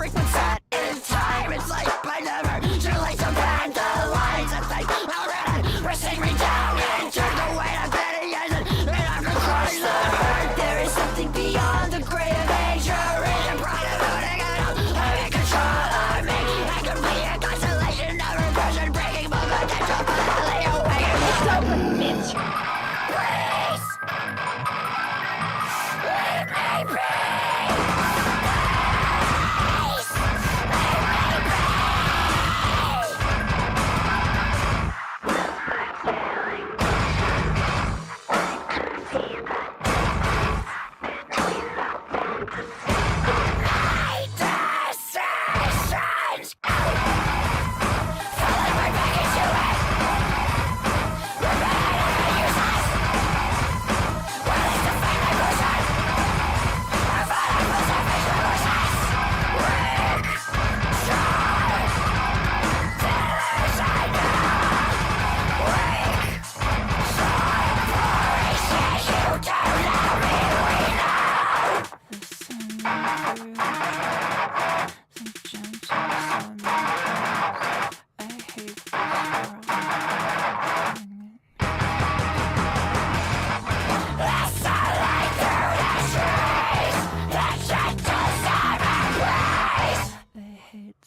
perfect when set in time. It's like I never too late to bend the lines and think already pressing me down into the weight of petty and I'm to crush the hurt. There is something beyond the great of nature. In pride of owning it all, having control of me. I can be a constellation of repression, breaking my potential, finally awakening. It's open, bitch. Please, leave me be.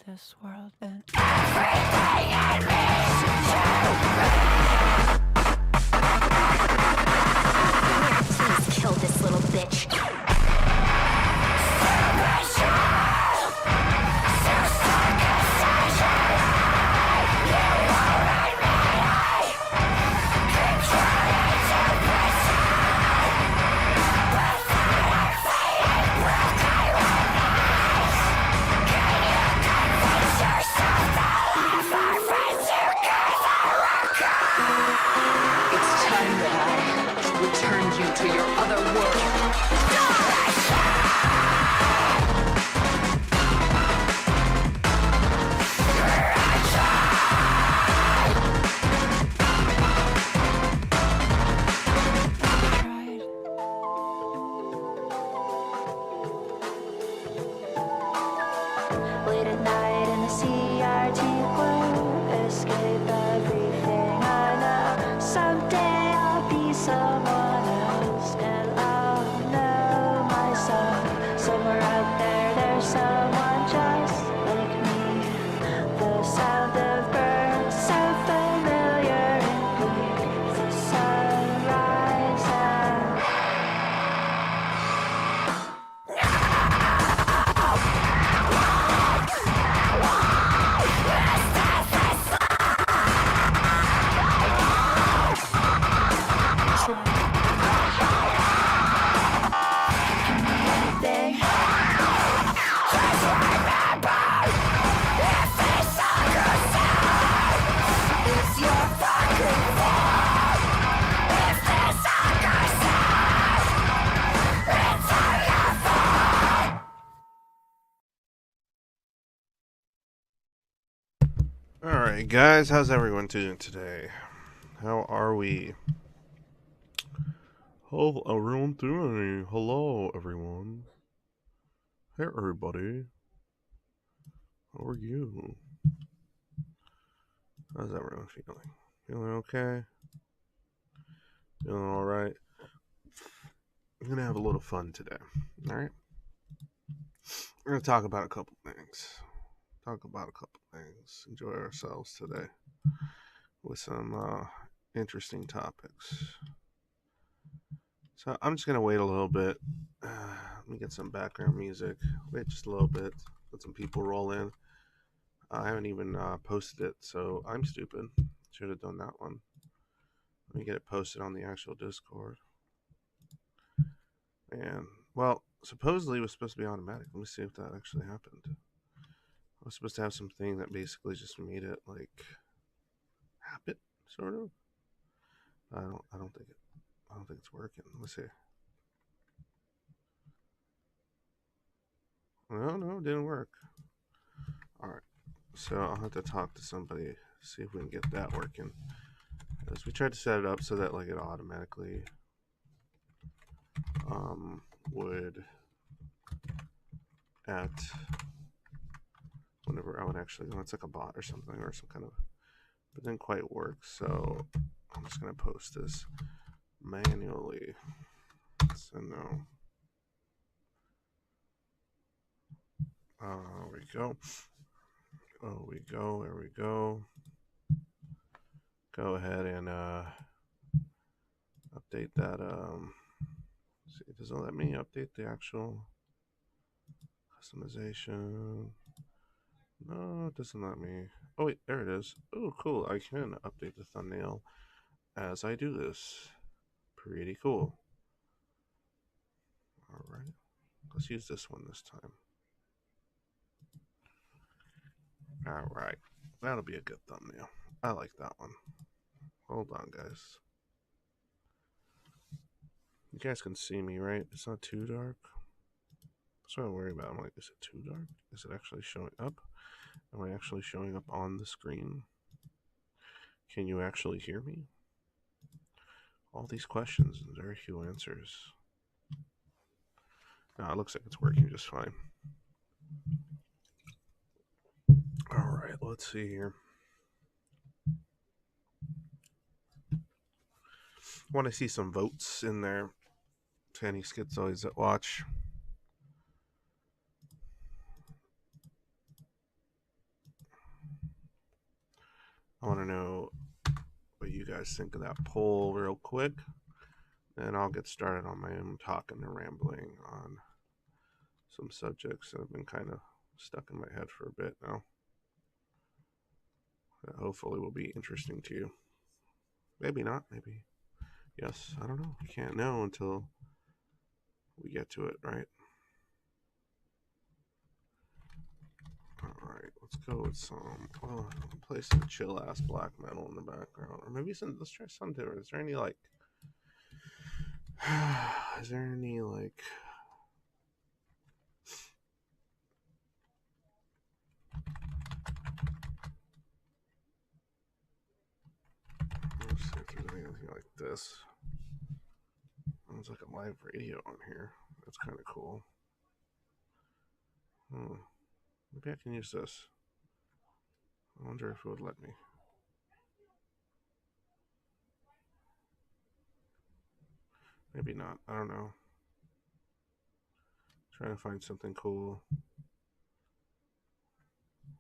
This world and everything it means to please kill this little bitch. To your other world. Late at night in the CRT glow, escape everything I know. Someday I'll be someone else, and I'll know myself. Somewhere out there, there's someone just like me. The sound of birds so familiar and bleak. The sunrise and Alright guys, how's everyone doing today? How are we? How everyone doing? Hello everyone. Hey everybody. How are you? How's everyone feeling? Feeling okay? Feeling alright? I'm gonna have a little fun today. Alright? We're gonna talk about a couple things. Enjoy ourselves today with some interesting topics. So I'm just gonna wait a little bit. Let me get some background music. Wait just a little bit. Let some people roll in. I haven't even posted it, so I'm stupid. Should have done that one. Let me get it posted on the actual Discord. And well, supposedly it was supposed to be automatic. Let me see if that actually happened. I was supposed to have something that basically just made it like habit, sort of. I don't think it's working. Let's see. No, it didn't work. Alright. So I'll have to talk to somebody, see if we can get that working. As we tried to set it up so that like it automatically would at whenever I would actually, it's like a bot or something, or some kind of, but didn't quite work. So I'm just gonna post this manually. So no. There we go. Oh, we go. There we go. Go ahead and update that. See, does it let me update the actual customization? No, it doesn't let me. Oh wait, there it is. Oh, cool. I can update the thumbnail as I do this. Pretty cool. All right, let's use this one this time. All right, that'll be a good thumbnail. I like that one. Hold on, guys. You guys can see me, right? It's not too dark. That's what I worry about. I'm like, is it too dark? Is it actually showing up? Am I actually showing up on the screen? Can you actually hear me? All these questions and very few answers. No, it looks like it's working just fine. All right, let's see here. I want to see some votes in there to any schizoids that watch. I want to know what you guys think of that poll real quick. And I'll get started on my own talking and rambling on some subjects that have been kind of stuck in my head for a bit now. That hopefully will be interesting to you. Maybe not, maybe yes. I don't know. You can't know until we get to it, right? Alright, let's go with some, play some chill ass black metal in the background. Or maybe some, let's try some different. Is there any like, is there any like, let's see if there's anything like this. There's like a live radio on here. That's kind of cool. Maybe I can use this. I wonder if it would let me. Maybe not. I don't know. Trying to find something cool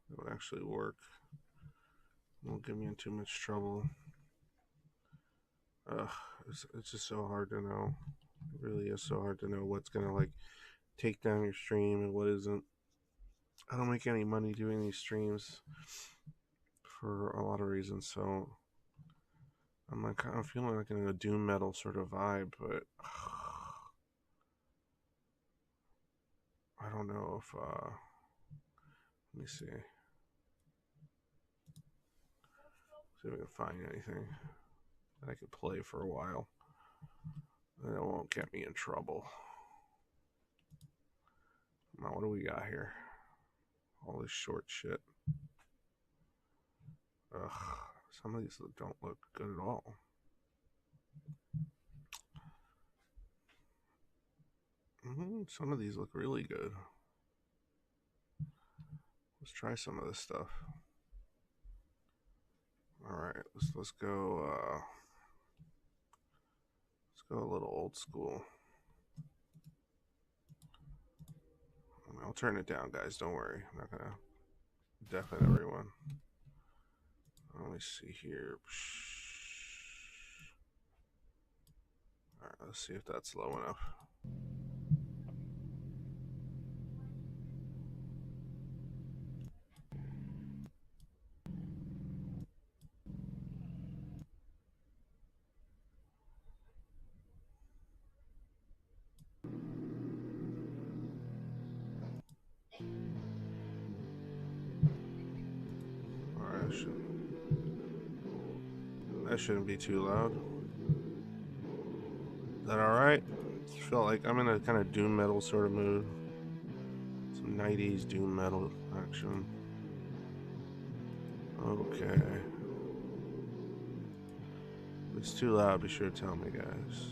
that would actually work. Won't get me in too much trouble. It's just so hard to know. It really is so hard to know what's gonna like take down your stream and what isn't. I don't make any money doing these streams for a lot of reasons, so I'm like kind of feeling like in a doom metal sort of vibe, but I don't know if let me see. See if I can find anything that I could play for a while. And it won't get me in trouble. Now, what do we got here? All this short shit. Ugh, some of these don't look good at all. Some of these look really good. Let's try some of this stuff. All right, let's go. Let's go a little old school. I'll turn it down, guys. Don't worry. I'm not gonna deafen everyone. Let me see here. All right, let's see if that's low enough. That shouldn't be too loud. Is that alright? I feel like I'm in a kind of doom metal sort of mood. Some 90s doom metal action. Okay. If it's too loud, be sure to tell me, guys.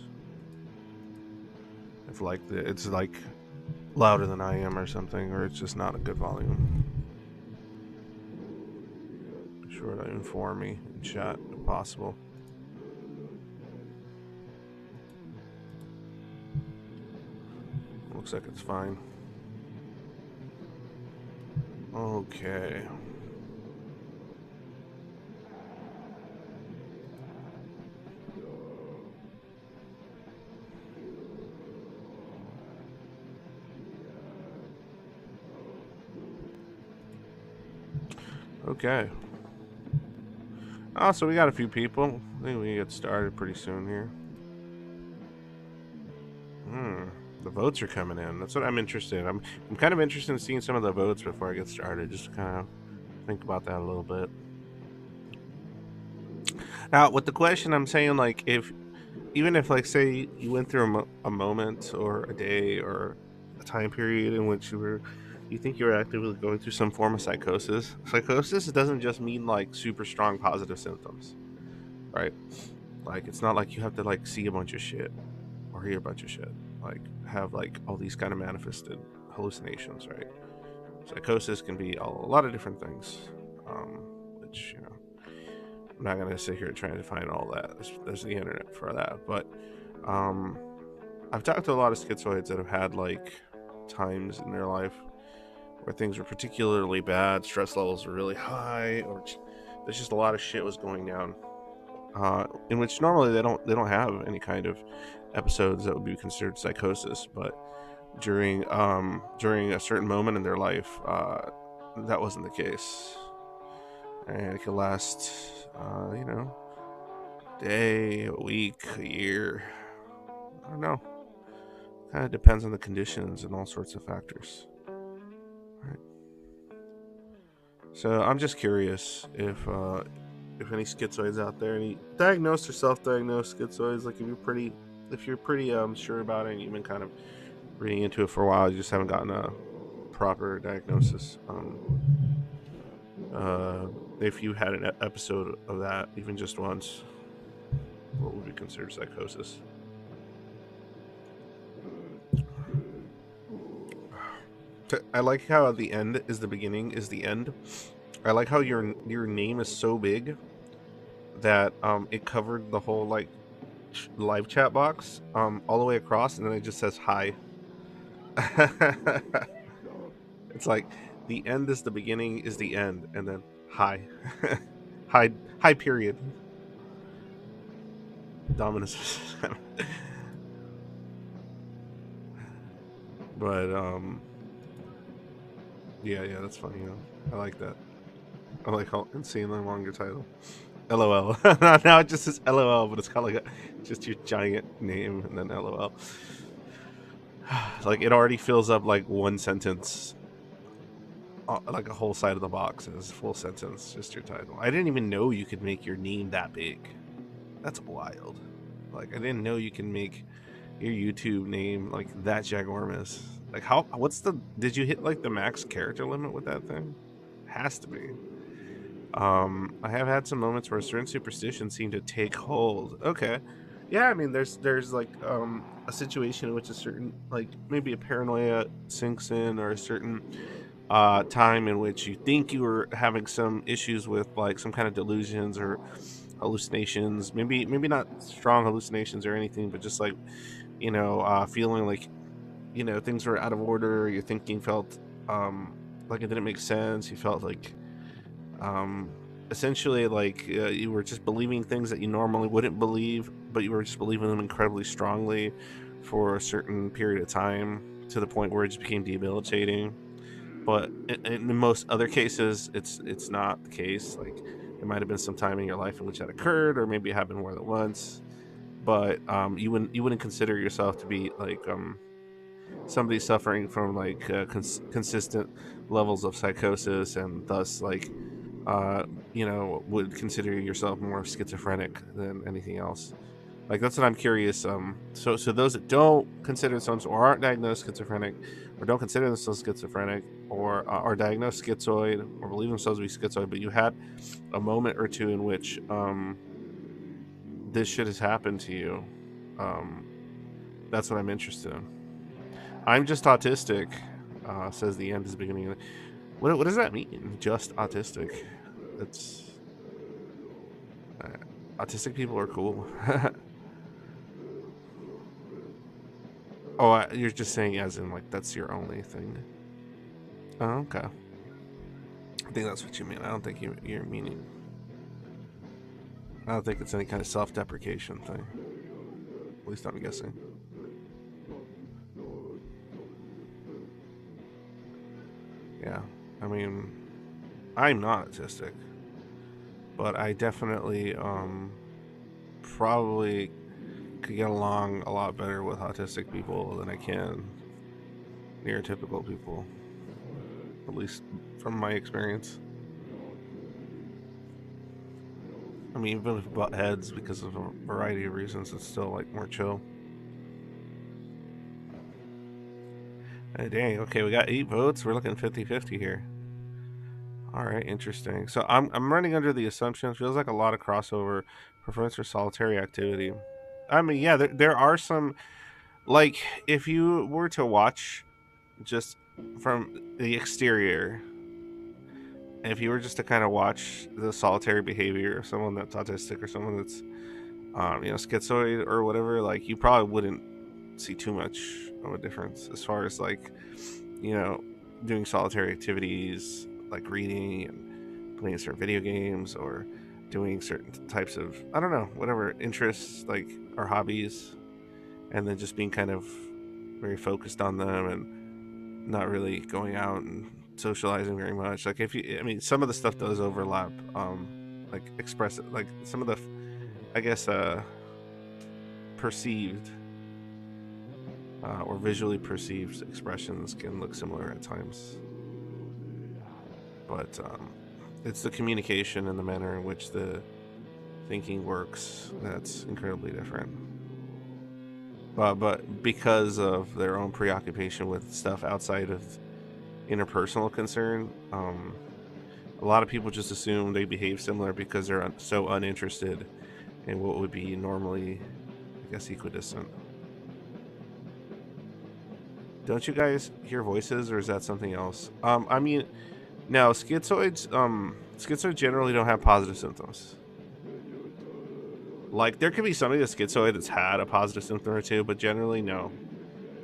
If like it's like louder than I am or something, or it's just not a good volume. sure to inform me in chat if possible. Looks like it's fine. Okay. Okay. Oh, so we got a few people. I think we can get started pretty soon here. The votes are coming in. That's what I'm interested in. I'm kind of interested in seeing some of the votes before I get started, just to kind of think about that a little bit. Now, with the question, I'm saying, like, even if, like, say you went through a moment or a day or a time period in which you think you're actively going through some form of psychosis. Psychosis doesn't just mean like super strong positive symptoms, right? Like, it's not like you have to like see a bunch of shit or hear a bunch of shit, like have like all these kind of manifested hallucinations, right? Psychosis can be a lot of different things, which, you know, I'm not gonna sit here trying to find all that. There's the internet for that, but I've talked to a lot of schizoids that have had like times in their life where things were particularly bad, stress levels were really high, or there's just a lot of shit was going down. In which normally they don't have any kind of episodes that would be considered psychosis, but during a certain moment in their life, that wasn't the case, and it could last, you know, day, a week, a year. I don't know. Kind of depends on the conditions and all sorts of factors. Right. So I'm just curious if any schizoids out there, any diagnosed or self-diagnosed schizoids, like if you're pretty sure about it and you've been kind of reading into it for a while, you just haven't gotten a proper diagnosis. If you had an episode of that, even just once, what would be considered psychosis? I like how the end is the beginning is the end. I like how your name is so big that it covered the whole like live chat box all the way across, and then it just says hi. It's like the end is the beginning is the end, and then hi. Hi period. Dominus. But yeah, that's funny. I like that. I like how insanely long your title. LOL. Now it just says LOL, but it's kind of like just your giant name and then LOL. Like, it already fills up like one sentence, like a whole side of the box is full sentence, just your title. I didn't even know you could make your name that big. That's wild. Like, I didn't know you can make your YouTube name like that ginormous. Like, did you hit like the max character limit with that thing? Has to be. I have had some moments where certain superstitions seem to take hold. Okay. Yeah, I mean, there's like a situation in which a certain, like, maybe a paranoia sinks in, or a certain time in which you think you were having some issues with like some kind of delusions or hallucinations, maybe not strong hallucinations or anything, but just like, you know, feeling like, you know, things were out of order. Your thinking felt like it didn't make sense. You felt like essentially like you were just believing things that you normally wouldn't believe, but you were just believing them incredibly strongly for a certain period of time, to the point where it just became debilitating. But in most other cases, it's not the case. Like, there might have been some time in your life in which that occurred, or maybe it happened more than once. But you wouldn't consider yourself to be like somebody suffering from like consistent levels of psychosis, and thus like you know, would consider yourself more schizophrenic than anything else. Like, that's what I'm curious. So those that don't consider themselves, or aren't diagnosed schizophrenic, or don't consider themselves schizophrenic, or are diagnosed schizoid, or believe themselves to be schizoid, but you had a moment or two in which this shit has happened to you. That's what I'm interested in. I'm just autistic, says the end is the beginning. What does that mean? Just autistic? That's Autistic people are cool. Oh, you're just saying as in like that's your only thing. Oh, okay. I think that's what you mean. I don't think you're meaning. I don't think it's any kind of self-deprecation thing. At least I'm guessing. Yeah, I mean, I'm not autistic, but I definitely probably could get along a lot better with autistic people than I can neurotypical people, at least from my experience. I mean, even if we butt heads because of a variety of reasons, it's still like more chill. Hey, dang, okay, we got 8 votes. We're looking 50-50 here. All right, interesting. So I'm running under the assumption, feels like a lot of crossover preference for solitary activity. I mean, yeah, there are some, like, if you were to watch just from the exterior, if you were just to kind of watch the solitary behavior of someone that's autistic or someone that's, schizoid or whatever, like, you probably wouldn't see too much of a difference as far as, like, you know, doing solitary activities like reading and playing certain video games or doing certain types of, I don't know, whatever interests like or hobbies, and then just being kind of very focused on them and not really going out and socializing very much. Like if you, I mean, some of the stuff does overlap. Like express like some of the, I guess, perceived or visually perceived expressions can look similar at times, but it's the communication and the manner in which the thinking works that's incredibly different. But because of their own preoccupation with stuff outside of interpersonal concern, a lot of people just assume they behave similar because they're so uninterested in what would be normally, I guess, equidistant. Don't you guys hear voices, or is that something else? I mean, no, schizoids generally don't have positive symptoms. Like, there could be somebody that's schizoid that's had a positive symptom or two, but generally, no.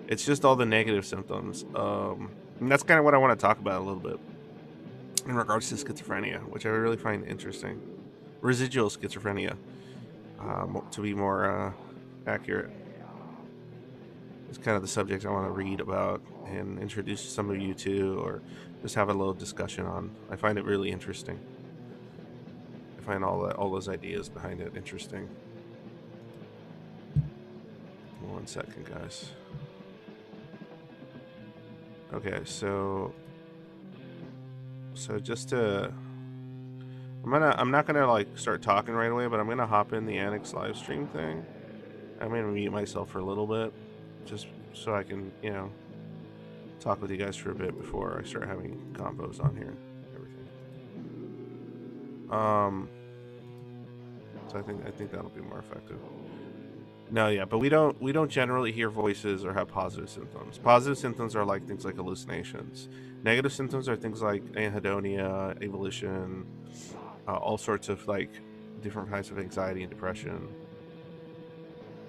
It's just all the negative symptoms. And that's kind of what I want to talk about a little bit in regards to schizophrenia, which I really find interesting. Residual schizophrenia, to be more accurate. It's kind of the subject I want to read about and introduce some of you to, or just have a little discussion on. I find it really interesting. I find all those ideas behind it interesting. 1 second, guys. Okay, so just to, I'm not gonna like start talking right away, but I'm gonna hop in the Annex live stream thing. I'm gonna mute myself for a little bit, just so I can, talk with you guys for a bit before I start having combos on here. Everything. So I think that'll be more effective. No, yeah, but we don't generally hear voices or have positive symptoms. Positive symptoms are like things like hallucinations. Negative symptoms are things like anhedonia, avolition, all sorts of like different types of anxiety and depression.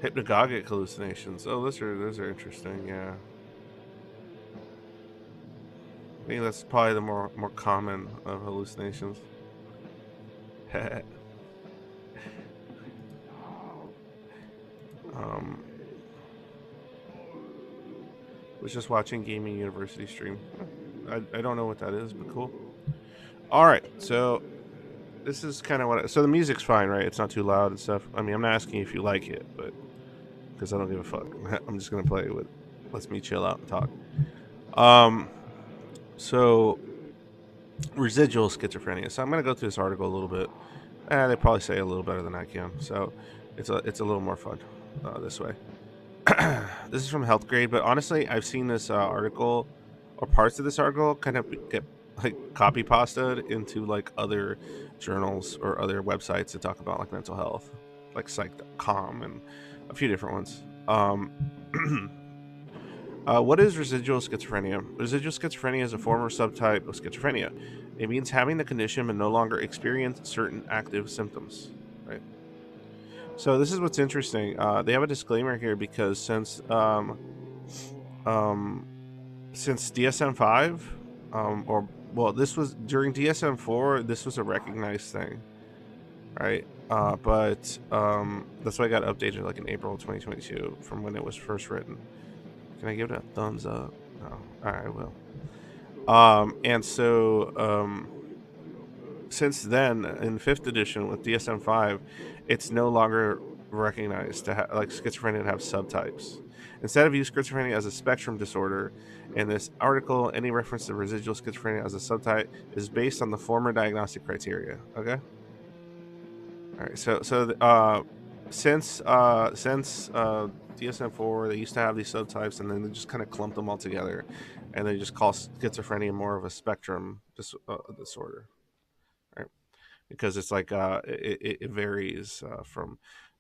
Hypnagogic hallucinations. Oh, those are interesting. Yeah, I think that's probably the more common of hallucinations. Was just watching Gaming University stream. I don't know what that is, but cool. All right, so this is kind of what. So the music's fine, right? It's not too loud and stuff. I mean, I'm not asking if you like it, but because I don't give a fuck. I'm just gonna play with. Lets me chill out and talk. So residual schizophrenia. So I'm gonna go through this article a little bit. They probably say it a little better than I can. So it's a little more fun this way. This is from Health Grade, but honestly, I've seen this article or parts of this article kind of get like copy pasted into like other journals or other websites that talk about like mental health, like psych.com and a few different ones. What is residual schizophrenia? Residual schizophrenia is a form or subtype of schizophrenia. It means having the condition but no longer experience certain active symptoms. right? So this is what's interesting. They have a disclaimer here because since DSM-5, or well, this was during DSM-4. This was a recognized thing, right? But that's why I got updated like in April 2022 from when it was first written. Can I give it a thumbs up? No. All right, I will. And so since then, in fifth edition with DSM-5, it's no longer recognized to like schizophrenia to have subtypes. Instead of use schizophrenia as a spectrum disorder, in this article, any reference to residual schizophrenia as a subtype is based on the former diagnostic criteria. Okay. All right. Since DSM-4, they used to have these subtypes, and then they just kind of clumped them all together, and they just call schizophrenia more of a spectrum disorder, right? Because it's like it varies from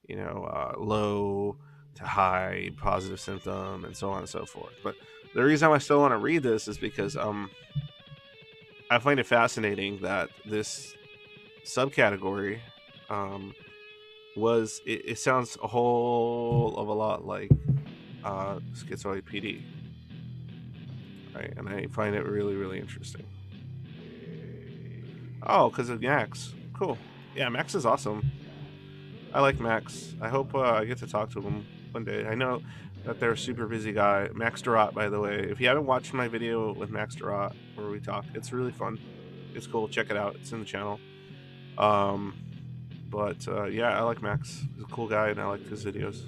low to high positive symptom and so on and so forth. But the reason I still want to read this is because I find it fascinating that this subcategory it sounds a whole of a lot like Schizoid PD, right? And I find it really, really interesting. Oh, because of Max. Cool. Yeah, Max is awesome. I like Max. I hope I get to talk to him one day. I know that they're a super busy guy. Max Durrott, by the way. If you haven't watched my video with Max Durrott where we talk, it's really fun. It's cool. Check it out. It's in the channel. But yeah, I like Max. He's a cool guy, and I like his videos.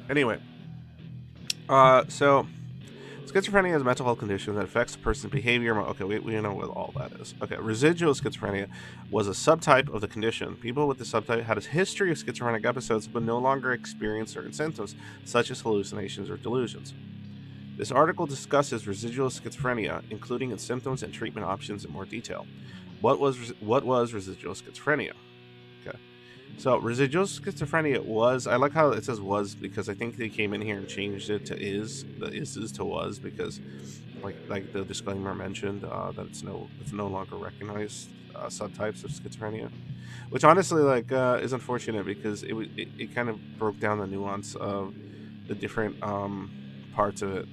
Anyway, so schizophrenia is a mental health condition that affects a person's behavior. Okay, we know what all that is. Okay, residual schizophrenia was a subtype of the condition. People with the subtype had a history of schizophrenic episodes but no longer experience certain symptoms, such as hallucinations or delusions. This article discusses residual schizophrenia, including its symptoms and treatment options in more detail. What was residual schizophrenia? Okay. So residual schizophrenia was, I like how it says was, because I think they came in here and changed it to is to was, because like the disclaimer mentioned that it's no longer recognized subtypes of schizophrenia, which honestly is unfortunate because it kind of broke down the nuance of the different parts of it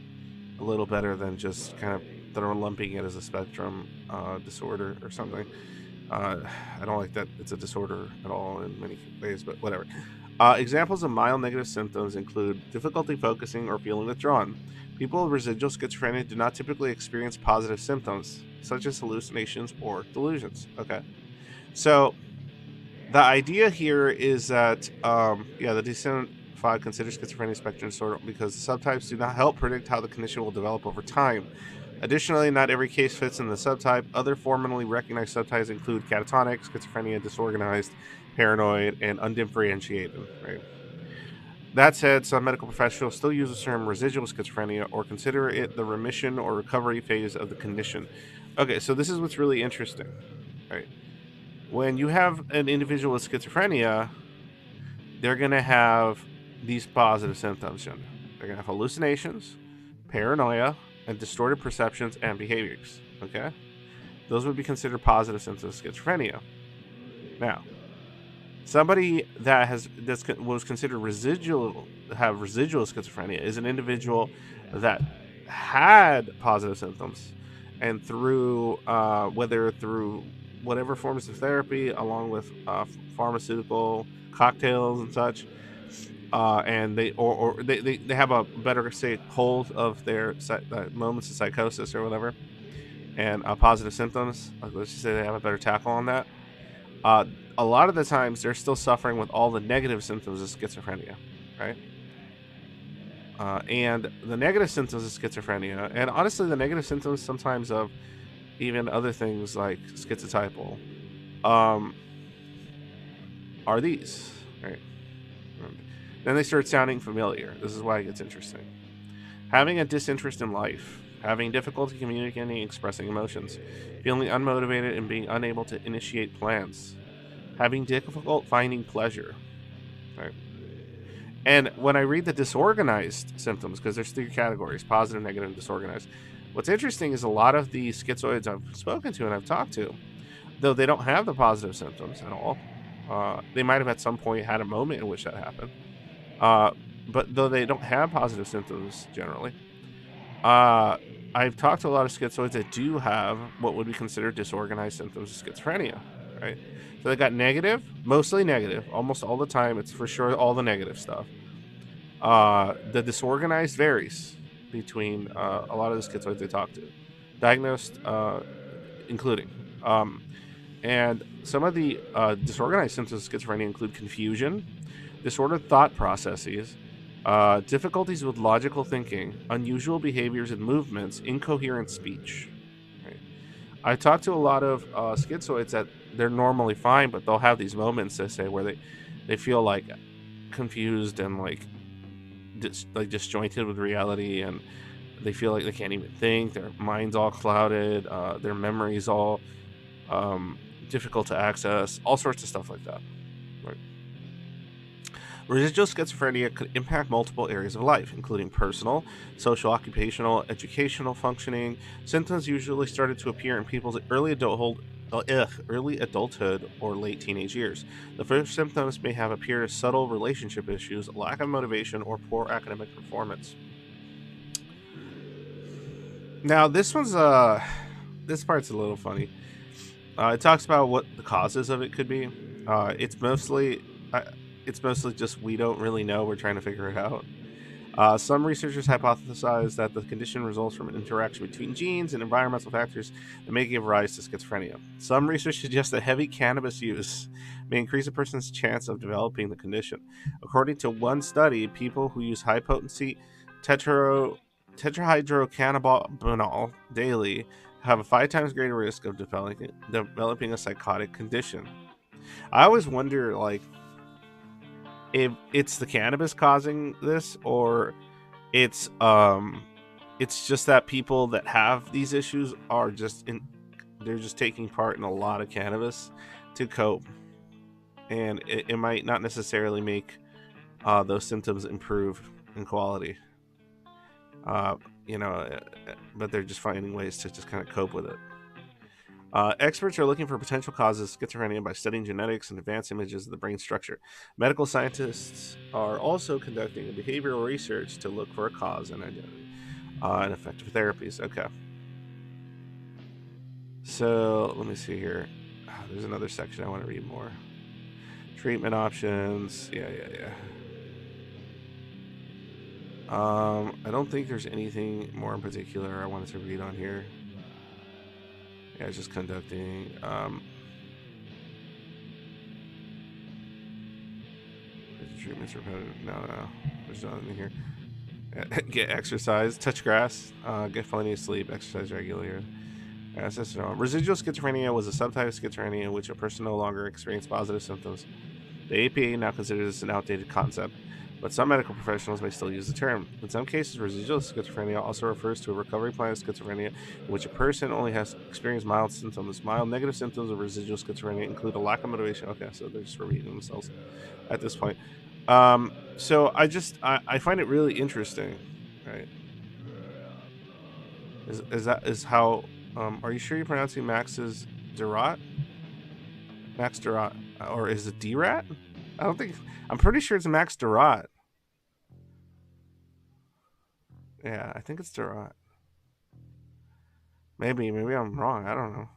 a little better than just kind of they're lumping it as a spectrum disorder or something. I don't like that it's a disorder at all in many ways, but whatever. Examples of mild negative symptoms include difficulty focusing or feeling withdrawn. People with residual schizophrenia do not typically experience positive symptoms, such as hallucinations or delusions. Okay. So the idea here is that, the DSM-5 considers schizophrenia spectrum disorder because the subtypes do not help predict how the condition will develop over time. Additionally, not every case fits in the subtype. Other formally recognized subtypes include catatonic, schizophrenia, disorganized, paranoid, and undifferentiated. Right? That said, some medical professionals still use the term residual schizophrenia or consider it the remission or recovery phase of the condition. Okay, so this is what's really interesting. Right? When you have an individual with schizophrenia, they're going to have these positive symptoms. They're going to have hallucinations, paranoia, and distorted perceptions and behaviors. Okay, those would be considered positive symptoms of schizophrenia. Now, somebody that was considered residual schizophrenia is an individual that had positive symptoms, and through whether through whatever forms of therapy, along with pharmaceutical cocktails and such. And they have a better say hold of their moments of psychosis or whatever, and positive symptoms. Let's just say they have a better tackle on that. A lot of the times they're still suffering with all the negative symptoms of schizophrenia, right? And the negative symptoms of schizophrenia, and honestly, the negative symptoms sometimes of even other things like schizotypal, are these, right? Then they start sounding familiar. This is why it gets interesting. Having a disinterest in life, having difficulty communicating and expressing emotions, feeling unmotivated and being unable to initiate plans, having difficult finding pleasure. Right? And when I read the disorganized symptoms, because there's three categories: positive, negative, and disorganized. What's interesting is a lot of the schizoids I've spoken to and I've talked to though they don't have the positive symptoms at all. They might have at some point had a moment in which that happened. Uh, but though they don't have positive symptoms generally, uh, I've talked to a lot of schizoids that do have what would be considered disorganized symptoms of schizophrenia, right? So they got negative, mostly negative, almost all the time. It's for sure all the negative stuff. The disorganized varies between a lot of the schizoids they talk to, diagnosed, including. And some of the disorganized symptoms of schizophrenia include confusion, disordered thought processes, difficulties with logical thinking, unusual behaviors and movements, incoherent speech. Right? I talked to a lot of schizoids that they're normally fine, but they'll have these moments, they say, where they feel like confused and like disjointed with reality, and they feel like they can't even think. Their mind's all clouded. Their memory's all um, difficult to access. All sorts of stuff like that. Right. Residual schizophrenia could impact multiple areas of life, including personal, social, occupational, educational functioning. Symptoms usually started to appear in people's early adulthood or late teenage years. The first symptoms may have appeared as subtle relationship issues, lack of motivation, or poor academic performance. Now, this part's a little funny. It talks about what the causes of it could be. It's mostly uh, it's mostly just we don't really know. We're trying to figure it out. Some researchers hypothesize that the condition results from an interaction between genes and environmental factors that may give rise to schizophrenia. Some research suggests that heavy cannabis use may increase a person's chance of developing the condition. According to one study, people who use high potency tetrahydrocannabinol daily have a 5 times greater risk of developing a psychotic condition. I always wonder, like, if it's the cannabis causing this, or it's it's just that people that have these issues are they're just taking part in a lot of cannabis to cope, and it might not necessarily make those symptoms improve in quality. uh, you know, but they're just finding ways to just kind of cope with it. Experts are looking for potential causes of schizophrenia by studying genetics and advanced images of the brain structure. Medical scientists are also conducting behavioral research to look for a cause and identity and effective therapies. Okay. So let me see here. There's another section I want to read more. Treatment options. Yeah. I don't think there's anything more in particular I wanted to read on here. Yeah, it's just conducting. Treatments repetitive. No. There's nothing here. Get exercise, touch grass, get plenty of sleep, exercise regularly. Residual schizophrenia was a subtype of schizophrenia in which a person no longer experienced positive symptoms. The APA now considers this an outdated concept, but some medical professionals may still use the term. In some cases, residual schizophrenia also refers to a recovery plan of schizophrenia in which a person only has experienced mild symptoms. Mild negative symptoms of residual schizophrenia include a lack of motivation. Okay, so they're just repeating themselves at this point. So I find it really interesting, right? Is how are you sure you're pronouncing Max's Durat? Max Durat, or is it Drat? I don't think. I'm pretty sure it's Max Durat. Yeah, I think it's Durat. Maybe I'm wrong. I don't know.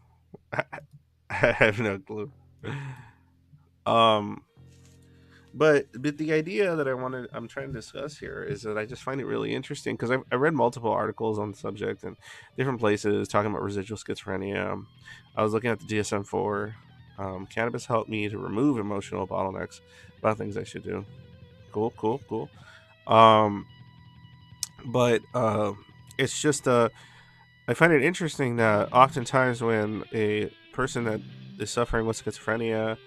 I have no clue. Um, but the idea that I'm trying to discuss here is that I just find it really interesting because I read multiple articles on the subject in different places talking about residual schizophrenia. I was looking at the DSM-4. Cannabis helped me to remove emotional bottlenecks about things I should do. Cool. Um, but it's just I find it interesting that oftentimes when a person that is suffering with schizophrenia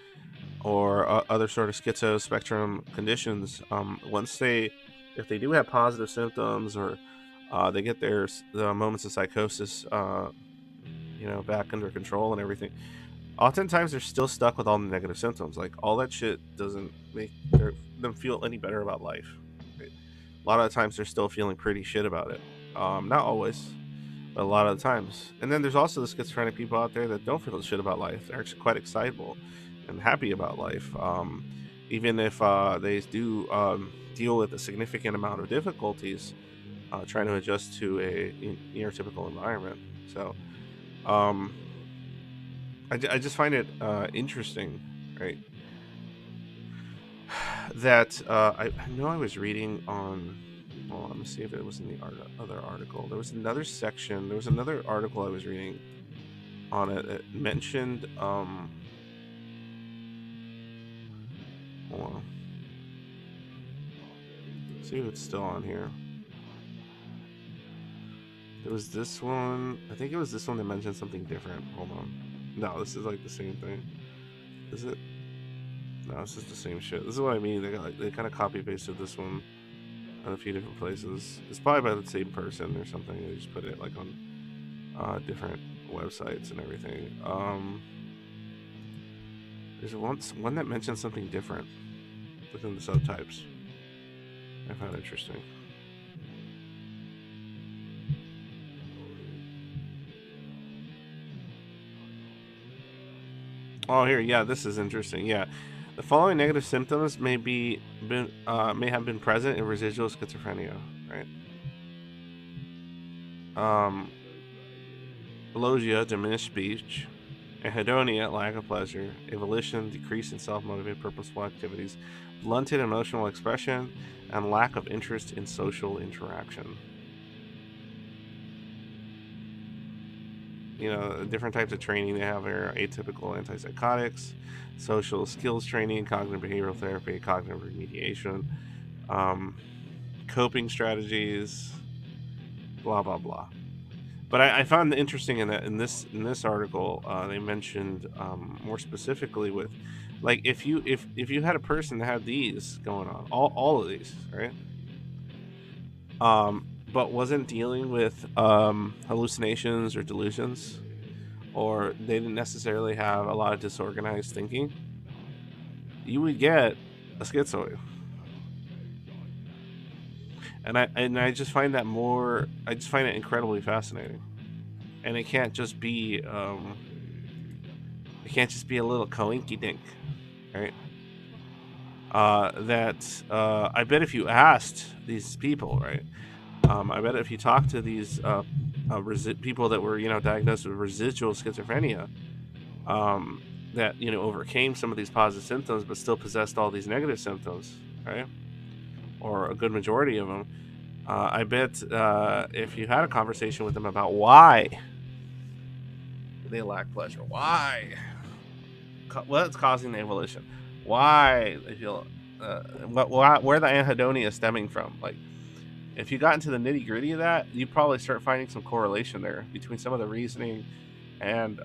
or other sort of schizo spectrum conditions, if they do have positive symptoms, or they get the moments of psychosis, back under control and everything, oftentimes they're still stuck with all the negative symptoms. Like, all that shit doesn't make them feel any better about life. Right? A lot of the times they're still feeling pretty shit about it. Not always. a lot of the times. And then there's also the schizophrenic people out there that don't feel shit about life. They're actually quite excitable and happy about life, even if they do deal with a significant amount of difficulties trying to adjust to a neurotypical environment. So I just find it interesting, right? That I know I was reading on. Well, let me see if it was in the other article. There was another section. There was another article I was reading on it. It mentioned. Hold on. Let's see if it's still on here. There was this one. I think it was this one that mentioned something different. Hold on. No, this is like the same thing. Is it? No, this is the same shit. This is what I mean. They kind of copy pasted this one on a few different places. It's probably by the same person or something. They just put it like on different websites and everything. There's one that mentions something different within the subtypes. I found interesting. Oh, here, yeah, this is interesting. Yeah, the following negative symptoms may have been present in residual schizophrenia, right? Alogia, diminished speech; anhedonia, lack of pleasure; avolition, decrease in self-motivated purposeful activities; blunted emotional expression; and lack of interest in social interaction. You know, different types of training they have here: atypical antipsychotics, social skills training, cognitive behavioral therapy, cognitive remediation, um, coping strategies, blah blah blah. But I found it interesting in this article they mentioned more specifically with, like, if you had a person that had these going on, all of these, right, but wasn't dealing with hallucinations or delusions, or they didn't necessarily have a lot of disorganized thinking, you would get a schizoid. And I just find that more. I just find it incredibly fascinating, and it can't just be a little coinky dink, right? I bet if you asked these people, right? I bet if you talk to these people that were, diagnosed with residual schizophrenia, that overcame some of these positive symptoms but still possessed all these negative symptoms, right? Or a good majority of them. I bet if you had a conversation with them about why they lack pleasure, what's causing the evolution, why they feel, where the anhedonia is stemming from, like, if you got into the nitty gritty of that, you probably start finding some correlation there between some of the reasoning and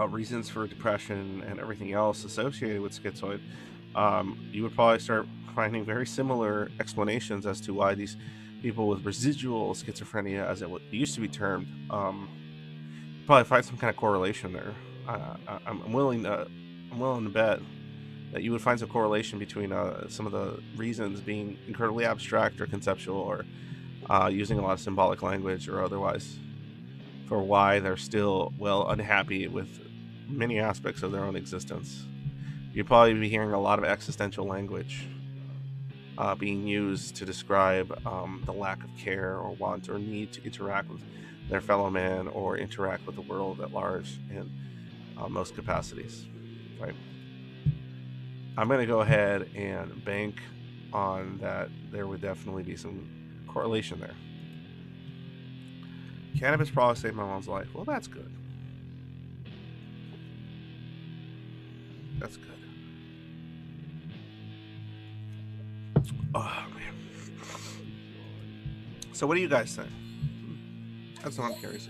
reasons for depression and everything else associated with schizoid. You would probably start finding very similar explanations as to why these people with residual schizophrenia, as it used to be termed, probably find some kind of correlation there. I'm willing to bet that you would find some correlation between some of the reasons being incredibly abstract or conceptual, or using a lot of symbolic language or otherwise, for why they're still, well, unhappy with many aspects of their own existence. You'd probably be hearing a lot of existential language being used to describe the lack of care or want or need to interact with their fellow man or interact with the world at large in most capacities, right? I'm going to go ahead and bank on that there would definitely be some correlation there. Cannabis probably saved my mom's life. Well, that's good. That's good. Oh, man. So what do you guys think? That's what I'm curious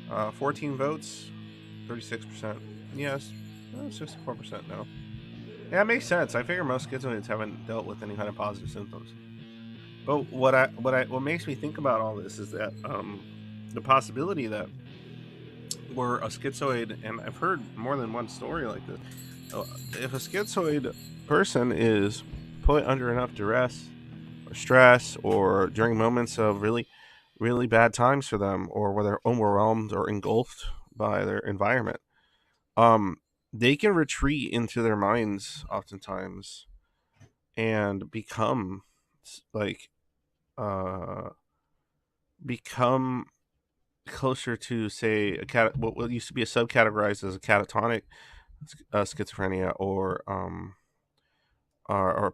about. 14 votes, 36% yes, 64% no. Yeah, it makes sense. I figure most schizoids haven't dealt with any kind of positive symptoms. But what makes me think about all this is that the possibility that we're a schizoid, and I've heard more than one story like this. If a schizoid person is put under enough duress or stress, or during moments of really really bad times for them, or where they're overwhelmed or engulfed by their environment, um, they can retreat into their minds oftentimes and like uh, become closer to, say, what used to be a subcategorized as a catatonic schizophrenia, or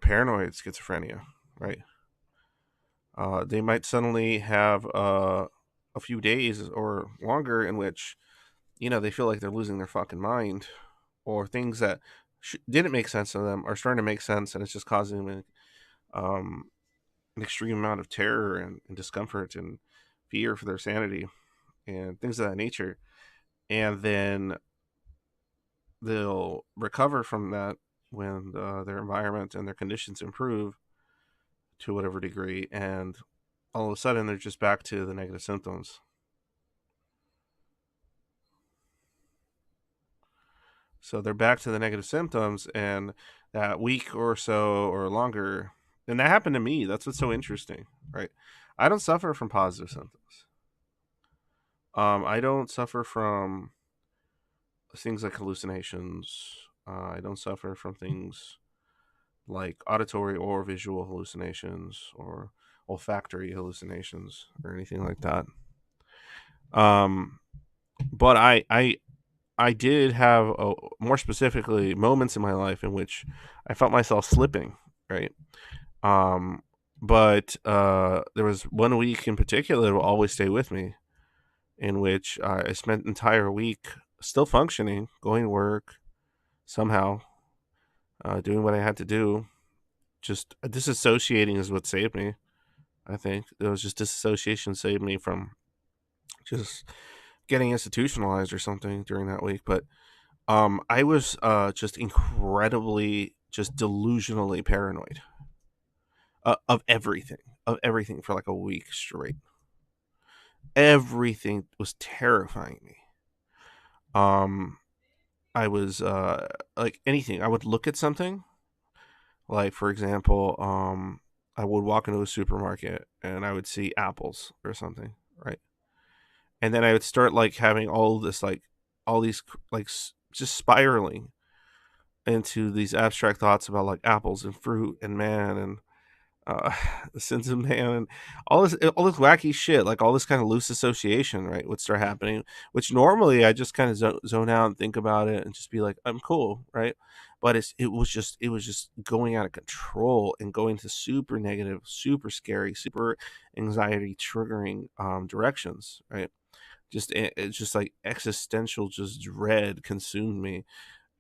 paranoid schizophrenia, right? They might suddenly have a few days or longer in which, they feel like they're losing their fucking mind, or things that didn't make sense to them are starting to make sense, and it's just causing them an extreme amount of terror and discomfort and fear for their sanity and things of that nature. And then they'll recover from that when their environment and their conditions improve to whatever degree, and all of a sudden they're just back to the negative symptoms. So they're back to the negative symptoms, and that week or so or longer, and that happened to me. That's what's so interesting, right? I don't suffer from positive symptoms. I don't suffer from things like hallucinations. I don't suffer from things like auditory or visual hallucinations, or olfactory hallucinations, or anything like that. Um, but I did have, more specifically, moments in my life in which I felt myself slipping, right? Um, but there was one week in particular that will always stay with me, in which I spent an entire week still functioning, going to work somehow, doing what I had to do. Just disassociating is what saved me. I think it was just disassociation saved me from just getting institutionalized or something during that week. But I was just incredibly, just delusionally paranoid of everything for like a week straight. Everything was terrifying me. Um, I was like anything. I would look at something, like for example, I would walk into a supermarket and I would see apples or something, right? And then I would start like having all this like all these like just spiraling into these abstract thoughts about like apples and fruit and man and uh, the sins of man and all this wacky shit, like all this kind of loose association, right, would start happening. Which normally I just kind of zone out and think about it and just be like, I'm cool, right? But it was just going out of control and going to super negative, super scary, super anxiety triggering directions, right? It's just like existential, just dread consumed me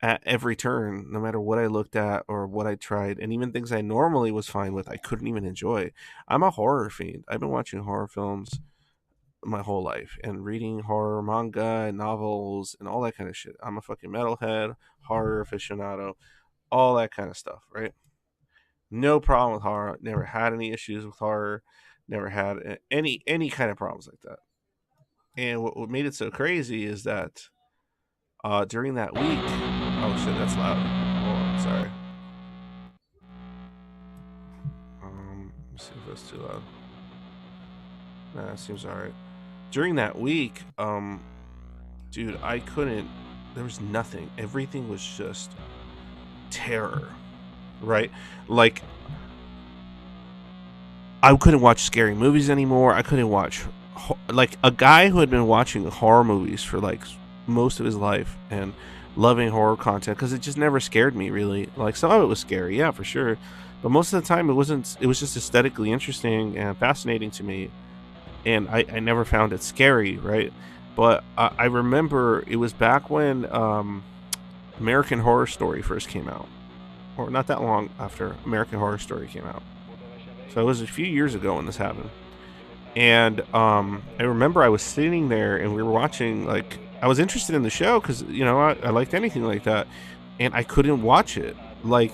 at every turn, no matter what I looked at or what I tried, and even things I normally was fine with, I couldn't even enjoy. I'm a horror fiend. I've been watching horror films my whole life and reading horror manga and novels and all that kind of shit. I'm a fucking metalhead, horror aficionado, all that kind of stuff, right? No problem with horror. Never had any issues with horror. Never had any kind of problems like that. And what made it so crazy is that during that week, oh shit, that's loud. Hold on, sorry. Let's see if that's too loud. Nah, it seems alright. During that week, dude, I couldn't. There was nothing. Everything was just terror, right? Like I couldn't watch scary movies anymore. I couldn't watch like a guy who had been watching horror movies for like most of his life and loving horror content, because it just never scared me really. Like some of it was scary, yeah, for sure, but most of the time it wasn't. It was just aesthetically interesting and fascinating to me, and I never found it scary, right? But I remember it was back when American Horror Story first came out, or not that long after American Horror Story came out. So it was a few years ago when this happened. And I remember I was sitting there and we were watching, like, I was interested in the show because, I liked anything like that. And I couldn't watch it. Like,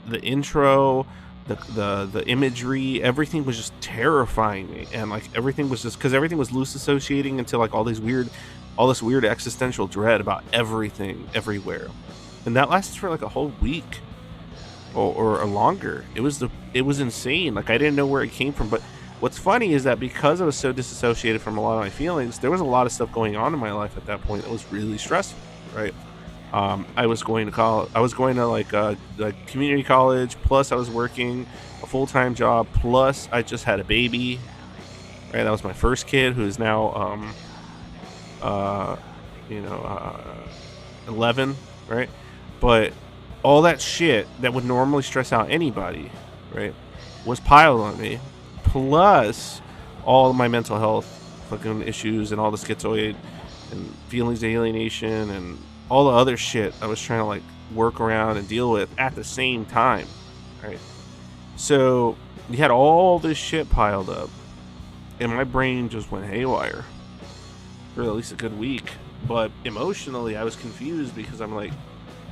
the intro, the imagery, everything was just terrifying me. And, like, everything was just, because everything was loose associating into, like, all this weird existential dread about everything, everywhere. And that lasted for, like, a whole week. Or longer. It was insane. Like I didn't know where it came from, but What's funny is that because I was so disassociated from a lot of my feelings, there was a lot of stuff going on in my life at that point that was really stressful, right? I was going to college. I was going to like community college. Plus, I was working a full-time job. Plus, I just had a baby. Right, that was my first kid, who's now, uh, you know, 11. Right, but all that shit that would normally stress out anybody, right, was piled on me. Plus, all of my mental health fucking issues and all the schizoid and feelings of alienation and all the other shit I was trying to like work around and deal with at the same time, right? So you had all this shit piled up, and my brain just went haywire for at least a good week. But emotionally, I was confused because I'm like,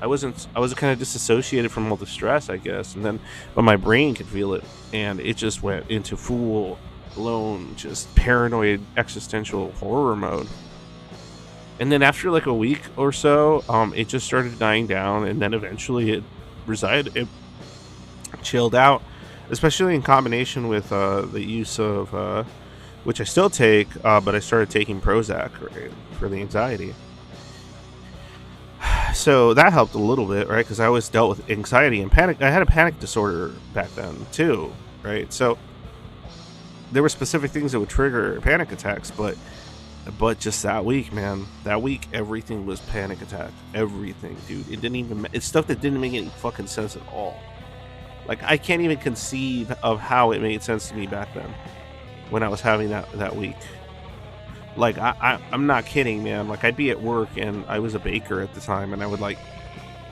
I was kind of disassociated from all the stress, I guess, and then but my brain could feel it, and it just went into full blown just paranoid existential horror mode. And then after like a week or so, it just started dying down, and then eventually it chilled out, especially in combination with the use of which I still take, but I started taking Prozac, right, for the anxiety. So that helped a little bit, right? Because I always dealt with anxiety and panic. I had a panic disorder back then too, right? So there were specific things that would trigger panic attacks, but just that week, man, that week everything was panic attack. Everything, dude. It didn't even. It's stuff that didn't make any fucking sense at all. Like I can't even conceive of how it made sense to me back then when I was having that week. Like I'm not kidding, man. Like I'd be at work and I was a baker at the time, and I would like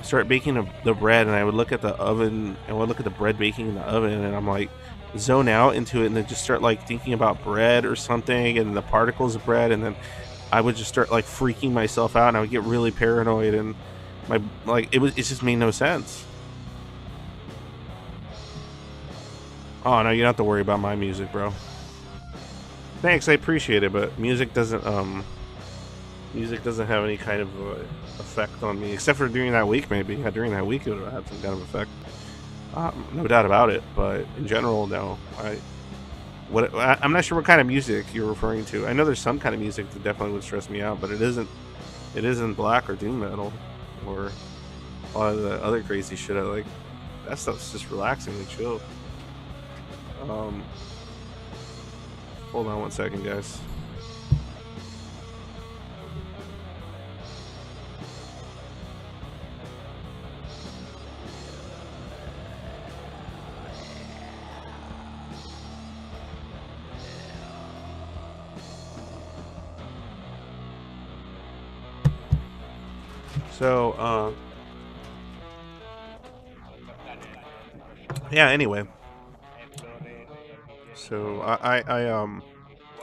start baking the bread, and I would look at the oven and I would look at the bread baking in the oven, and I'm like zone out into it, and then just start like thinking about bread or something and the particles of bread, and then I would just start like freaking myself out, and I would get really paranoid, and it just made no sense. Oh no, you don't have to worry about my music, bro. Thanks, I appreciate it, but music doesn't have any kind of effect on me, except for during that week. Maybe during that week it would have had some kind of effect. No doubt about it. But in general, no. I'm not sure what kind of music you're referring to. I know there's some kind of music that definitely would stress me out, but it isn't black or doom metal or a lot of the other crazy shit I like. That stuff's just relaxing and chill. Hold on one second, guys. So, yeah, anyway. So, I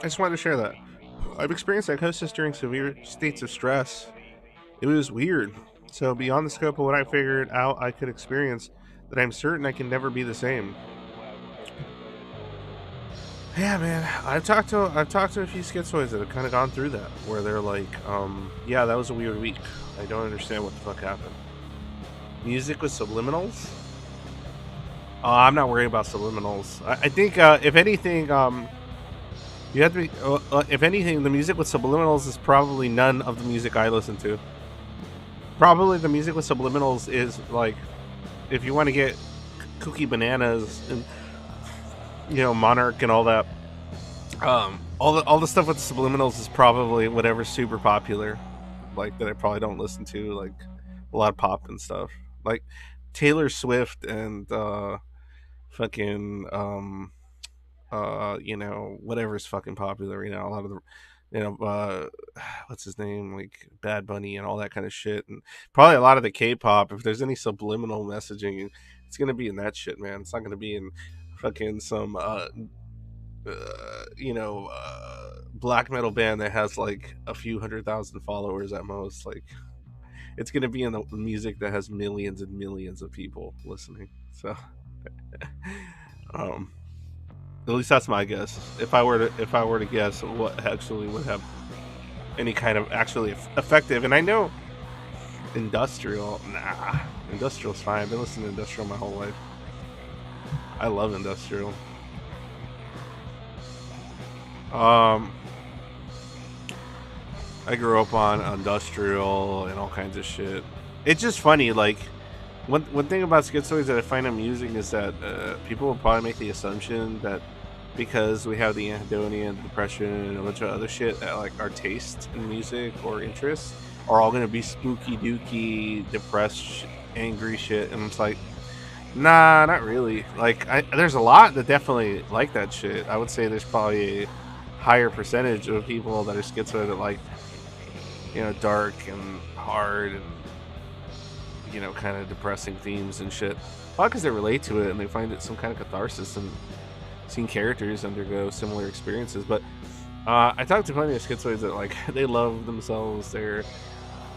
just wanted to share that. I've experienced psychosis during severe states of stress. It was weird. So, beyond the scope of what I figured out I could experience, that I'm certain I can never be the same. Yeah, man. I've talked to a few schizoids that have kind of gone through that, where they're like, yeah, that was a weird week. I don't understand what the fuck happened. Music with subliminals? I'm not worried about subliminals. I think, if anything, you have to be. If anything, the music with subliminals is probably none of the music I listen to. Probably the music with subliminals is like, if you want to get Kooky Bananas and Monarch and all that, all the stuff with the subliminals is probably whatever's super popular, like that I probably don't listen to, like a lot of pop and stuff, like Taylor Swift and fucking whatever's fucking popular, a lot of the what's his name, like Bad Bunny and all that kind of shit, and probably a lot of the K-pop. If there's any subliminal messaging, it's gonna be in that shit, man. It's not gonna be in fucking some black metal band that has like a few 100,000 followers at most. Like, it's gonna be in the music that has millions and millions of people listening. So at least that's my guess. If I were to guess what actually would have any kind of actually effective, and I know industrial's fine. I've been listening to industrial my whole life. I love industrial. Um, I grew up on industrial and all kinds of shit. It's just funny, like one thing about schizoids that I find amusing is that people will probably make the assumption that because we have the anhedonia and the depression and a bunch of other shit that like our taste in music or interests are all gonna be spooky dooky, depressed, angry shit, and it's like, nah, not really. Like, there's a lot that definitely like that shit. I would say there's probably a higher percentage of people that are schizoid that like, you know, dark and hard and, you know, kind of depressing themes and shit. Probably because they relate to it and they find it some kind of catharsis and seeing characters undergo similar experiences. But I talked to plenty of schizoids that like they love themselves. They're,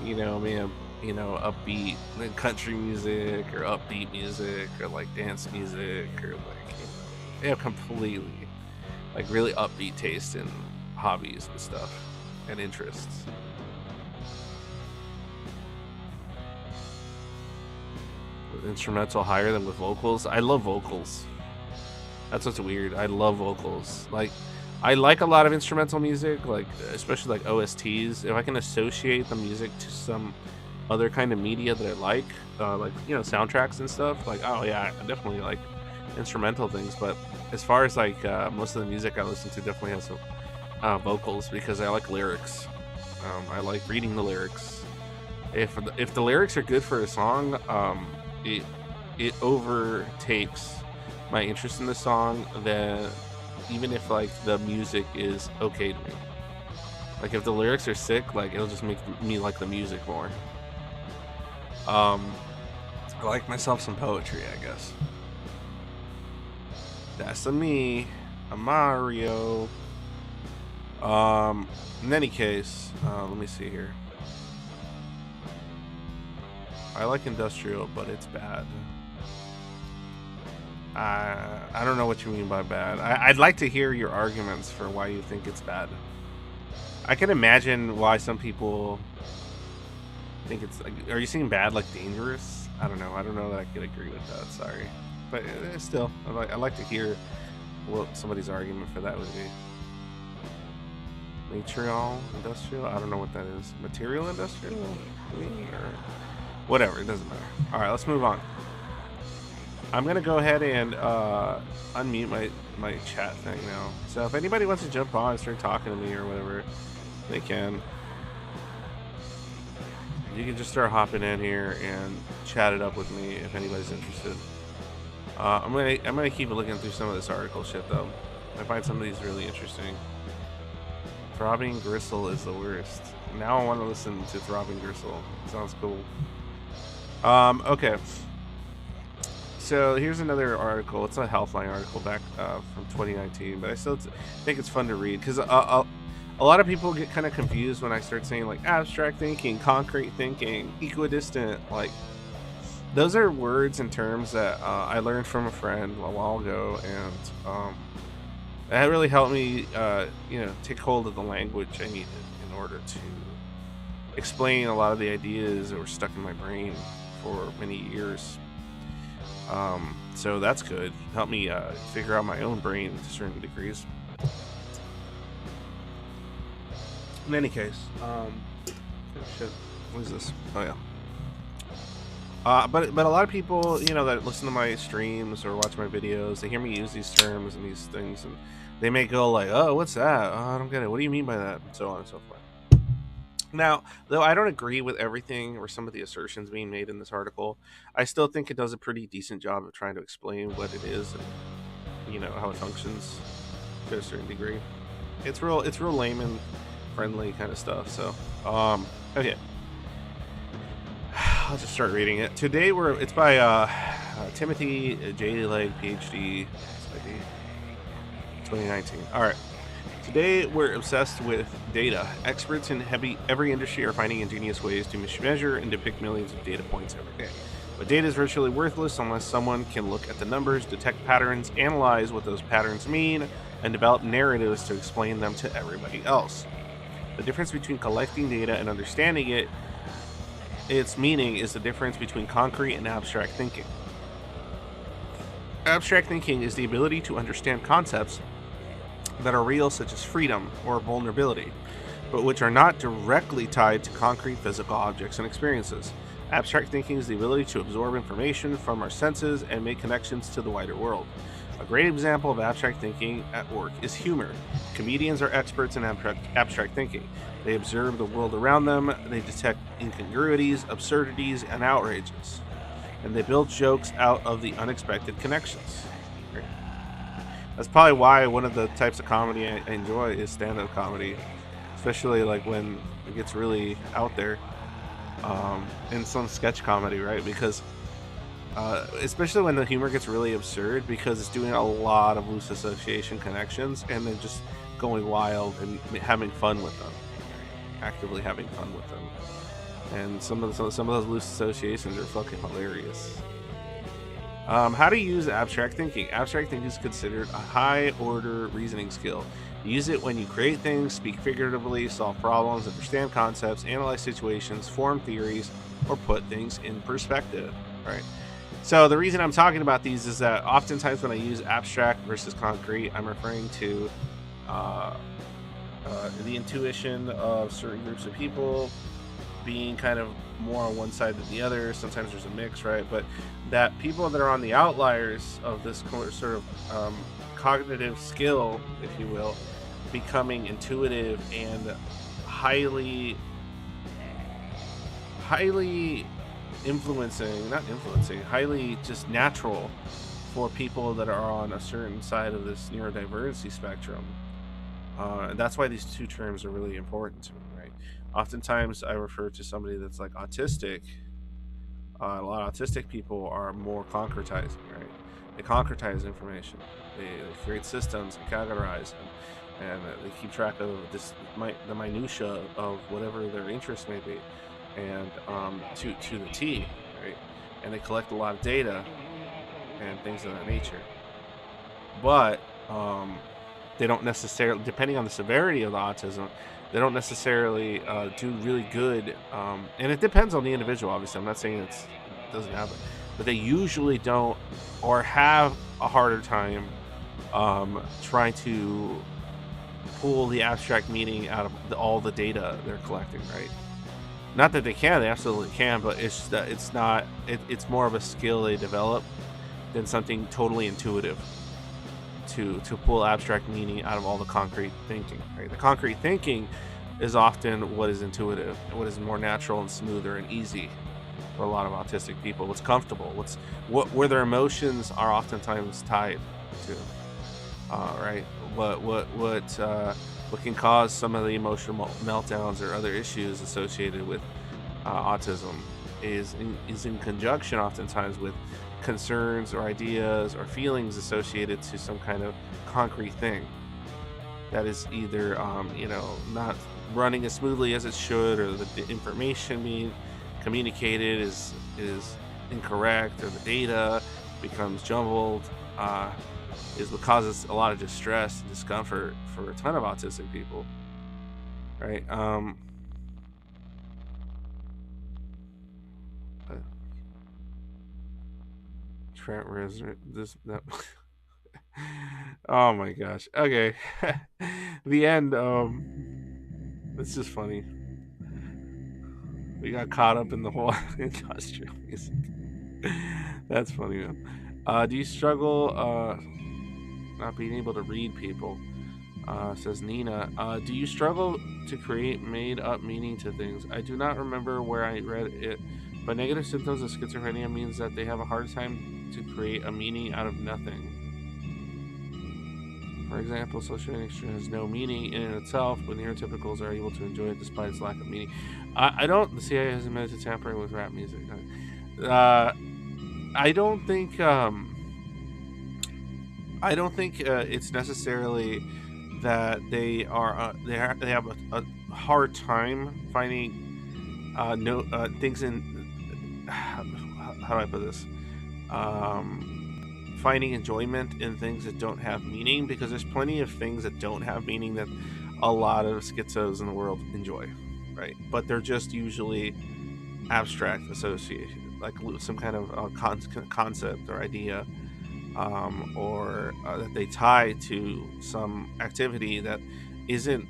you know, man, you know, upbeat country music or upbeat music or like dance music or like, you know, they have completely like really upbeat taste in hobbies and stuff and interests. With instrumental higher than with vocals. I love vocals. That's what's weird. I love vocals. Like, I like a lot of instrumental music, like especially like OSTs. If I can associate the music to some other kind of media that I like you know, soundtracks and stuff, like, oh yeah, I definitely like instrumental things. But as far as like most of the music I listen to definitely has some vocals because I like lyrics. I like reading the lyrics. If the lyrics are good for a song, it overtakes my interest in the song, then even if like the music is okay to me. Like if the lyrics are sick, like it'll just make me like the music more. I like myself some poetry, I guess. That's me, a Mario. In any case, let me see here. I like industrial, but it's bad. I don't know what you mean by bad. I'd like to hear your arguments for why you think it's bad. I can imagine why some people think it's like, are you saying bad like dangerous? I don't know. I don't know that I could agree with that. Sorry, but still, I like to hear what somebody's argument for that would be. Material industrial? I don't know what that is. Material industrial? Or whatever. It doesn't matter. All right, let's move on. I'm gonna go ahead and unmute my chat thing now. So if anybody wants to jump on and start talking to me or whatever, they can. You can just start hopping in here and chat it up with me if anybody's interested. I'm gonna keep looking through some of this article shit though. I find some of these really interesting. Throbbing Gristle is the worst. Now I want to listen to Throbbing Gristle. Sounds cool. Okay. So here's another article. It's a Healthline article back from 2019, but I still think it's fun to read because a lot of people get kind of confused when I start saying like abstract thinking, concrete thinking, equidistant. Like those are words and terms that I learned from a friend a while ago, and that really helped me, you know, take hold of the language I needed in order to explain a lot of the ideas that were stuck in my brain for many years. So that's good. Helped me figure out my own brain to certain degrees. In any case, shit, what is this? Oh yeah. But a lot of people, you know, that listen to my streams or watch my videos, they hear me use these terms and these things, and they may go like, "Oh, what's that? Oh, I don't get it. What do you mean by that?" And so on and so forth. Now, though I don't agree with everything or some of the assertions being made in this article, I still think it does a pretty decent job of trying to explain what it is and, you know, how it functions to a certain degree. It's real layman friendly kind of stuff. So, okay. I'll just start reading it. Today it's by Timothy J. Legg, PhD, 2019. All right. Today, we're obsessed with data. Experts in every industry are finding ingenious ways to measure and depict millions of data points every day. But data is virtually worthless unless someone can look at the numbers, detect patterns, analyze what those patterns mean, and develop narratives to explain them to everybody else. The difference between collecting data and understanding its meaning is the difference between concrete and abstract thinking. Abstract thinking is the ability to understand concepts that are real, such as freedom or vulnerability, but which are not directly tied to concrete physical objects and experiences. Abstract thinking is the ability to absorb information from our senses and make connections to the wider world. A great example of abstract thinking at work is humor. Comedians are experts in abstract thinking. They observe the world around them, they detect incongruities, absurdities, and outrages, and they build jokes out of the unexpected connections. Right? That's probably why one of the types of comedy I enjoy is stand-up comedy, especially like when it gets really out there, in some sketch comedy, right? Because especially when the humor gets really absurd, because it's doing a lot of loose association connections and then just going wild and having fun with them, actively having fun with them. And some of those loose associations are fucking hilarious. How to use abstract thinking. Abstract thinking is considered a high-order reasoning skill. Use it when you create things, speak figuratively, solve problems, understand concepts, analyze situations, form theories, or put things in perspective. Right. So the reason I'm talking about these is that oftentimes when I use abstract versus concrete, I'm referring to the intuition of certain groups of people being kind of more on one side than the other. Sometimes there's a mix, right? But that people that are on the outliers of this sort of cognitive skill, if you will, becoming intuitive and highly highly just natural for people that are on a certain side of this neurodiversity spectrum. And that's why these two terms are really important to me, right? Oftentimes I refer to somebody that's like autistic. A lot of autistic people are more concretizing, right? They concretize information. They create systems and categorize, and they keep track of the minutia of whatever their interest may be, and to the T, right? And they collect a lot of data and things of that nature. But they don't necessarily, depending on the severity of the autism, they don't necessarily do really good. And it depends on the individual, obviously. I'm not saying it doesn't happen, but they usually don't, or have a harder time trying to pull the abstract meaning out of all the data they're collecting, right? Not that they can, they absolutely can, but it's that it's more of a skill they develop than something totally intuitive to pull abstract meaning out of all the concrete thinking, right? The concrete thinking is often what is intuitive, what is more natural and smoother and easy for a lot of autistic people. What's comfortable, where their emotions are oftentimes tied to, right? What can cause some of the emotional meltdowns or other issues associated with autism is in conjunction oftentimes with concerns or ideas or feelings associated to some kind of concrete thing that is either not running as smoothly as it should, or the information being communicated is incorrect, or the data becomes jumbled, is what causes a lot of distress and discomfort for a ton of autistic people, right? Trent Reznor, this that. Oh my gosh. Okay. The end. It's just funny. We got caught up in the whole industrial music. That's funny, man. Do you struggle not being able to read people? Says Nina. Do you struggle to create made-up meaning to things? I do not remember where I read it, but negative symptoms of schizophrenia means that they have a hard time to create a meaning out of nothing. For example, social interaction has no meaning in itself, but neurotypicals are able to enjoy it despite its lack of meaning. I don't. The CIA has admitted to tampering with rap music. I don't think. I don't think it's necessarily that they have a hard time finding things in. How do I put this? Finding enjoyment in things that don't have meaning, because there's plenty of things that don't have meaning that a lot of schizos in the world enjoy, right? But they're just usually abstract association, like some kind of concept or idea or that they tie to some activity that isn't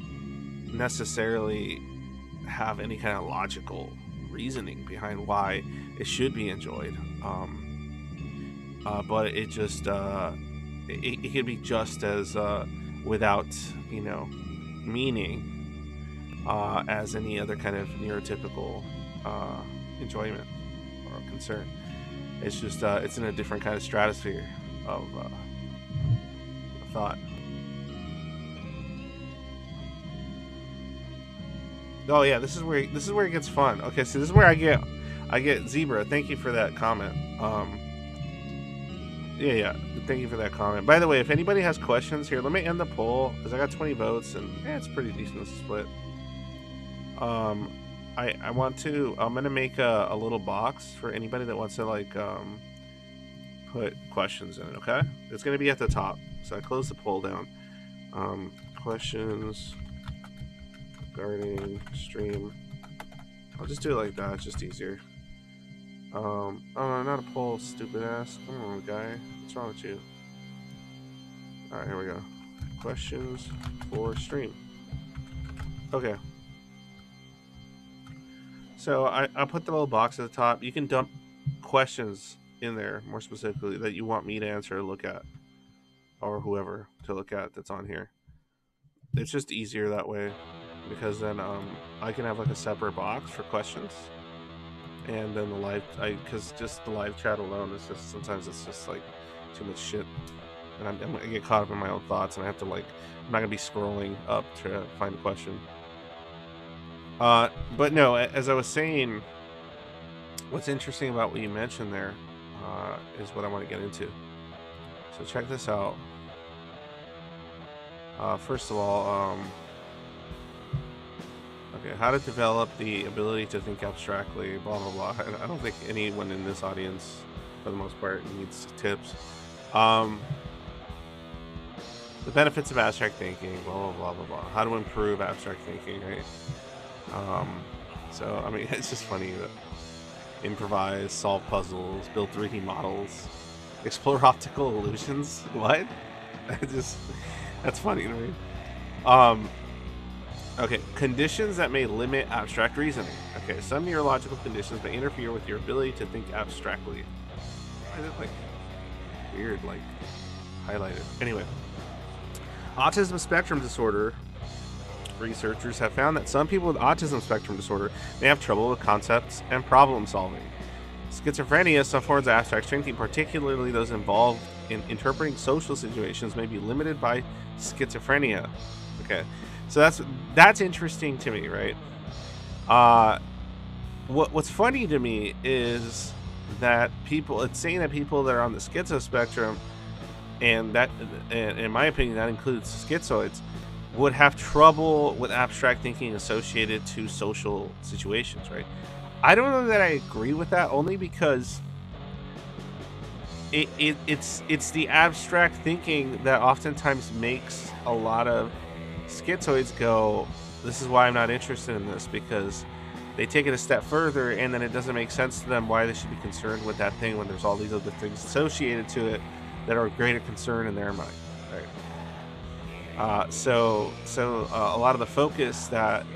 necessarily have any kind of logical reasoning behind why it should be enjoyed. But it just it can be just as without, you know, meaning as any other kind of neurotypical enjoyment or concern. It's just it's in a different kind of stratosphere of thought. Oh yeah, this is where it gets fun. Okay, so this is where I get Zebra. Thank you for that comment. Yeah, thank you for that comment. By the way, if anybody has questions here, let me end the poll because I got 20 votes and it's pretty decent split. I'm gonna make a little box for anybody that wants to like put questions in it. Okay, it's gonna be at the top. So I close the poll down. Questions regarding stream. I'll just do it like that. It's just easier. Oh no, not a poll, stupid ass. Come on, guy. What's wrong with you? All right, here we go. Questions for stream. Okay. So I put the little box at the top. You can dump questions in there, more specifically, that you want me to answer or look at, or whoever to look at that's on here. It's just easier that way, because then I can have like a separate box for questions, and then the live, because just the live chat alone is just sometimes it's just like too much shit, and I get caught up in my own thoughts, and I have to like I'm not gonna be scrolling up to find a question. But no, as I was saying, what's interesting about what you mentioned there is what I want to get into. So check this out. First of all, okay, how to develop the ability to think abstractly, blah, blah, blah. I don't think anyone in this audience, for the most part, needs tips. The benefits of abstract thinking, blah, blah, blah, blah, blah. How to improve abstract thinking, right? So I mean, it's just funny that improvise, solve puzzles, build 3D models, explore optical illusions. What? That's funny to me. Okay, conditions that may limit abstract reasoning. Okay, some neurological conditions may interfere with your ability to think abstractly. Why is it like weird, like highlighted? Anyway, autism spectrum disorder. Researchers have found that some people with autism spectrum disorder may have trouble with concepts and problem solving. Schizophrenia, some forms of abstract thinking, particularly those involved in interpreting social situations, may be limited by schizophrenia. Okay, so that's interesting to me, right? What's funny to me is that it's saying that people that are on the schizo spectrum, and that, and in my opinion, that includes schizoids, would have trouble with abstract thinking associated to social situations, right? I don't know that I agree with that, only because it's the abstract thinking that oftentimes makes a lot of schizoids go, this is why I'm not interested in this, because they take it a step further and then it doesn't make sense to them why they should be concerned with that thing when there's all these other things associated to it that are of greater concern in their mind, right? So a lot of the focus that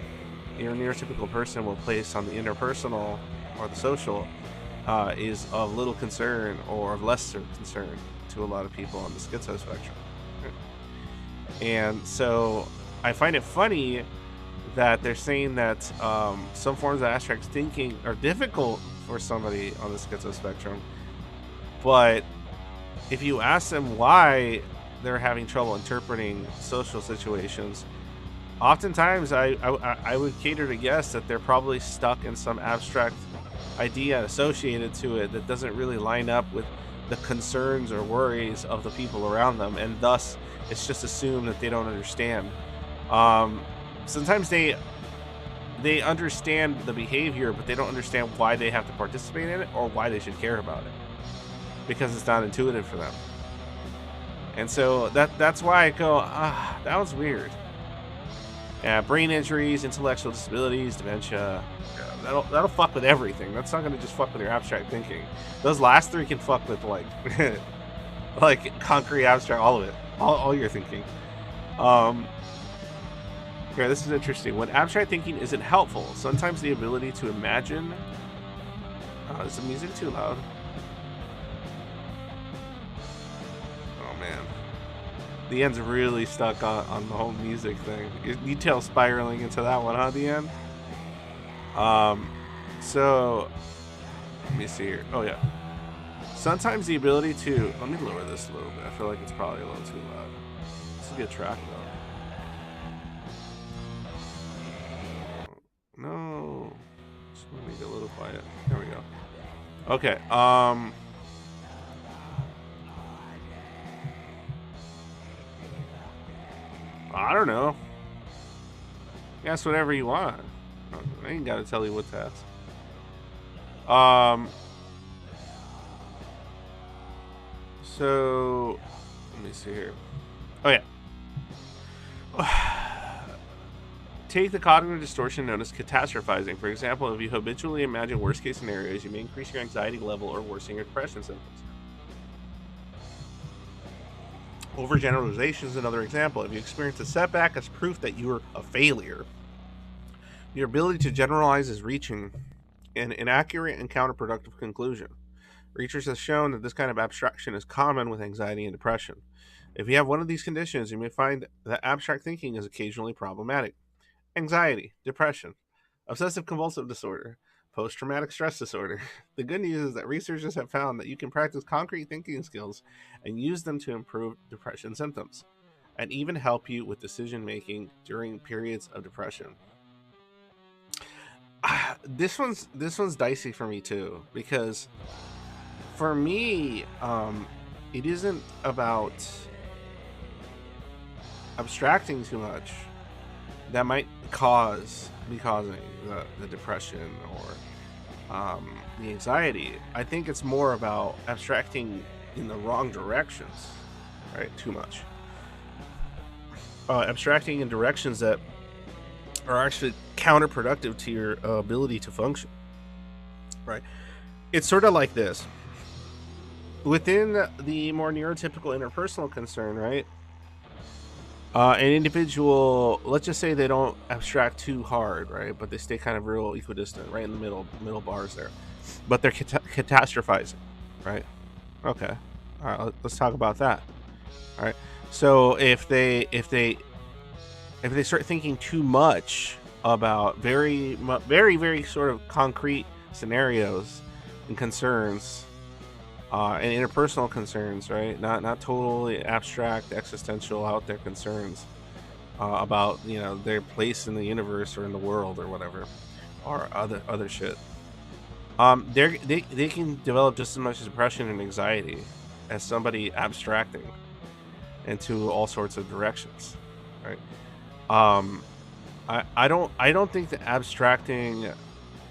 your neurotypical person will place on the interpersonal or the social is of little concern or of lesser concern to a lot of people on the schizo spectrum. And so I find it funny that they're saying that some forms of abstract thinking are difficult for somebody on the schizo spectrum, but if you ask them why they're having trouble interpreting social situations, oftentimes I would cater to guess that they're probably stuck in some abstract idea associated to it that doesn't really line up with the concerns or worries of the people around them, and thus it's just assumed that they don't understand. Sometimes they understand the behavior, but they don't understand why they have to participate in it or why they should care about it, because it's not intuitive for them. And so that's why I go, that was weird. Yeah, brain injuries, intellectual disabilities, dementia, that'll fuck with everything. That's not gonna just fuck with your abstract thinking. Those last three can fuck with like like concrete, abstract, all of it, all your thinking. Okay, this is interesting. When abstract thinking isn't helpful, sometimes the ability to imagine. Is the music too loud? Oh man, the end's really stuck on the whole music thing. You tail spiraling into that one, huh? The end. So let me see here. Oh yeah. Sometimes the ability to, let me lower this a little bit. I feel like it's probably a little too loud. This is a good track though. No. Just want to make it a little quiet. There we go. Okay. I don't know. Ask whatever you want. I ain't gotta tell you what to ask. So let me see here. Oh yeah. Take the cognitive distortion known as catastrophizing. For example, if you habitually imagine worst case scenarios, you may increase your anxiety level or worsen your depression symptoms. Overgeneralization is another example. If you experience a setback as proof that you are a failure, your ability to generalize is reaching an inaccurate and counterproductive conclusion. Research has shown that this kind of abstraction is common with anxiety and depression. If you have one of these conditions, you may find that abstract thinking is occasionally problematic. Anxiety, depression, obsessive compulsive disorder, post traumatic stress disorder. The good news is that researchers have found that you can practice concrete thinking skills and use them to improve depression symptoms and even help you with decision making during periods of depression. This one's dicey for me too, because for me, it isn't about abstracting too much. That might be causing the depression or the anxiety. I think it's more about abstracting in the wrong directions, right? Too much. Abstracting in directions that are actually counterproductive to your ability to function, right? It's sort of like this. Within the more neurotypical interpersonal concern, right? An individual, let's just say they don't abstract too hard, right? But they stay kind of real equidistant, right in the middle bars there. But they're catastrophizing, right? Okay. All right. Let's talk about that. All right. So if they start thinking too much about very sort of concrete scenarios and concerns, and interpersonal concerns, right? Not totally abstract, existential, out there concerns about their place in the universe or in the world or whatever, or other shit. They can develop just as much depression and anxiety as somebody abstracting into all sorts of directions, right? I don't think that abstracting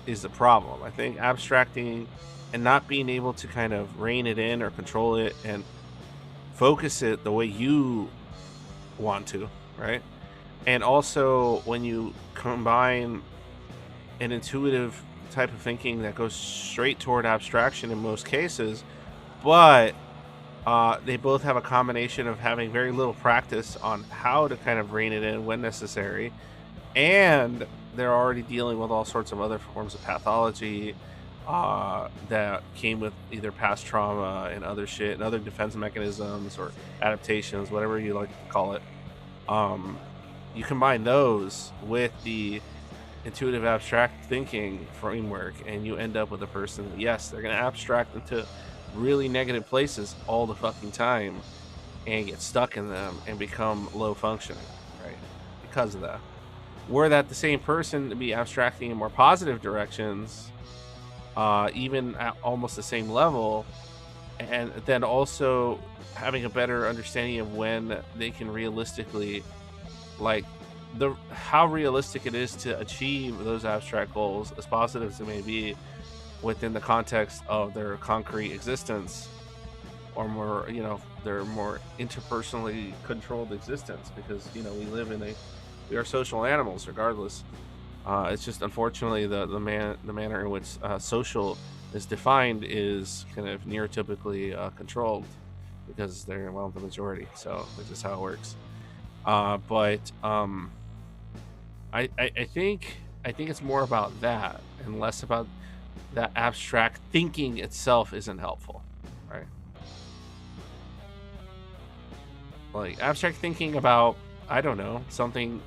is the problem. I think abstracting and not being able to kind of rein it in or control it and focus it the way you want to, right? And also when you combine an intuitive type of thinking that goes straight toward abstraction in most cases, but they both have a combination of having very little practice on how to kind of rein it in when necessary, and they're already dealing with all sorts of other forms of pathology that came with either past trauma and other shit and other defense mechanisms or adaptations, whatever you like to call it. You combine those with the intuitive abstract thinking framework and you end up with a person that, yes, they're going to abstract into really negative places all the fucking time and get stuck in them and become low functioning, right? Because of that. Were that the same person to be abstracting in more positive directions, even at almost the same level, and then also having a better understanding of when they can realistically, like, how realistic it is to achieve those abstract goals, as positive as it may be, within the context of their concrete existence, or more, their more interpersonally controlled existence, because we are social animals regardless. It's just unfortunately the manner in which social is defined is kind of neurotypically controlled, because they're the majority. So that's just how it works. But I think it's more about that and less about that abstract thinking itself isn't helpful, right? Like abstract thinking about, I don't know, something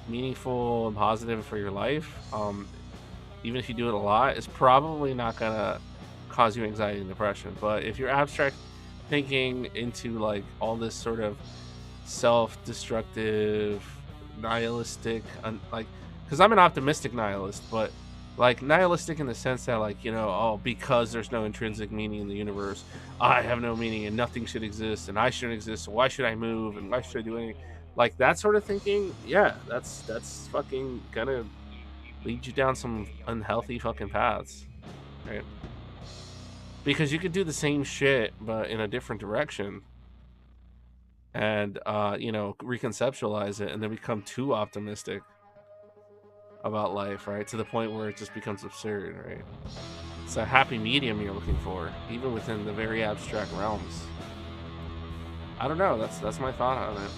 meaningful and positive for your life, even if you do it a lot, is probably not gonna cause you anxiety and depression. But if you're abstract thinking into like all this sort of self-destructive, nihilistic, like, because I'm an optimistic nihilist, but like nihilistic in the sense that, like, you know, oh, because there's no intrinsic meaning in the universe, I have no meaning and nothing should exist and I shouldn't exist, so why should I move and why should I do anything? Like that sort of thinking, yeah, that's fucking gonna lead you down some unhealthy fucking paths, right? Because you could do the same shit but in a different direction and you know, reconceptualize it and then become too optimistic about life, right? To the point where it just becomes absurd, right? It's a happy medium you're looking for, even within the very abstract realms. I don't know. That's my thought on it.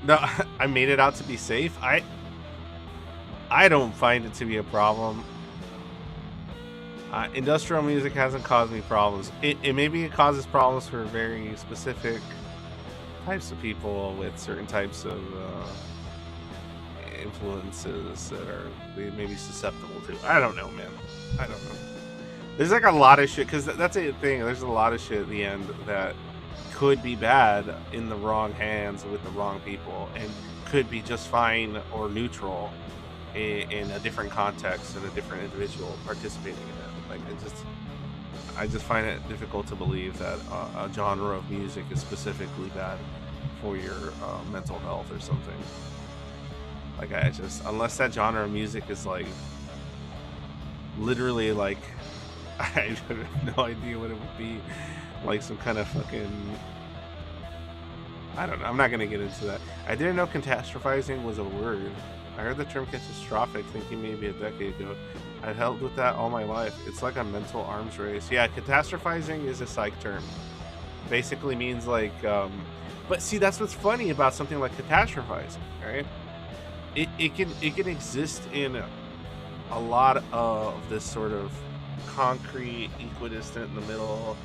No, I made it out to be safe. I don't find it to be a problem. Industrial music hasn't caused me problems. It maybe it causes problems for very specific types of people with certain types of influences that are they may be susceptible to. I don't know, man. I don't know. There's like a lot of shit, because that's a thing. There's a lot of shit at the end that could be bad in the wrong hands with the wrong people, and could be just fine or neutral in a different context and a different individual participating in it. Like I just find it difficult to believe that a genre of music is specifically bad for your mental health or something. Like I just, unless that genre of music is like literally like I have no idea what it would be, like some kind of fucking, I don't know. I'm not gonna get into that. I didn't know catastrophizing was a word. I heard the term catastrophic thinking maybe a decade ago. I've held with that all my life. It's like a mental arms race. Yeah, catastrophizing is a psych term. Basically means like, but see, that's what's funny about something like catastrophizing, right? It can exist in a lot of this sort of concrete, equidistant, in the middle,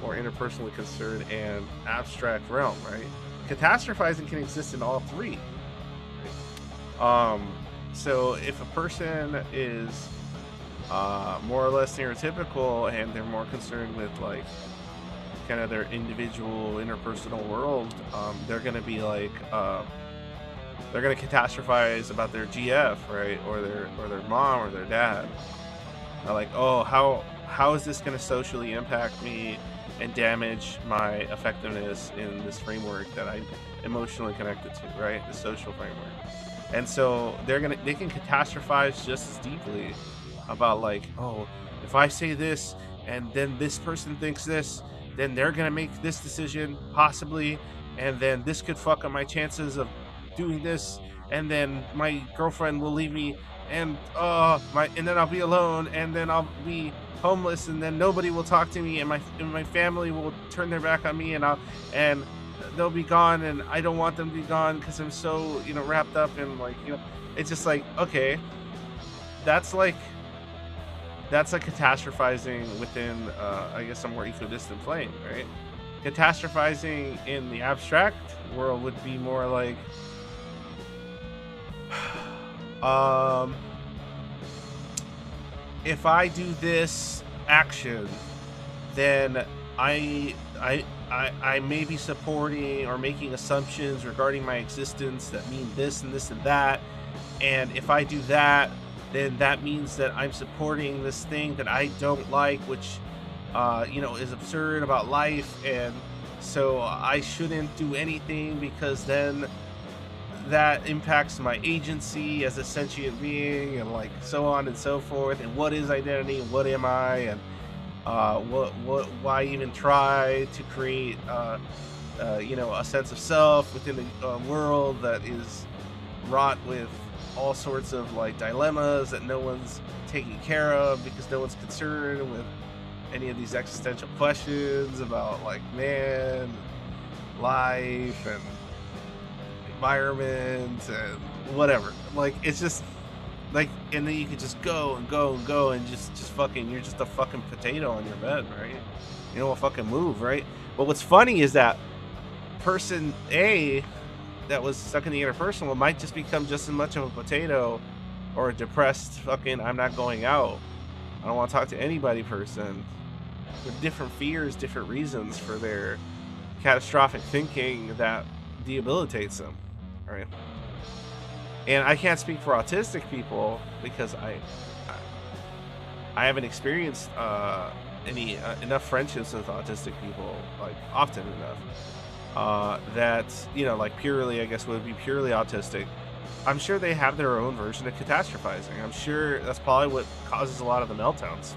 or interpersonally concerned and abstract realm, right? Catastrophizing can exist in all three. So if a person is more or less neurotypical and they're more concerned with like kind of their individual interpersonal world, they're gonna be like they're gonna catastrophize about their GF, right, or their mom or their dad. They're like, oh, how is this gonna socially impact me and damage my effectiveness in this framework that I'm emotionally connected to, right? The social framework. And so they can catastrophize just as deeply about like, oh, if I say this and then this person thinks this, then they're gonna make this decision possibly, and then this could fuck up my chances of doing this, and then my girlfriend will leave me, and and then I'll be alone, and then I'll be homeless, and then nobody will talk to me, and my family will turn their back on me, and they'll be gone, and I don't want them to be gone because I'm so, you know, wrapped up in like, you know, it's just like, okay, that's like catastrophizing within I guess a more equidistant plane, right? Catastrophizing in the abstract world would be more like if I do this action, then I may be supporting or making assumptions regarding my existence that mean this and this and that. And if I do that, then that means that I'm supporting this thing that I don't like, which, you know, is absurd about life. And so I shouldn't do anything because then that impacts my agency as a sentient being, and like so on and so forth. And what is identity? And what am I? And why even try to create you know, a sense of self within a world that is wrought with all sorts of like dilemmas that no one's taking care of because no one's concerned with any of these existential questions about like man, life, and environment, and whatever. Like, it's just like, and then you could just go and go and go and just fucking, you're just a fucking potato on your bed, right? You don't fucking move, right? But what's funny is that person A that was stuck in the interpersonal might just become just as much of a potato or a depressed fucking I'm not going out, I don't want to talk to anybody person, with different fears, different reasons for their catastrophic thinking that debilitates them, right? And I can't speak for autistic people because I haven't experienced any enough friendships with autistic people, like often enough, that, you know, like purely, I guess, would be purely autistic. I'm sure they have their own version of catastrophizing. I'm sure that's probably what causes a lot of the meltdowns,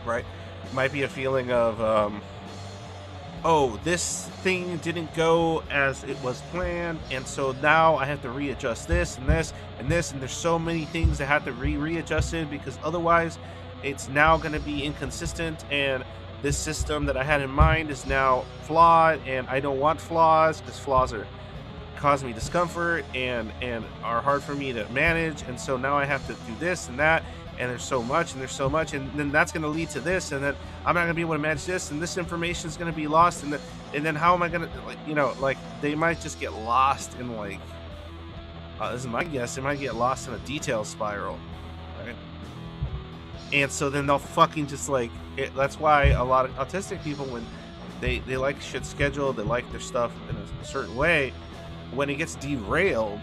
right? Might be a feeling of, oh, this thing didn't go as it was planned, and so now I have to readjust this and this and this, and there's so many things that have to be readjusted because otherwise it's now going to be inconsistent, and this system that I had in mind is now flawed, and I don't want flaws because flaws are cause me discomfort and are hard for me to manage, and so now I have to do this and that, and there's so much and then that's going to lead to this, and then I'm not going to be able to manage this, and this information is going to be lost, and then how am I going to, like, you know, like they might just get lost in like this is my guess, they might get lost in a detail spiral, right? And so then they'll fucking just like that's why a lot of autistic people, when they like shit scheduled, they like their stuff in a certain way, when it gets derailed,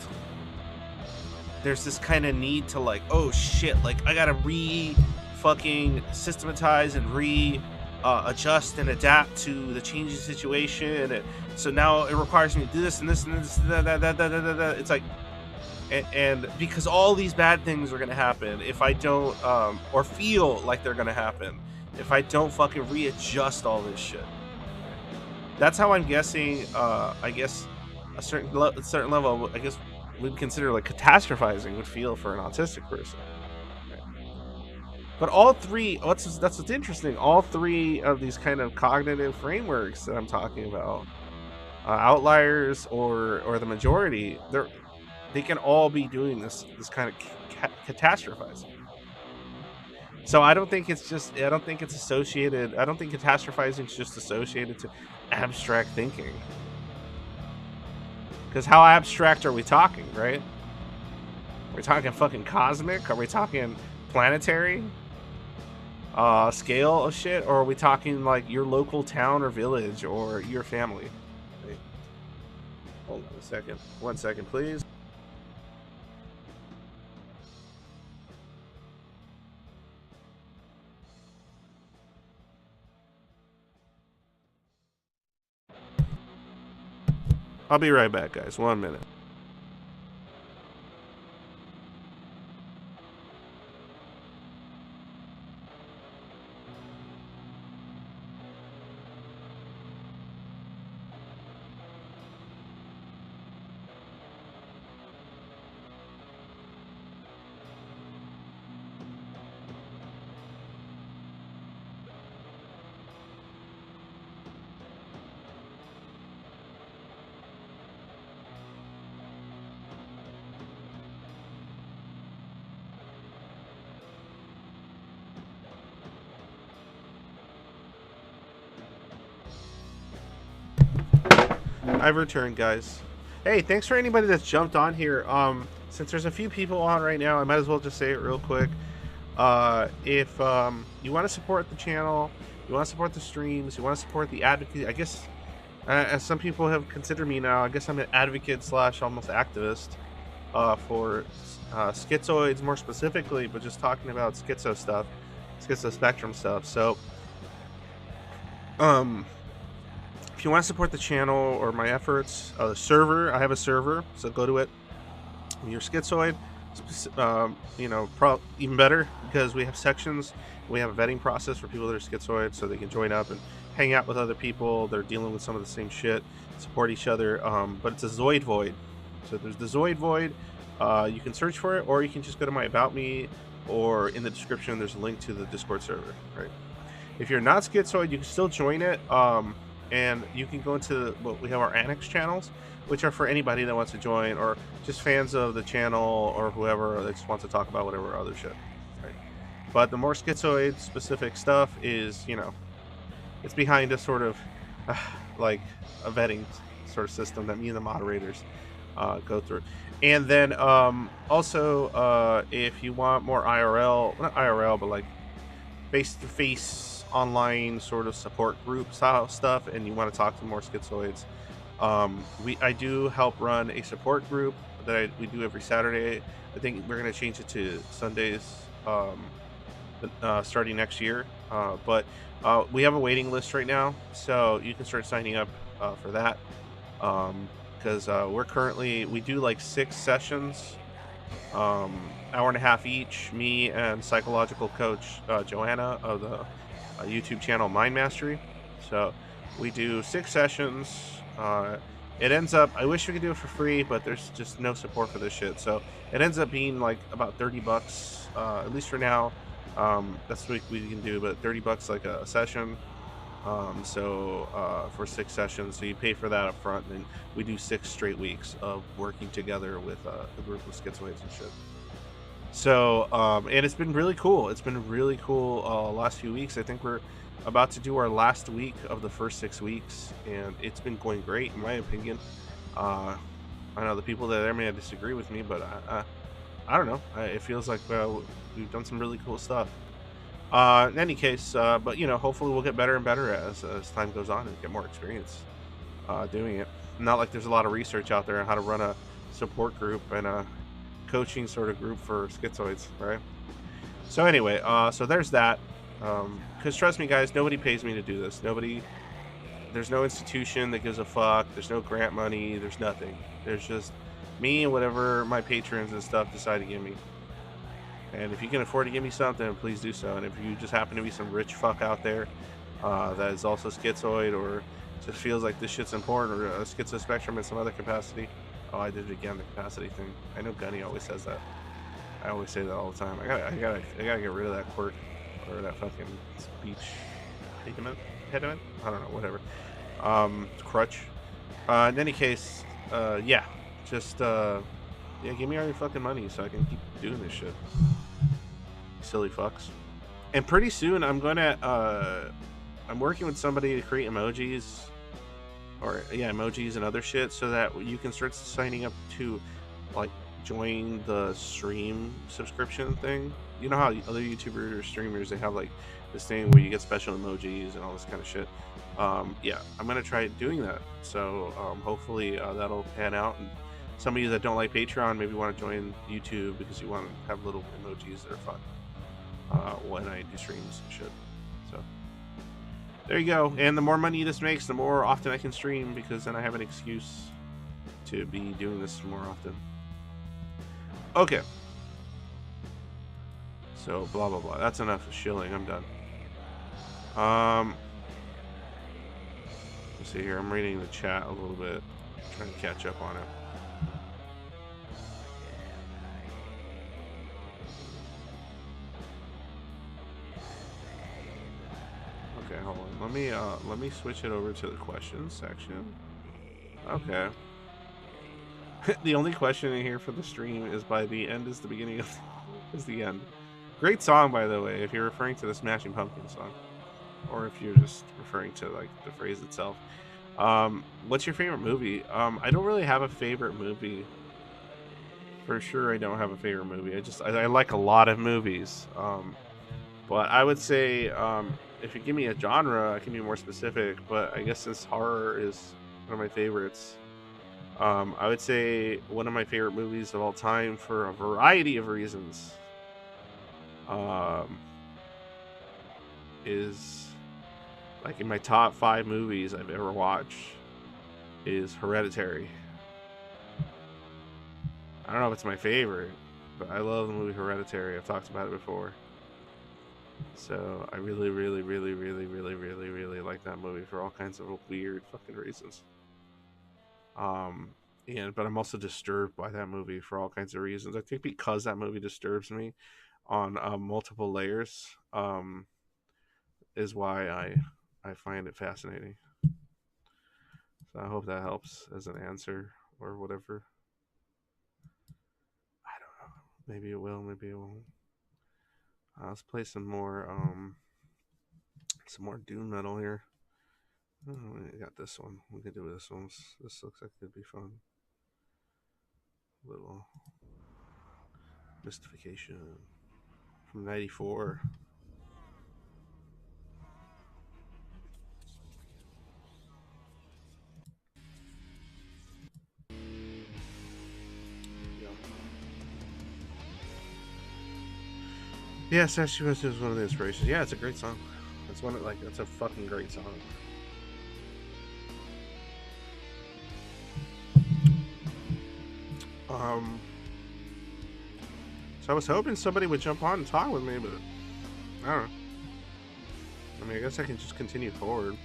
there's this kind of need to like, oh shit, like I gotta fucking systematize and adjust and adapt to the changing situation, and so now it requires me to do this and this and this and that. It's like, and because all these bad things are gonna happen if I don't or feel like they're gonna happen if I don't fucking readjust all this shit. That's how I'm guessing, I guess a certain level, I guess we'd consider like catastrophizing would feel for an autistic person. But all three, that's what's interesting, all three of these kind of cognitive frameworks that I'm talking about, outliers or the majority, they can all be doing this kind of catastrophizing. So I don't think it's associated, I don't think catastrophizing is just associated to abstract thinking. Because how abstract are we talking, right? Are we talking fucking cosmic? Are we talking planetary scale of shit? Or are we talking like your local town or village or your family? Wait. Hold on a second. 1 second, please. I'll be right back, guys. 1 minute. I've returned, guys. Hey, thanks for anybody that's jumped on here. Since there's a few people on right now, I might as well just say it real quick. If you want to support the channel, you want to support the streams, you want to support the advocate, I guess, as some people have considered me now, I guess I'm an advocate / almost activist for schizoids more specifically, but just talking about schizo stuff, schizo spectrum stuff. So, if you want to support the channel or my efforts, the server, I have a server, so go to it. If you're schizoid, You know, even better because we have sections. We have a vetting process for people that are schizoid, so they can join up and hang out with other people. They're dealing with some of the same shit, support each other. But it's a Zoid void. So there's the Zoid void. You can search for it, or you can just go to my About Me, or in the description there's a link to the Discord server. Right. If you're not schizoid, you can still join it. And you can go into we have our annex channels, which are for anybody that wants to join, or just fans of the channel, or whoever that just wants to talk about whatever other shit. Right. But the more schizoid specific stuff is, you know, it's behind a sort of like a vetting sort of system that me and the moderators go through. And then also, if you want more IRL, not IRL, but like face-to-face online sort of support group style stuff, and you want to talk to more schizoids, I do help run a support group that we do every Saturday. I think we're going to change it to Sundays starting next year, but we have a waiting list right now, so you can start signing up for that, because we do like 6 sessions, hour and a half each, me and psychological coach Joanna of the YouTube channel Mind Mastery. So we do 6 sessions. It ends up, I wish we could do it for free, but there's just no support for this shit. So it ends up being like about $30, at least for now. That's what we can do, but $30 like a session. For 6 sessions, so you pay for that up front, and we do 6 straight weeks of working together with a group of schizoids and shit. So, and it's been really cool. It's been really cool last few weeks. I think we're about to do our last week of the first 6 weeks, and it's been going great, in my opinion. I know the people that are there may disagree with me, but I don't know. It feels like we've done some really cool stuff. In any case, but you know, hopefully we'll get better and better as time goes on and get more experience doing it. Not like there's a lot of research out there on how to run a support group and a coaching sort of group for schizoids, right? So anyway, so there's that. Because trust me, guys, nobody pays me to do this. There's no institution that gives a fuck. There's no grant money. There's nothing. There's just me and whatever my patrons and stuff decide to give me. And if you can afford to give me something, please do so. And if you just happen to be some rich fuck out there that is also schizoid, or just feels like this shit's important, or a schizo spectrum in some other capacity. Oh, I did it again, the capacity thing. I know Gunny always says that. I always say that all the time. I gotta get rid of that quirk, or that fucking speech impediment. I don't know, whatever. Crutch. In any case, yeah, just yeah, give me all your fucking money so I can keep doing this shit. Silly fucks. And pretty soon I'm working with somebody to create emojis, or yeah, emojis and other shit, so that you can start signing up to like join the stream subscription thing. You know how other YouTubers or streamers, they have like this thing where you get special emojis and all this kind of shit. Yeah, I'm gonna try doing that. So hopefully that'll pan out, and some of you that don't like Patreon maybe want to join YouTube because you want to have little emojis that are fun when I do streams and shit. So there you go. And the more money this makes, the more often I can stream, because then I have an excuse to be doing this more often. Okay. So blah blah blah. That's enough shilling. I'm done. Let's see here. I'm reading the chat a little bit, trying to catch up on it. Okay, hold on. Let me switch it over to the questions section. Okay. The only question in here for the stream is by the end is the beginning of is the end. Great song, by the way, if you're referring to the Smashing Pumpkins song, or if you're just referring to like the phrase itself. What's your favorite movie? I don't really have a favorite movie. For sure, I don't have a favorite movie. I like a lot of movies. But I would say, if you give me a genre, I can be more specific. But I guess since horror is one of my favorites, I would say one of my favorite movies of all time, for a variety of reasons, is like in my top 5 movies I've ever watched, is Hereditary. I don't know if it's my favorite, but I love the movie Hereditary. I've talked about it before. So I really, really, really, really, really, really, really like that movie for all kinds of weird fucking reasons. But I'm also disturbed by that movie for all kinds of reasons. I think because that movie disturbs me on multiple layers, is why I find it fascinating. So I hope that helps as an answer or whatever. I don't know. Maybe it will. Maybe it won't. Let's play some more doom metal here. Oh, I got this one. We can do this one. This looks like it'd be fun. Little mystification from '94. Yeah, Statues is one of the inspirations. Yeah, it's a great song. It's a fucking great song. So I was hoping somebody would jump on and talk with me, but I don't know. I mean, I guess I can just continue forward.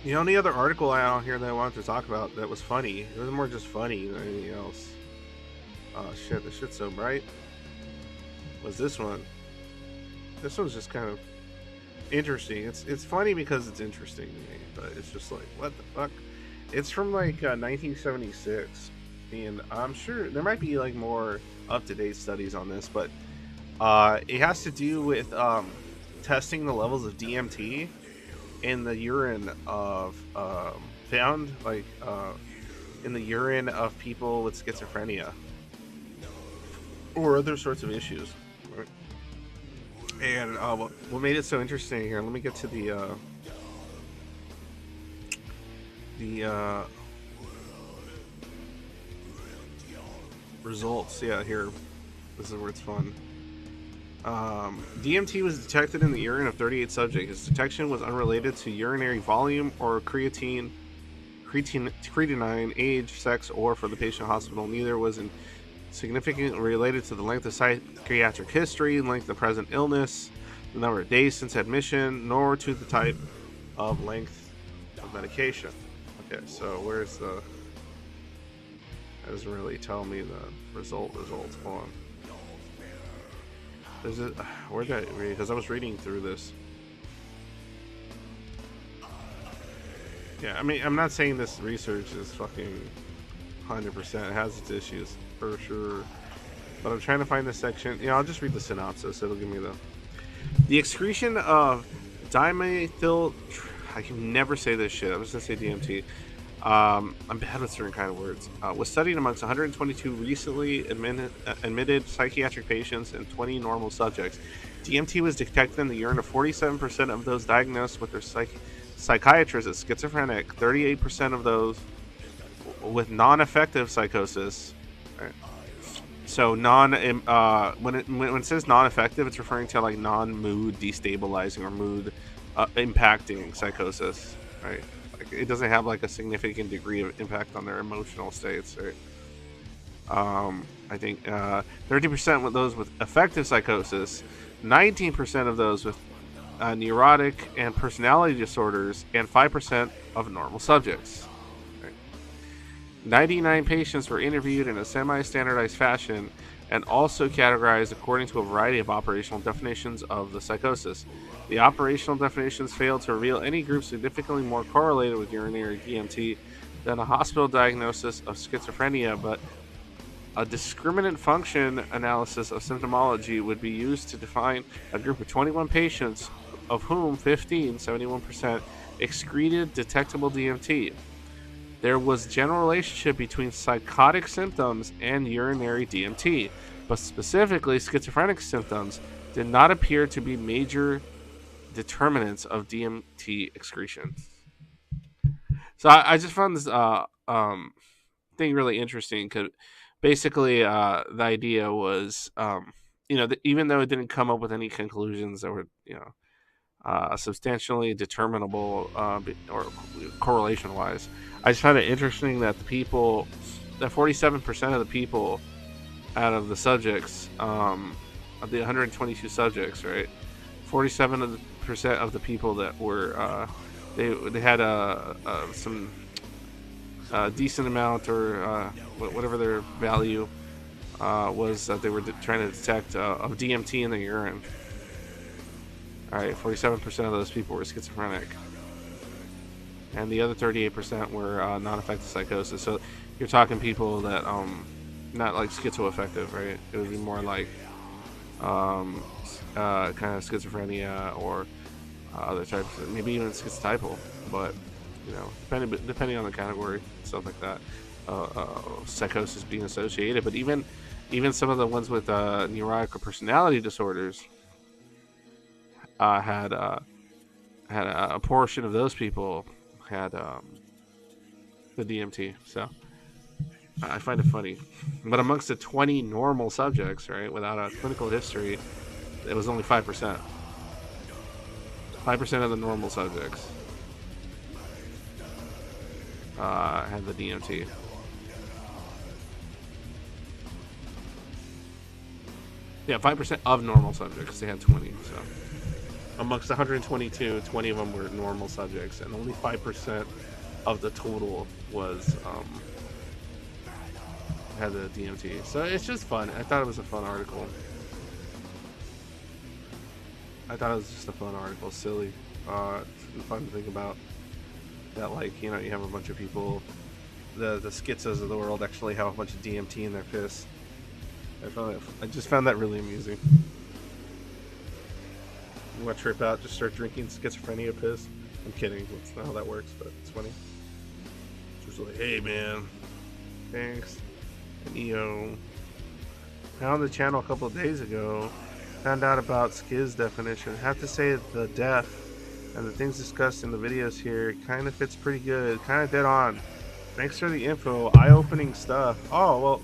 The only other article I out here that I wanted to talk about that was funny, it was more just funny than anything else. Oh shit, this shit's so bright. Was this one. This one's just kind of interesting. It's funny because it's interesting to me, but it's just like, what the fuck? It's from like 1976, and I'm sure there might be like more up-to-date studies on this, but it has to do with testing the levels of DMT in the urine of found like in the urine of people with schizophrenia or other sorts of issues. Right? And what made it so interesting here? Let me get to the results. Yeah, here. This is where it's fun. DMT was detected in the urine of 38 subjects. Its detection was unrelated to urinary volume or creatinine, age, sex, or for the patient hospital. Neither was significantly related to the length of psychiatric history, length of present illness, the number of days since admission, nor to the type of length of medication. Okay, so where's the... That doesn't really tell me the results. Hold on. There's a... Where did I read? Because I was reading through this. Yeah, I mean, I'm not saying this research is fucking 100%. It has its issues, for sure. But I'm trying to find the section. Yeah, I'll just read the synopsis. It'll give me the excretion of dimethyl... I can never say this shit. I'm just going to say DMT. I'm bad with certain kind of words. Was studied amongst 122 recently admitted psychiatric patients and 20 normal subjects. DMT was detected in the urine of 47% of those diagnosed with their psychiatrist as schizophrenic, 38% of those with non-affective psychosis. Right. So when it says non-affective, it's referring to like non-mood destabilizing or mood impacting psychosis, right? It doesn't have like a significant degree of impact on their emotional states, right? I think 30% with those with affective psychosis, 19% of those with neurotic and personality disorders, and 5% of normal subjects. Right? 99 patients were interviewed in a semi-standardized fashion and also categorized according to a variety of operational definitions of the psychosis. The operational definitions failed to reveal any group significantly more correlated with urinary DMT than a hospital diagnosis of schizophrenia, but a discriminant function analysis of symptomology would be used to define a group of 21 patients, of whom 71%, excreted detectable DMT. There was general relationship between psychotic symptoms and urinary DMT, but specifically schizophrenic symptoms did not appear to be major determinants of DMT excretion. So I just found this thing really interesting because basically the idea was, even though it didn't come up with any conclusions that were, substantially determinable or correlation-wise, I just found it interesting that 47% of the people out of the subjects, of the 122 subjects, right? 47% of the people that were they had some decent amount or whatever their value was that they were trying to detect of DMT in the urine. All right, 47% of those people were schizophrenic, and the other 38% were non-affective psychosis. So you're talking people that not like schizoaffective, right? It would be more like kind of schizophrenia or other types, maybe even schizotypal, but depending on the category, stuff like that. Psychosis being associated, but even some of the ones with neurotic or personality disorders had a portion of those people had the DMT. So I find it funny, but amongst the 20 normal subjects, right, without a clinical history, it was only 5%. 5% of the normal subjects had the DMT. Yeah, 5% of normal subjects. They had 20. So amongst 122, 20 of them were normal subjects, and only 5% of the total was had the DMT. So it's just fun. I thought it was a fun article. I thought it was just a fun article. Silly. It's fun to think about. That, like, you have a bunch of people, the schizos of the world actually have a bunch of DMT in their piss. I just found that really amusing. You want to trip out, just start drinking schizophrenia piss? I'm kidding. That's not how that works, but it's funny. Just like, hey man, thanks. And EO. Found the channel a couple of days ago. Found out about schiz definition. Have to say the death and the things discussed in the videos here kind of fits pretty good. Kind of dead on. Thanks for the info. Eye-opening stuff. Oh, well,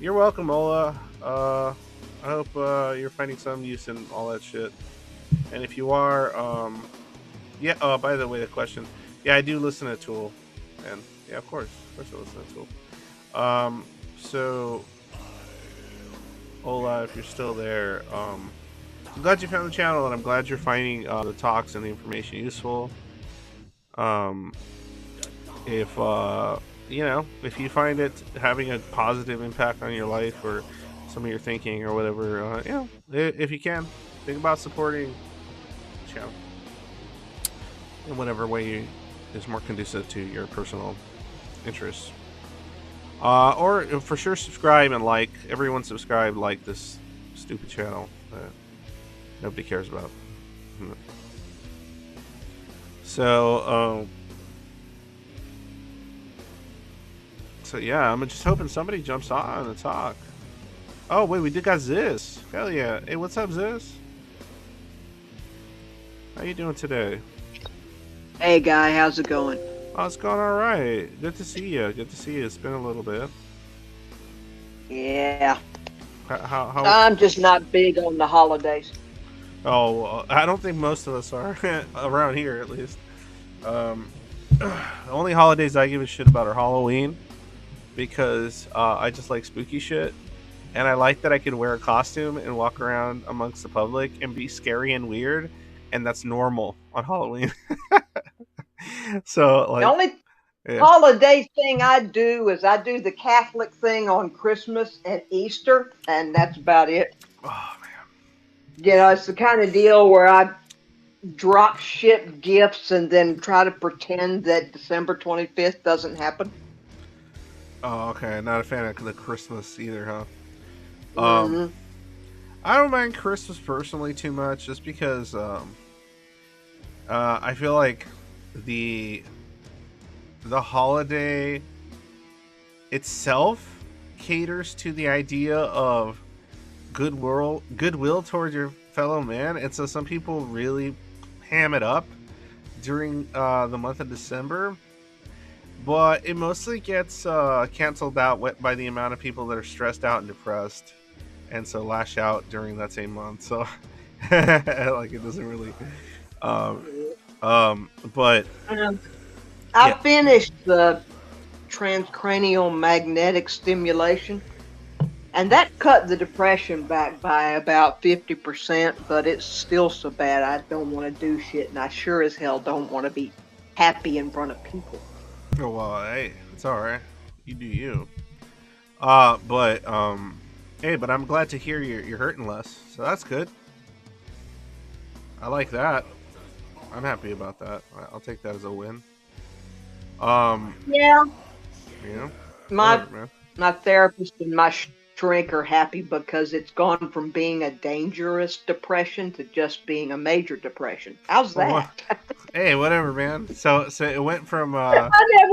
you're welcome, Ola. I hope you're finding some use in all that shit. And if you are, yeah, oh, by the way, the question. Yeah, I do listen to Tool. And, yeah, of course I listen to Tool. So, Ola, if you're still there, I'm glad you found the channel, and I'm glad you're finding the talks and the information useful. If if you find it having a positive impact on your life or some of your thinking or whatever, if you can, think about supporting the channel in whatever way is more conducive to your personal interests. Or for sure, subscribe and like. Everyone subscribe, like this stupid channel that nobody cares about. So yeah, I'm just hoping somebody jumps on and talk. Oh wait, we did got Ziz. Hell yeah! Hey, what's up, Ziz? How you doing today? Hey guy, how's it going? Oh, it's going all right. Good to see you. Good to see you. It's been a little bit. Yeah. How? I'm just not big on the holidays. Oh, I don't think most of us are around here, at least. The only holidays I give a shit about are Halloween, because I just like spooky shit, and I like that I can wear a costume and walk around amongst the public and be scary and weird, and that's normal on Halloween. So, like, The only yeah. holiday thing I do is I do the Catholic thing on Christmas and Easter, and that's about it. Oh man. It's the kind of deal where I drop ship gifts and then try to pretend that December 25th doesn't happen. Oh, okay. Not a fan of the Christmas either, huh? Mm-hmm. I don't mind Christmas personally too much, just because I feel like the holiday itself caters to the idea of goodwill towards your fellow man, and so some people really ham it up during the month of December, but it mostly gets canceled out by the amount of people that are stressed out and depressed, and so lash out during that same month. So like, it doesn't really but I finished the transcranial magnetic stimulation. And that cut the depression back by about 50%, but it's still so bad I don't want to do shit, and I sure as hell don't want to be happy in front of people. Oh, well, hey, it's all right. You do you. But hey, but I'm glad to hear you're hurting less. So that's good. I like that. I'm happy about that. I'll take that as a win. Um, Yeah. you know, My whatever, man. my therapist and my shrink are happy because it's gone from being a dangerous depression to just being a major depression. How's Well, what? that? Hey, whatever, man. So it went from I never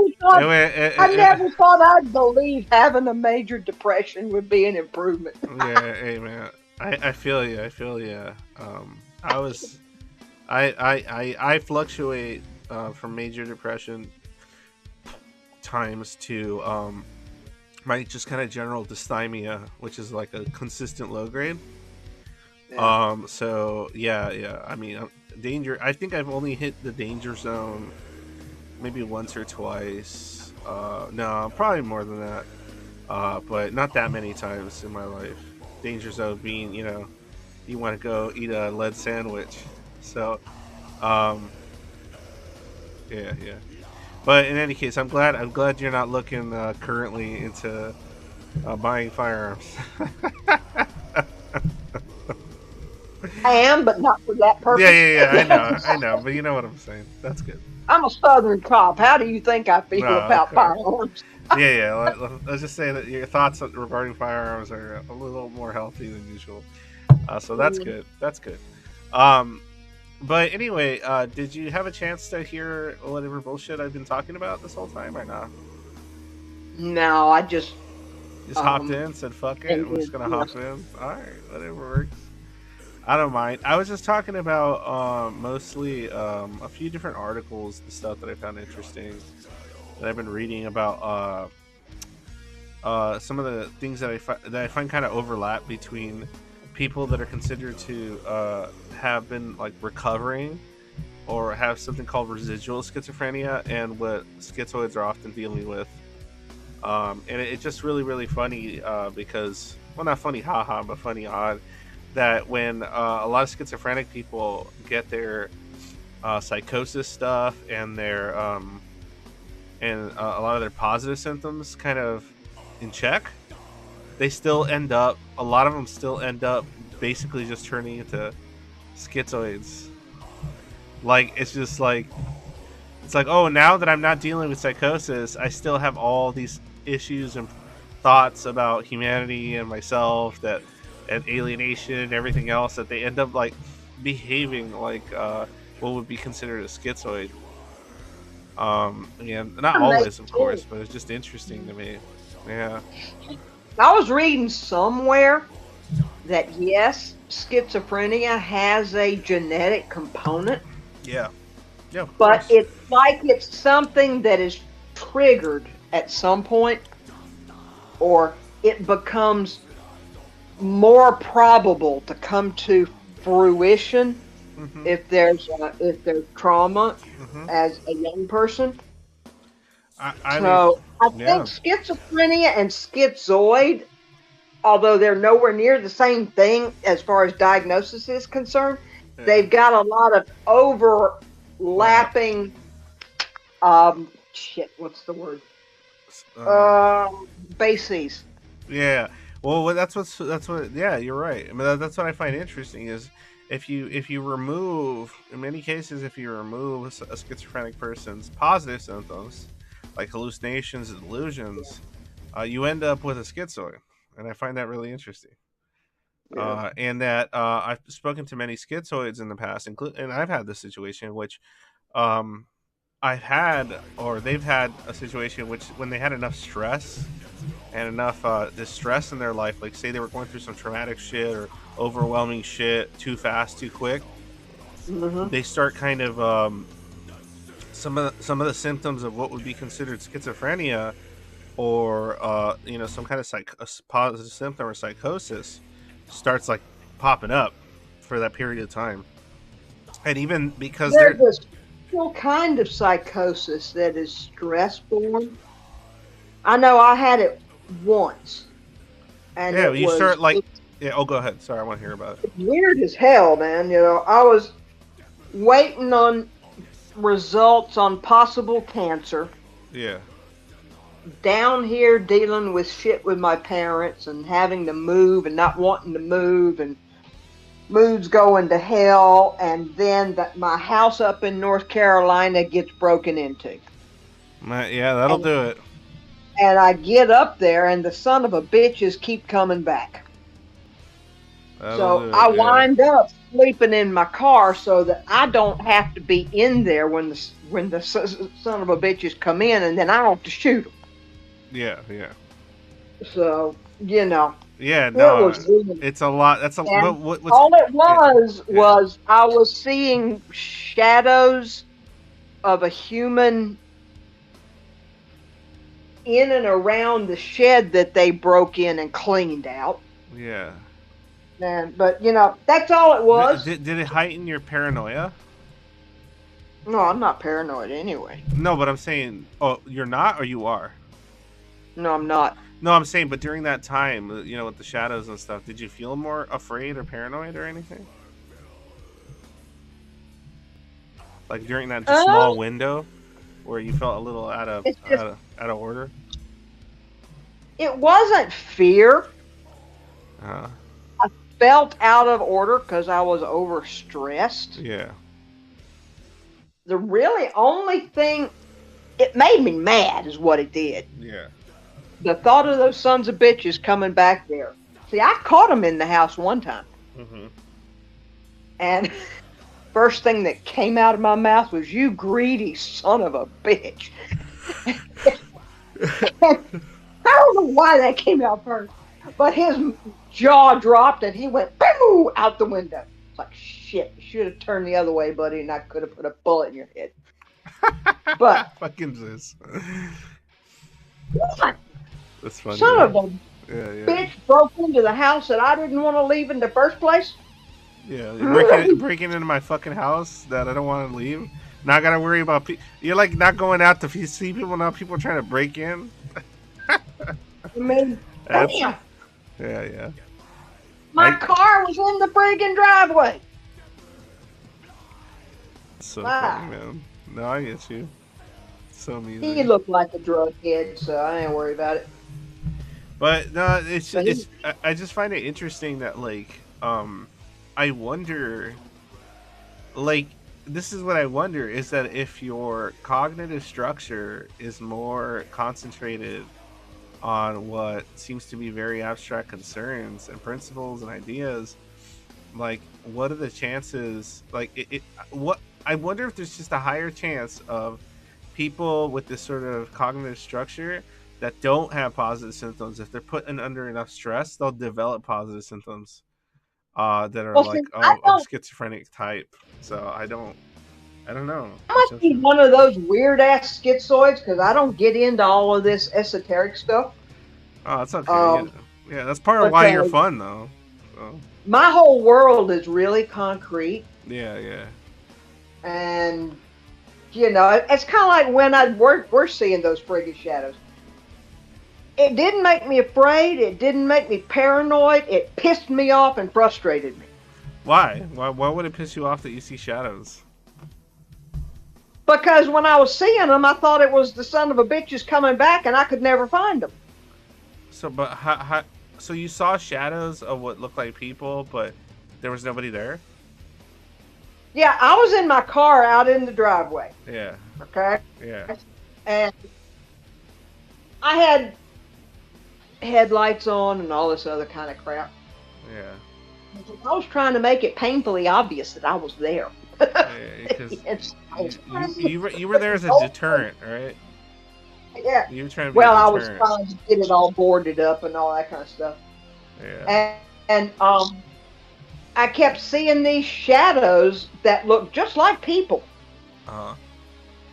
it thought went I never thought I'd believe having a major depression would be an improvement. yeah. Hey, man. I feel you. I feel you. I was I fluctuate from major depression times to my just kind of general dysthymia, which is like a consistent low grade. Yeah. So yeah. I mean, danger. I think I've only hit the danger zone maybe once or twice. No, probably more than that. But not that many times in my life. Danger zone being, you want to go eat a lead sandwich. So, um, yeah. But in any case, I'm glad you're not looking currently into buying firearms. I am, but not for that Yeah, purpose. yeah, yeah. I know. But you know what I'm saying. That's good. I'm a Southern cop. How do you think I feel No, about okay. firearms? Yeah. Let's just say that your thoughts regarding firearms are a little more healthy than usual. So that's good. That's good. Um, but anyway, did you have a chance to hear whatever bullshit I've been talking about this whole time or not? No, I just Just hopped in, said fuck it. I'm just gonna hop in. All right, whatever works. I don't mind. I was just talking about mostly a few different articles and stuff that I found interesting that I've been reading about some of the things that I find kind of overlap between people that are considered to have been like recovering or have something called residual schizophrenia and what schizoids are often dealing with. And it's just really funny because, well, not funny haha, but funny odd that when a lot of schizophrenic people get their psychosis stuff and their a lot of their positive symptoms kind of in check, they still end up, a lot of them still end up basically just turning into schizoids. Like, it's just like, it's like, oh, now that I'm not dealing with psychosis, I still have all these issues and thoughts about humanity and myself, that and alienation and everything else, that they end up like behaving like what would be considered a schizoid. Again, not always, of course, but it's just interesting to me. Yeah. I was reading somewhere that yes, schizophrenia has a genetic component, Yeah. Yeah. but it's like it's something that is triggered at some point, or it becomes more probable to come to fruition if there's trauma as a young person. I mean, So I yeah. think schizophrenia and schizoid, although they're nowhere near the same thing as far as diagnosis is concerned, Yeah. they've got a lot of overlapping. What's the word? Bases. Yeah. Well, that's what. Yeah, you're right. I mean, that's what I find interesting is if you remove, in many cases, if you remove a schizophrenic person's positive symptoms like hallucinations and delusions, you end up with a schizoid, and I find that really interesting. Yeah. And that I've spoken to many schizoids in the past, and I've had this situation in which um, I've had, or they've had a situation in which when they had enough stress and enough distress in their life, like say they were going through some traumatic shit or overwhelming shit too fast, too quick, they start kind of some of the symptoms of what would be considered schizophrenia or some kind of a positive symptom or psychosis starts like popping up for that period of time. And even because There's they're a special kind of psychosis that is stress born. I know I had it once, and Yeah, it you was start like. Yeah. Oh, go ahead. Sorry, I want to hear about it. weird as hell, man. I was waiting on results on possible cancer. Yeah. Down here dealing with shit with my parents and having to move and not wanting to move and moods going to hell, and then my house up in North Carolina gets broken into. Yeah, that'll And do it. and I get up there and the son of a bitches keep coming back. That'll So do I it. Yeah. wind up sleeping in my car so that I don't have to be in there when the son of a bitches come in, and then I have to shoot them. Yeah. Yeah. So Yeah. it No, was weird. it's a lot. That's a. And But what's? all it Yeah. was Yeah. was I was seeing shadows of a human in and around the shed that they broke in and cleaned out. Yeah. But that's all it was. Did it heighten your paranoia? No, I'm not paranoid anyway. No, but I'm saying. Oh, you're not, or you are. No, I'm not. No, I'm saying, but during that time, with the shadows and stuff, did you feel more afraid or paranoid or anything? Like during that just small window, where you felt a little It's just out of order. it wasn't fear. Uh, I felt out of order because I was overstressed. yeah. The really only thing it made me mad is what it did. Yeah. The thought of those sons of bitches coming back there. See, I caught them in the house one time. Mm-hmm. And first thing that came out of my mouth was, "You greedy son of a bitch." I don't know why that came out first, but his jaw dropped and he went boo out the window. It's like, shit, you should have turned the other way, buddy, and I could have put a bullet in your head. But Fucking this. what? That's funny. Son of a yeah. bitch broke into the house that I didn't want to leave in the first place. Yeah, breaking into my fucking house that I don't want to leave. Now I gotta worry about people. You're like not going out to see people now. People are trying to break in. I mean, damn. Yeah. My car was in the friggin' driveway. So funny, man. No, I get you. So amusing. He looked like a drug head, so I ain't worried about it. But no, I just find it interesting that I wonder, this is what I wonder, is that if your cognitive structure is more concentrated on what seems to be very abstract concerns and principles and ideas, what are the chances, I wonder if there's just a higher chance of people with this sort of cognitive structure that don't have positive symptoms, if they're put under enough stress, they'll develop positive symptoms that are a schizophrenic type. So I don't know. I must be one of those weird ass schizoids because I don't get into all of this esoteric stuff. Oh, that's okay. Yeah, that's part of why you're fun, though. So. My whole world is really concrete. Yeah. And it's kind of like when we're seeing those friggin' shadows. It didn't make me afraid. It didn't make me paranoid. It pissed me off and frustrated me. Why? Why would it piss you off that you see shadows? Because when I was seeing them, I thought it was the son of a bitches coming back, and I could never find them. So, but so you saw shadows of what looked like people, but there was nobody there? Yeah, I was in my car out in the driveway. Yeah. Okay? Yeah. And I had headlights on and all this other kind of crap. Yeah. I was trying to make it painfully obvious that I was there. You were there as a deterrent, right? Yeah. You were trying to be I was trying to get it all boarded up and all that kind of stuff. Yeah. And I kept seeing these shadows that looked just like people. Uh-huh.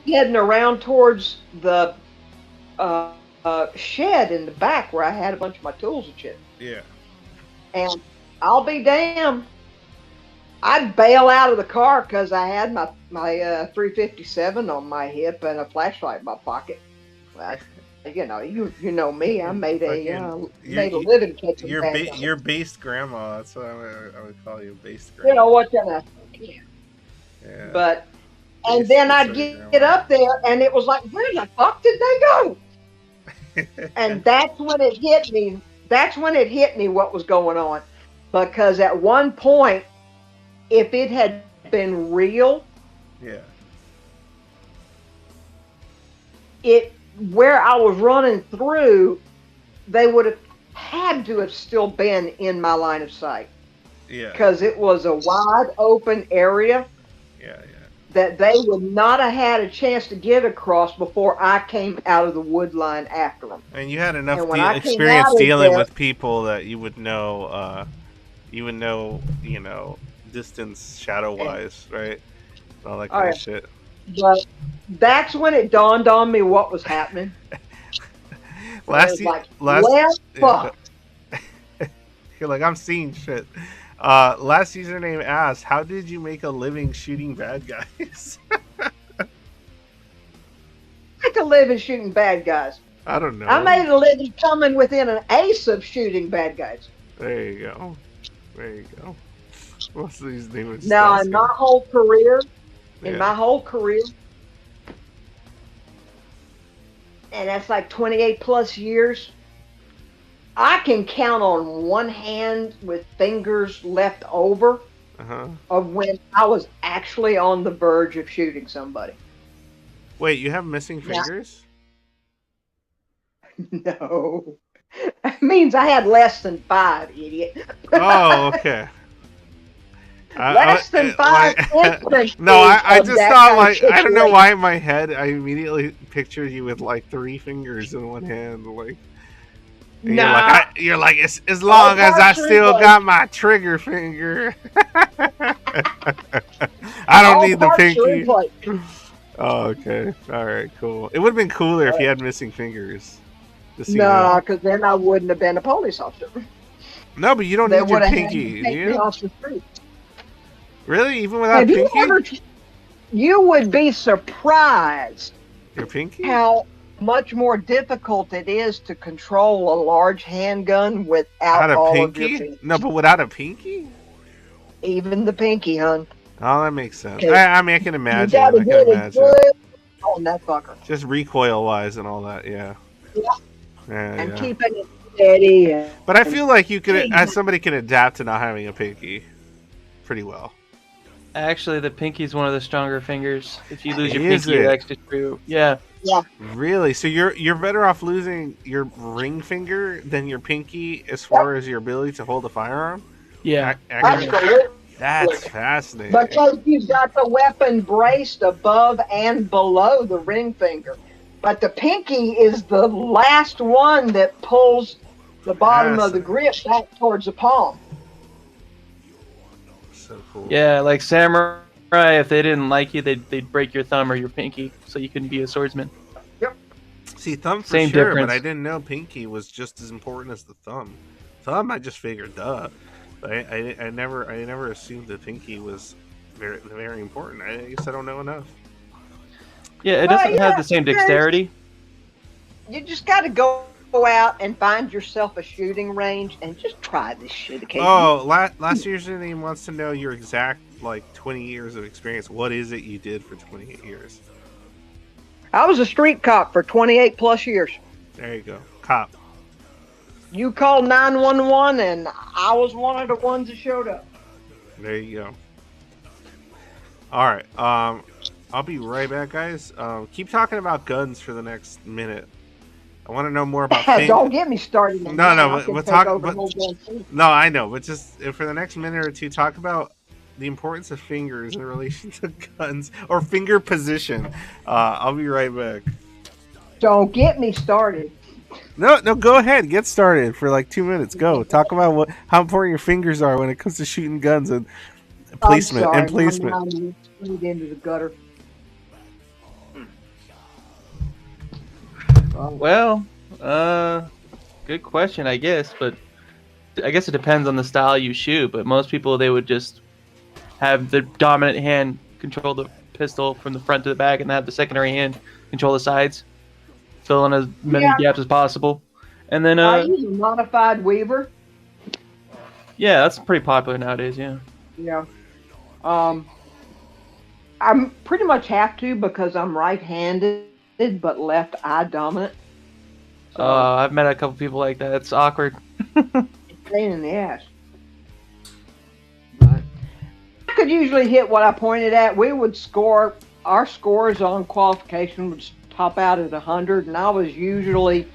Heading around towards the shed in the back where I had a bunch of my tools and shit. Yeah. And I'll be damned, I'd bail out of the car because I had my 357 on my hip and a flashlight in my pocket. you know, you know me. I made Fucking, made a living catching you're bad guys. you're based grandma. That's what I would call you, based You grandma. know what can I? Yeah. Yeah, But and based then I'd schizoid get grandma. up there, and it was like, where the fuck did they go? And that's when it hit me. That's when it hit me what was going on, because at one point, if it had been real, Yeah. it where I was running through, they would have had to have still been in my line of sight, Yeah. because it was a wide open area Yeah. that they would not have had a chance to get across before I came out of the wood line after them. And you had enough And when I came experience out of dealing there, with people that you would know, you know, distance shadow wise, right? All that all kind of right, shit. but that's when it dawned on me what was happening. And it was like, well, Yeah, fuck. you're like, I'm seeing shit. Last username asked, how did you make a living shooting bad guys? I could live in shooting bad guys. I don't I know. made a living coming within an ace of shooting bad guys. There you go. There you go. What's these names? Just Now, in asking. my whole career, Yeah. and that's like 28 plus years, I can count on one hand with fingers left over Uh-huh. of when I was actually on the verge of shooting somebody. Wait, you have missing Now, fingers? no. That means I had less than 5, idiot. Oh, okay. Less than 5 instances No, I of just that thought, kind of like, I don't know situation. why in my head I immediately pictured you with like 3 fingers in one hand, like, and Nah, you're like, as all long as I parts still replay. got my trigger finger, I don't All need the parts pinky. replay. Oh, okay, all right, cool. It would have been cooler if you had missing fingers, just so you know. Nah, because then I wouldn't have been a police officer. No, but you don't They need your would have had to pinky, do take me you? off the street. Really, even without a Have you pinky? ever? You would be surprised Your pinky? how much more difficult it is to control a large handgun Without without a all of your pinky? fingers. No, but without a pinky? Even the pinky, hun. Oh, that makes sense. 'Cause I mean, I can you imagine. got to I can get a imagine. good on that fucker. Just recoil wise and all that. Yeah. Yeah. Yeah, And yeah. keeping it steady. And, But I feel like you could, Exactly. as somebody can adapt to not having a pinky, pretty well. Actually, the pinky's one of the stronger fingers. If you lose your Is pinky, your it? extra screw. Yeah. yeah. Really? So you're better off losing your ring finger than your pinky as far as your ability to hold a firearm? Yeah. Accurate? Absolutely. That's fascinating. Because you've got the weapon braced above and below the ring finger. But the pinky is the last one that pulls the bottom of the grip back towards the palm. So cool. Yeah, like samurai, if they didn't like you, they'd break your thumb or your pinky, so you couldn't be a swordsman. See, thumb for Same sure, difference. but I didn't know pinky was just as important as the thumb. Thumb, I just figured, duh. But I never assumed the pinky was very, very important. I guess I don't know enough. Yeah, it Well, doesn't have yeah, the same there's- dexterity. You just got to go out and find yourself a shooting range and just try this shit occasionally. Oh, last year's name wants to know your exact, like, 20 years of experience. What is it you did for 28 years? I was a street cop for 28 plus years. There you go. Cop. You called 911 and I was one of the ones that showed up. There you go. Alright, I'll be right back, guys. Keep talking about guns for the next minute. I want to know more about Don't get me started. No, I but can we'll take talk. over But, the whole damn thing. no, I know, but just for the next minute or two, talk about the importance of fingers in relation to guns or finger position. I'll be right back. Don't get me started. No, go ahead. Get started for like 2 minutes. Go talk about how important your fingers are when it comes to shooting guns and placement I'm sorry, and placement. My mind went into the gutter. Well, good question, I guess, but I guess it depends on the style you shoot. But most people, they would just have the dominant hand control the pistol from the front to the back, and have the secondary hand control the sides. fill in as many gaps as possible. And then I use a modified weaver. yeah, that's pretty popular nowadays. Yeah. Yeah. I'm pretty much have to because I'm right-handed, but left eye dominant. So I've met a couple people like that. It's awkward. it's a pain in the ass. But I could usually hit what I pointed at. We would score. Our scores on qualification would top out at 100, and I was usually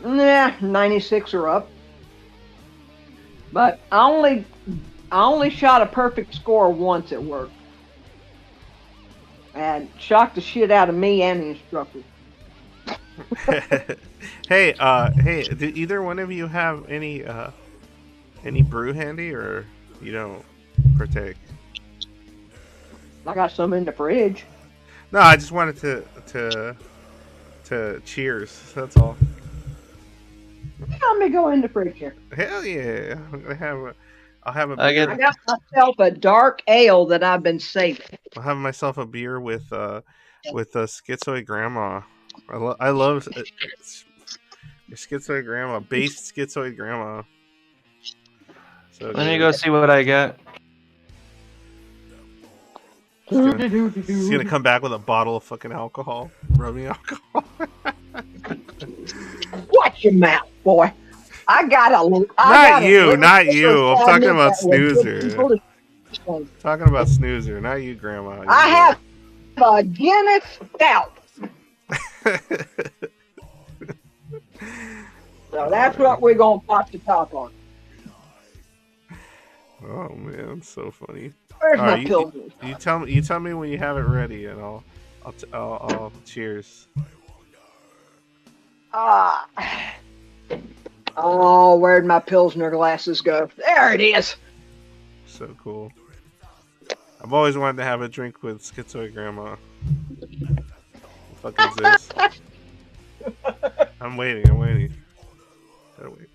96 or up. But I only shot a perfect score once at work. And shocked the shit out of me and the instructor. Hey, do either one of you have any brew handy, or you don't partake? I got some in the fridge. No, I just wanted to cheers. That's all. Let me go in the fridge here. Hell yeah! I'll have a I beer. get- I got myself a dark ale that I've been saving. I'll have myself a beer with Schizoid Grandma. I love Schizoid Grandma, based Schizoid Grandma. So Let me go see what I got. He's gonna come back with a bottle of fucking alcohol, rubbing alcohol. Watch your mouth, boy. Not you. I'm talking about Snoozer. Talking about Snoozer, not you, Grandma. I have a Guinness Stout. So that's what we're gonna pop the top on. Oh man, so funny. Where's All my right, pills? you tell me when you have it ready, and I'll cheers. Oh, where'd my Pilsner glasses go? There it is. So cool. I've always wanted to have a drink with Schizoid Grandma. What the fuck is this? I'm waiting. Gotta wait.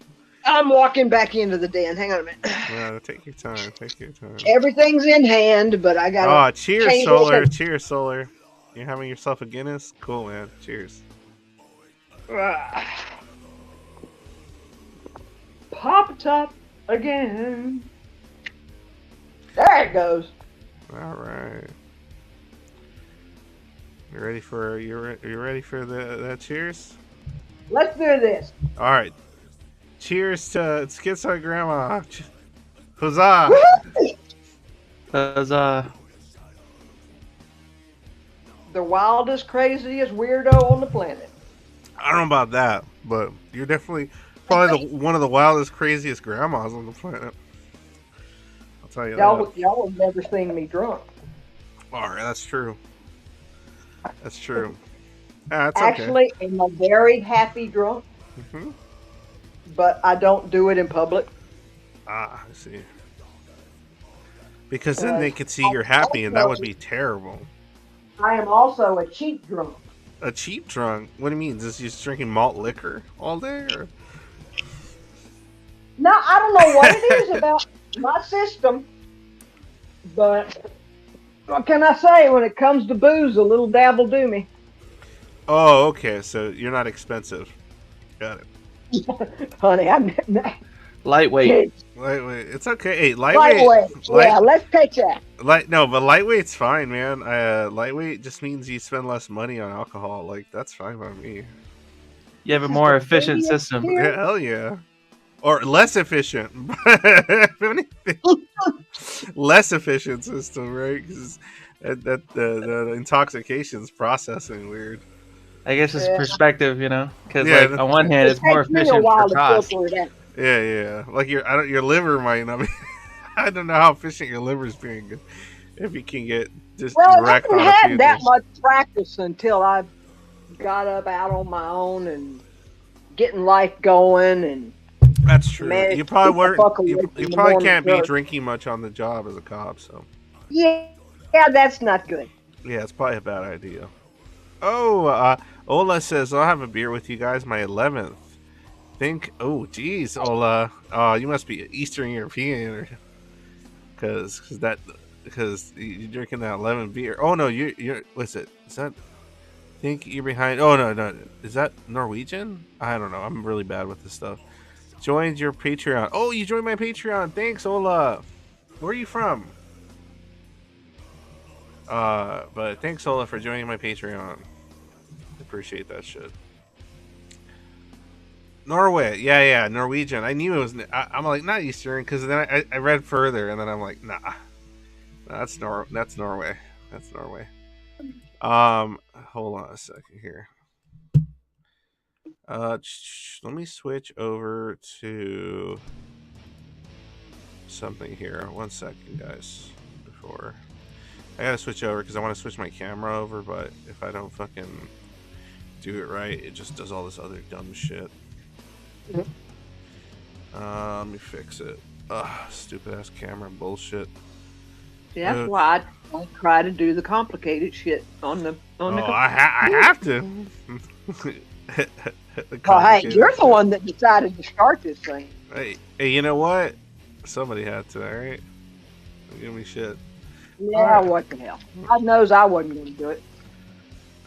I'm walking back into the den. Hang on a minute. No, take your time. Everything's in hand, but I gotta. Oh, cheers, change Solar. it. Cheers, Solar. You're having yourself a Guinness? Cool, man. Cheers. Pop top again. There it goes. All right. You ready for that cheers? Let's do this. All right. Cheers to Schizoid Grandma. Huzzah! Huzzah. The wildest, craziest weirdo on the planet. I don't know about that, but you're definitely probably one of the wildest, craziest grandmas on the planet. I'll tell you that. Y'all have never seen me drunk. All right, that's true. That's true. That's okay. Actually, I'm a very happy drunk, Hmm. but I don't do it in public. Ah, I see. Because then they could see you're happy, and that would be terrible. I am also a cheap drunk. A cheap drunk? What do you mean? Is just drinking malt liquor all day? Or? No, I don't know what it is about my system, but what can I say? When it comes to booze, a little dab will do me. Oh, okay. So you're not expensive. Got it. Honey, I'm Lightweight. Lightweight. It's okay. Hey, lightweight. Yeah, let's take that. No, but lightweight's fine, man. Lightweight just means you spend less money on alcohol. Like, that's fine by me. You have a more efficient system. Yeah, hell yeah. Or less efficient. If anything, less efficient system, right? Because the intoxication's processing weird. I guess it's perspective, you know? Because Yeah, like, on one hand, it's more takes me a efficient while for to cost. filter it out. Yeah. Like your liver might not be. I don't know how efficient your liver's being. If you can get just Well, I wrecked haven't on a few had that things. much practice until I got up out on my own and getting life going and That's true. managed You to probably keep the weren't. fuck away You from the probably morning can't be drug. drinking much on the job as a cop. So Yeah, that's not good. yeah, it's probably a bad idea. Oh, Ola says I'll have a beer with you guys. My 11th. Oh, geez, Ola. You must be Eastern European, or because you're drinking that 11 beer. Oh no, you're what's it? Is that think you're behind. Oh no, is that Norwegian? I don't know. I'm really bad with this stuff. Joined your Patreon. Oh, you joined my Patreon. Thanks, Ola. Where are you from? But thanks, Ola, for joining my Patreon. Appreciate that shit. Norway, yeah, Norwegian. I knew it was. I'm like not Eastern because then I read further and then I'm like, nah, that's Norway. That's Norway. Hold on a second here. Let me switch over to something here. 1 second, guys. Before I gotta switch over because I want to switch my camera over, but if I don't fucking do it right, it just does all this other dumb shit. Let me fix it. Ugh, stupid ass camera bullshit. That's why I try to do the complicated shit on the. I have to. Oh, hey, you're the one that decided to start this thing. Hey, you know what? Somebody had to, all right? Don't give me shit. Yeah, what the hell? God knows I wasn't going to do it.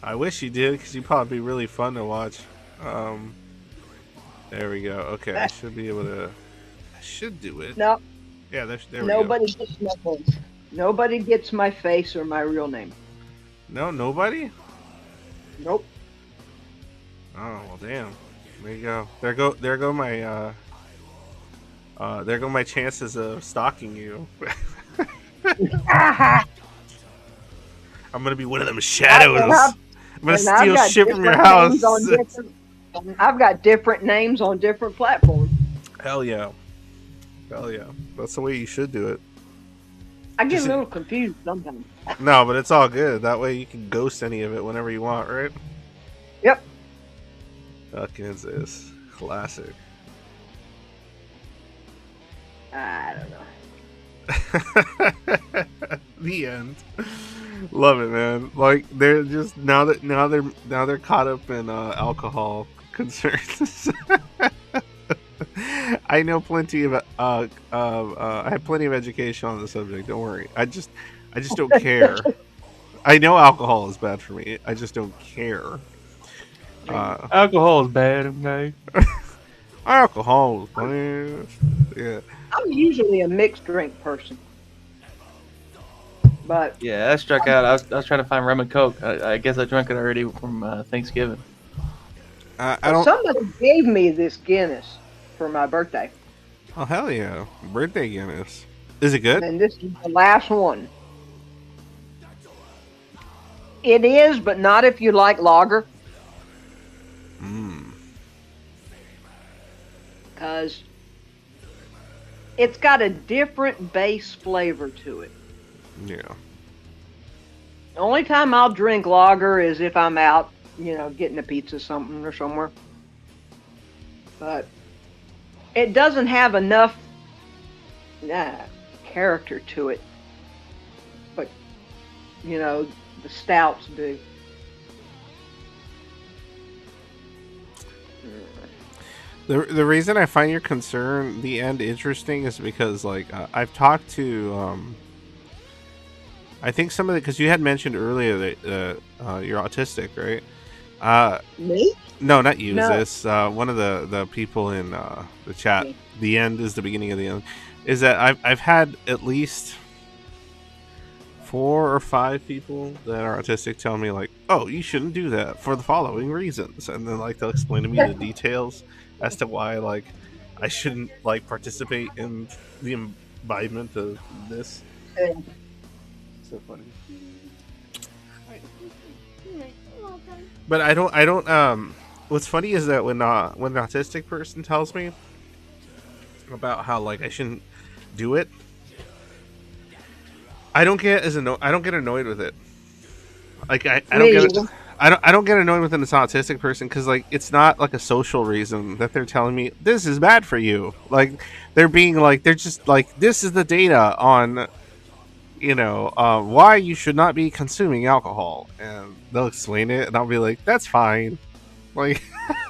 I wish you did, because you'd probably be really fun to watch. There we go. Okay, I should be able to. I should do it. No. Yeah, there we go. Nobody gets my face. Nobody gets my face or my real name. No, nobody? Nope. Oh well, damn. There you go. There go my chances of stalking you. I'm gonna be one of them shadows. I'm gonna steal shit from your house. I've got different names on different platforms. Hell yeah. That's the way you should do it. I get a little confused sometimes. No, but it's all good. That way you can ghost any of it whenever you want, right? Yep. Fucking is this classic. I don't know. The end. Love it, man. Like they're just now they're caught up in alcohol concerns. I know plenty of I have plenty of education on the subject. Don't worry. I just don't care. I know alcohol is bad for me. I just don't care. Alcohol is bad, okay? Alcohol is bad. Yeah. I'm usually a mixed drink person. But yeah, I struck out. I was trying to find rum and coke. I guess I drank it already from Thanksgiving. I don't. Somebody gave me this Guinness for my birthday. Oh hell yeah! Birthday Guinness. Is it good? And this is the last one. It is, but not if you like lager. Because it's got a different base flavor to it. Yeah. The only time I'll drink lager is if I'm out, getting a pizza something or somewhere. But it doesn't have enough character to it. But, the stouts do. The reason I find your concern, the end, interesting is because, like, I've talked to, I think some of because you had mentioned earlier that you're autistic, right? Me? No, not you. No. This one of the people in the chat. Me. The end is the beginning of the end. Is that I've had at least 4 or 5 people that are autistic tell me like, oh, you shouldn't do that for the following reasons, and then like they'll explain to me the details as to why like I shouldn't like participate in the imbibement of this. So funny. But I don't what's funny is that when an autistic person tells me about how like I shouldn't do it, I don't get annoyed with it. Like I don't get annoyed with an autistic person because like it's not like a social reason that they're telling me this is bad for you. Like they're being like they're just like this is the data on why you should not be consuming alcohol, and they'll explain it, and I'll be like, that's fine. Like,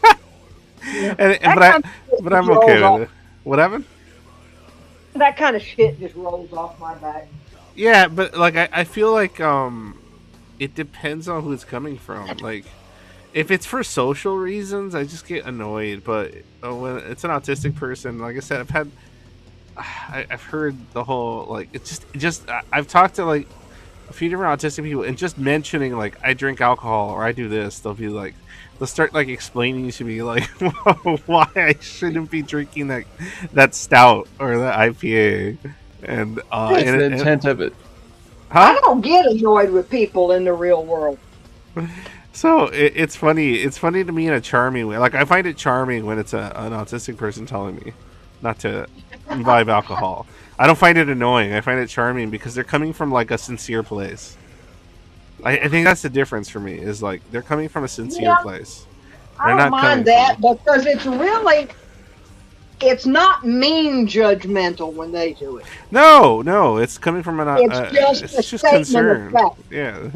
but I'm okay with it. What happened? That kind of shit just rolls off my back. Yeah, but like I feel like it depends on who it's coming from. Like, if it's for social reasons, I just get annoyed. But when it's an autistic person, like I said, I've heard the whole like I've talked to like a few different autistic people, and just mentioning like I drink alcohol or I do this, they'll start like explaining to me like why I shouldn't be drinking that stout or that IPA, and What's the intent of it? huh? I don't get annoyed with people in the real world. So it's funny. It's funny to me in a charming way. Like I find it charming when it's an autistic person telling me not to imbibe alcohol. I don't find it annoying. I find it charming because they're coming from like a sincere place. I think that's the difference for me. Is like they're coming from a sincere Yeah, place. I They're don't not coming mind from. that because it's not mean judgmental when they do it. No. It's coming from an. It's just a It's just statement of concern. fact. Yeah,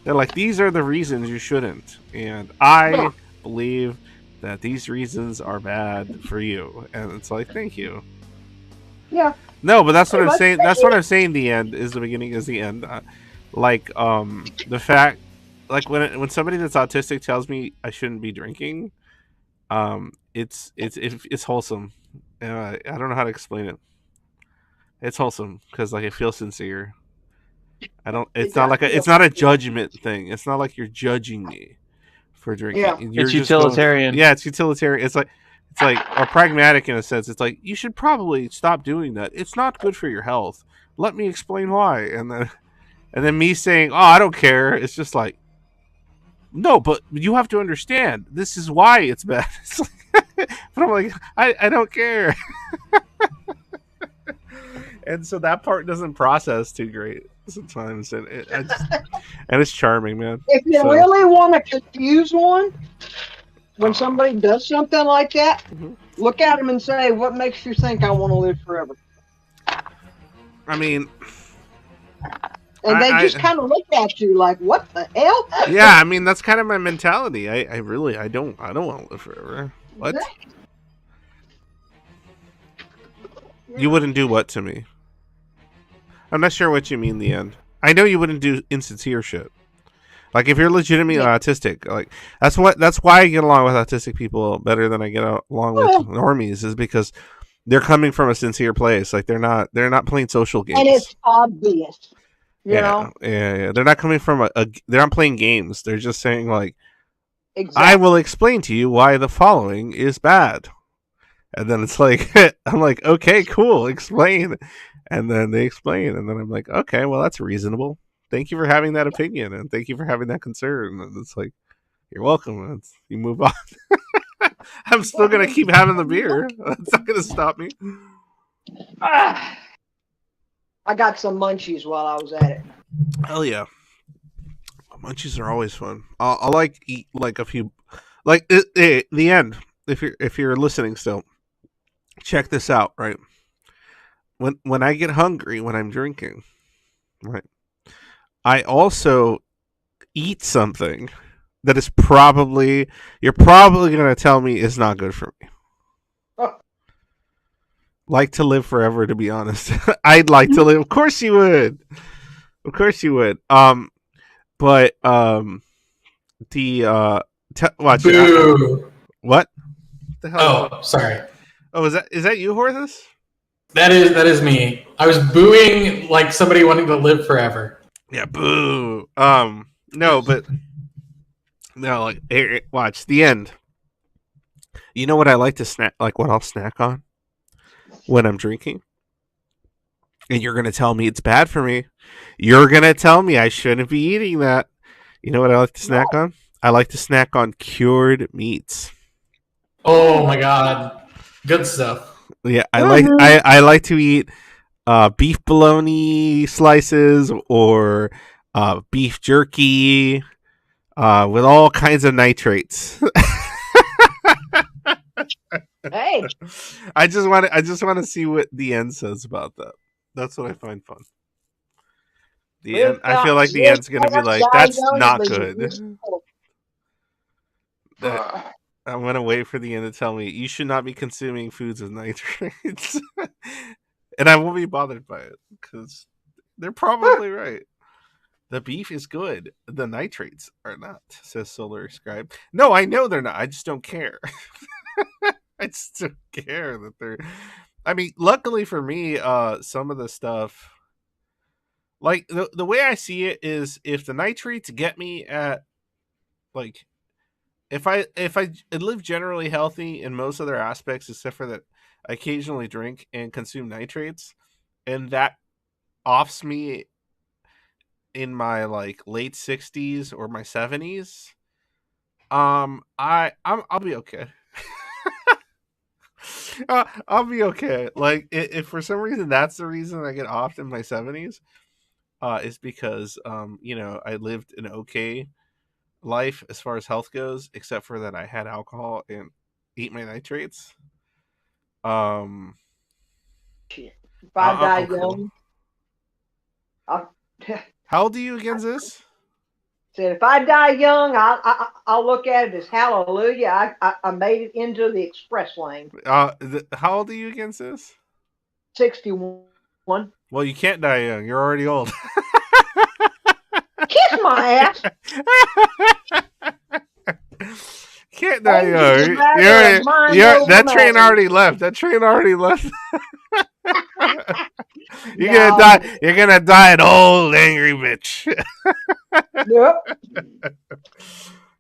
they're like these are the reasons you shouldn't, and I Yeah, believe that these reasons are bad for you, and it's like thank you. yeah. No, but that's what Pretty I'm much. saying. That's what I'm saying. The end is the beginning is the end. The fact, like when somebody that's autistic tells me I shouldn't be drinking, it's wholesome. I don't know how to explain it. It's wholesome because like it feels sincere. I don't. It It's not does like feel it's not a sincere. judgment thing. It's not like you're judging me for Yeah. drinking. You're It's just going. utilitarian. Yeah, it's utilitarian. It's like or pragmatic in a sense. It's like you should probably stop doing that. It's not good for your health. Let me explain why. And then me saying, "Oh, I don't care." It's just like, no, but you have to understand. This is why it's bad. It's like, but I'm like, I don't care. And so that part doesn't process too great sometimes, and it's charming, man. If you So really want to confuse one, when somebody does something like that, mhm. look at them and say, "What makes you think I want to live forever?" I mean, And they just I kind of look at you like, "What the hell?" yeah, I mean that's kind of my mentality. I don't want to live forever. What? You wouldn't do what to me? I'm not sure what you mean. The end. I know you wouldn't do insincere shit. Like if you're legitimately Yeah. autistic, like that's why I get along with autistic people better than I get along with Well, normies, is because they're coming from a sincere place. Like they're not playing social and games. it's obvious, you Yeah, know. yeah. They're not coming from they're not playing games. They're just saying like, I will Exactly. explain to you why the following is bad. And then it's like I'm like, okay, cool, explain. And then they explain, and then I'm like, okay, well that's reasonable. Thank you for having that opinion, and thank you for having that concern. And it's like, you're welcome. You move on. I'm still gonna keep having the beer. That's not gonna stop me. Ah, I got some munchies while I was at it. Hell yeah, munchies are always fun. I'll like eat like a few, like the end. If you're listening still, check this out. Right, when I get hungry when I'm drinking, right, I also eat something that is probably you're probably gonna tell me is not good for me. Oh, Like to live forever, to be honest. I'd like to live. Of course you would. Of course you would. But the watch. Boo. What the hell? Oh, sorry. Oh, is that you, Horthus? That is me. I was booing like somebody wanting to live forever. Yeah, boo. No, but no, like here, watch the end. You know what I like to snack? Like what I'll snack on when I'm drinking, and you're gonna tell me it's bad for me. You're gonna tell me I shouldn't be eating that. You know what I like to snack no. on? I like to snack on cured meats. Oh my god. Good stuff. Yeah, I like Mhm. I like to eat beef bologna slices or beef jerky with all kinds of nitrates. Hey, I just want to see what the end says about that. That's what I find fun. The end. we've I feel got like the end's gonna be like that's not good. That I'm gonna wait for the end to tell me you should not be consuming foods with nitrates, and I won't be bothered by it because they're probably right. The beef is good. The nitrates are not, says Solar Scribe. No, I know they're not. I just don't care. I just don't care that they're. I mean, luckily for me, some of the stuff, like the way I see it is, if the nitrates get me at, like, if I live generally healthy in most other aspects, except for that I occasionally drink and consume nitrates, and that offs me in my like late 60s or my 70s, I'll be okay. I'll be okay. Like, if for some reason that's the reason I get off in my 70s, is because I lived an okay life as far as health goes, except for that I had alcohol and ate my nitrates. Shit. If I die I'm cool. young, I'll, How old are you against this? said if I die young, I'll look at it as hallelujah. I made it into the express lane. How old are you against this? 61. Well, you can't die young. You're already old. Kiss my ass. Can't die young. That train already left. That train already left. You're gonna die. You're gonna die an old angry bitch. Yep.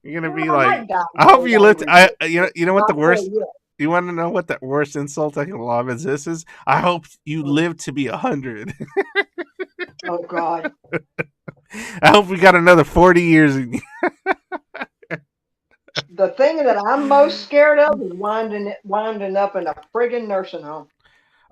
You're gonna Well, be I like, might die I hope you lived. angry. You know what the Not worst. there yet. You want to know what the worst insult I can lob as this is? I hope you live to be 100. Oh God. I hope we got another 40 years. In you. The thing that I'm most scared of is winding up in a friggin' nursing home.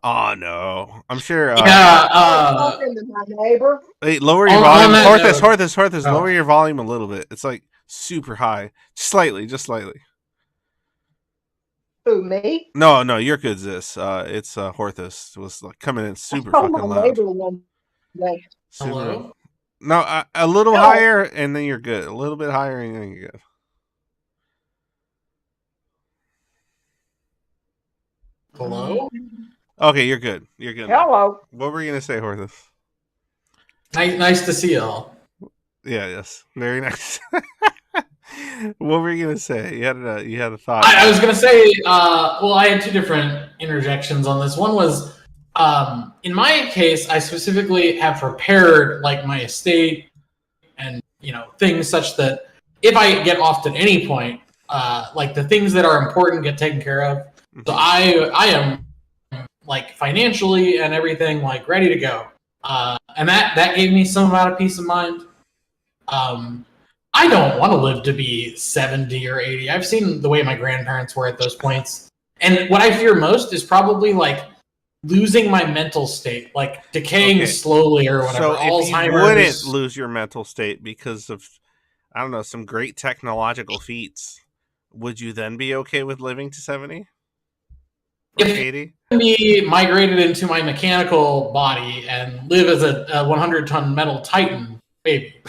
Oh no, I'm sure. Yeah. Talking to my neighbor. Hey, lower your On volume. that Horthus, note- lower your volume a little bit. It's like super high. Slightly, just slightly. Who, me? No, you're good, Zis. It's Horthus. It was like coming in super Oh, fucking my loud. neighbor one day. Super. Hello? No, a little No. higher, and then you're good. A little bit higher, and then you're good. Hello? Okay, you're good. You're good. now. Hello. What were you gonna say, Horthus? Nice to see y'all. Yeah, yes, very nice. What were you gonna say? You had a thought. I was gonna say, I had two different interjections on this. One was, in my case, I specifically have prepared like my estate and things such that if I get offed at any point, like the things that are important get taken care of. So I am like financially and everything like ready to go, and that gave me some amount of peace of mind. I don't want to live to be 70 or 80. I've seen the way my grandparents were at those points. And what I fear most is probably like losing my mental state, like decaying slowly or whatever. So if Alzheimer's. you wouldn't lose your mental state because of, I don't know, some great technological feats, would you then be okay with living to 70? Or 80? Be migrated into my mechanical body and live as a 100-ton metal titan, maybe.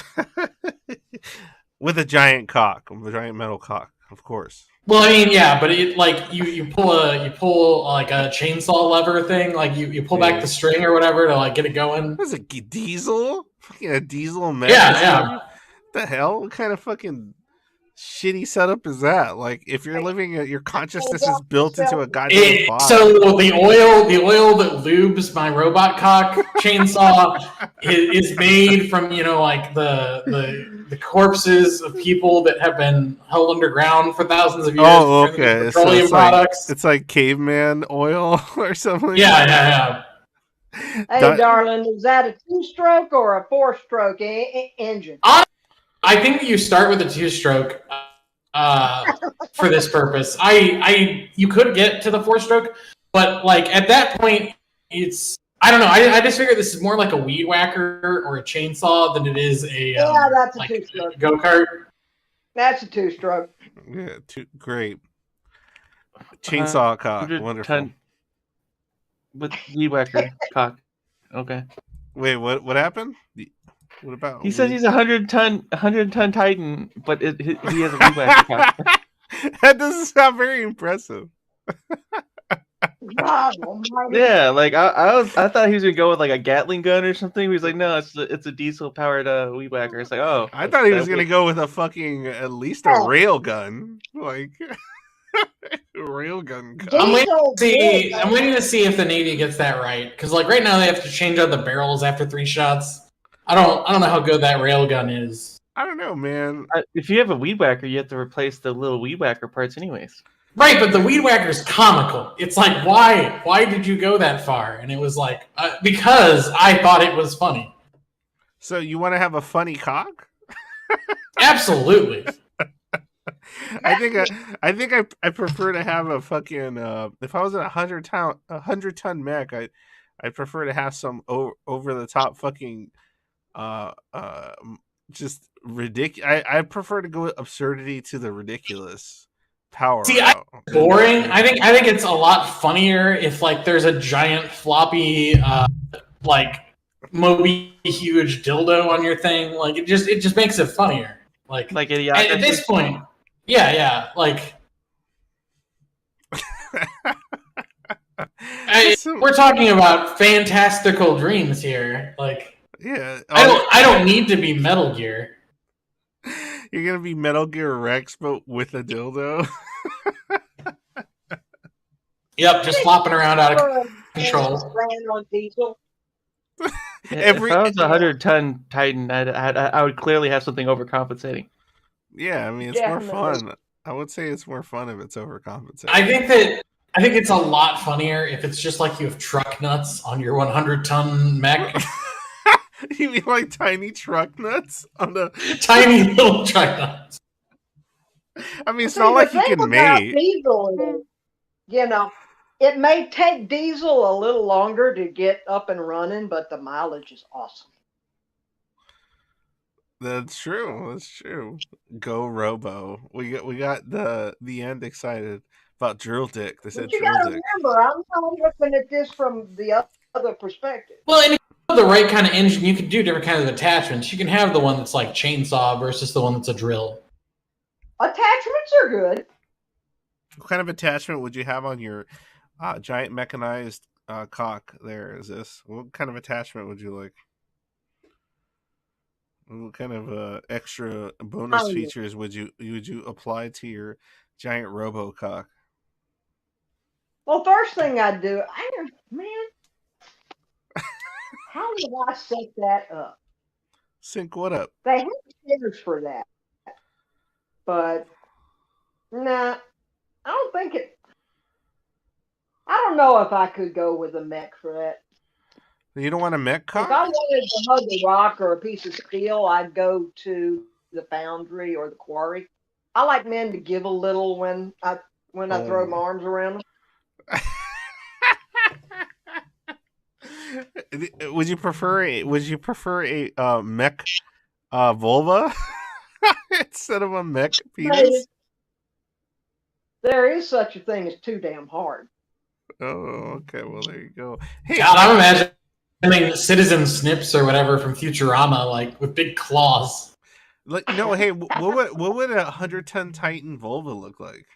With a giant cock, a giant metal cock, of course. Well, I mean, yeah, but it like you pull like a chainsaw lever thing, like you pull back the string or whatever to like get it going. What's a diesel? Fucking a diesel metal? Yeah. What the hell? What kind of fucking shitty setup is that? Like, if you're living, your consciousness is built into a goddamn body. So the oil that lubes my robot cock chainsaw is made from like the corpses of people that have been held underground for thousands of years. Oh, okay. Petroleum products. It's like caveman oil or something. Yeah. Hey, darling, is that a 2-stroke or a 4-stroke engine? I think you start with a 2-stroke for this purpose. You could get to the 4-stroke, but like at that point, I don't know. I just figure this is more like a weed whacker or a chainsaw than it is a that's a like 2-stroke. go-kart. That's a 2-stroke. Yeah, great. Chainsaw cock, wonderful. With weed whacker cock. Okay. Wait, what happened? What about? He says he's a 100-ton titan, but he has a weed whacker cock. That doesn't sound very impressive. God almighty. Yeah, like I thought he was gonna go with like a Gatling gun or something. He was like, no, it's a diesel powered weed whacker. It's like, oh, I thought he was that gonna would- go with a fucking at least a rail gun, like a rail gun. Diesel did, I'm waiting to see if the Navy gets that right, because like right now they have to change out the barrels after 3 shots. I don't know how good that railgun is. I don't know, man. If you have a weed whacker, you have to replace the little weed whacker parts anyways. Right, but the weed whacker's comical. It's like, why did you go that far? And it was like, because I thought it was funny. So you want to have a funny cock? Absolutely. I think I prefer to have a fucking if I was at a 100-ton mech, I prefer to have some over the top fucking just ridiculous. I prefer to go with absurdity to the ridiculous power. See, boring. I think it's a lot funnier if like there's a giant floppy like Moby huge dildo on your thing. Like it just makes it funnier. Like at this point, yeah, like we're talking about fantastical dreams here. Like yeah, I don't need to be Metal Gear. You're gonna be Metal Gear Rex, but with a dildo. Yep, just flopping around out of control. On diesel. If I was a 100-ton Titan, I would clearly have something overcompensating. Yeah, I mean it's more fun. I would say it's more fun if it's overcompensating. I think it's a lot funnier if it's just like you have truck nuts on your 100-ton mech. You mean like tiny truck nuts on the tiny little truck nuts? I mean, it's not like you can mate. Diesel, you know, it may take diesel a little longer to get up and running, but the mileage is awesome. That's true. That's true. Go Robo. We got the end excited about Drill Dick. They said you Drill gotta Dick. remember, I'm looking at this from the other perspective. Well, and if you have the right kind of engine, you can do different kinds of attachments. You can have the one that's like chainsaw versus the one that's a drill. Attachments are good. What kind of attachment would you have on your giant mechanized cock? There is this. What kind of attachment would you like? What kind of extra bonus features would you apply to your giant robo-cock? Well, first thing I'd do, how did I set that up? Sync what up? They have stickers for that, but nah, I don't think it. I don't know if I could go with a mech for that. You don't want a mech cock? If I wanted to hug a rock or a piece of steel, I'd go to the foundry or the quarry. I like men to give a little when I throw my arms around them. Would you prefer a mech vulva instead of a mech penis? There is such a thing as too damn hard. Oh, okay. Well, there you go. Hey, God, I'm imagining Citizen Snips or whatever from Futurama, like with big claws. Like, no, hey, what would a 100-ton Titan vulva look like?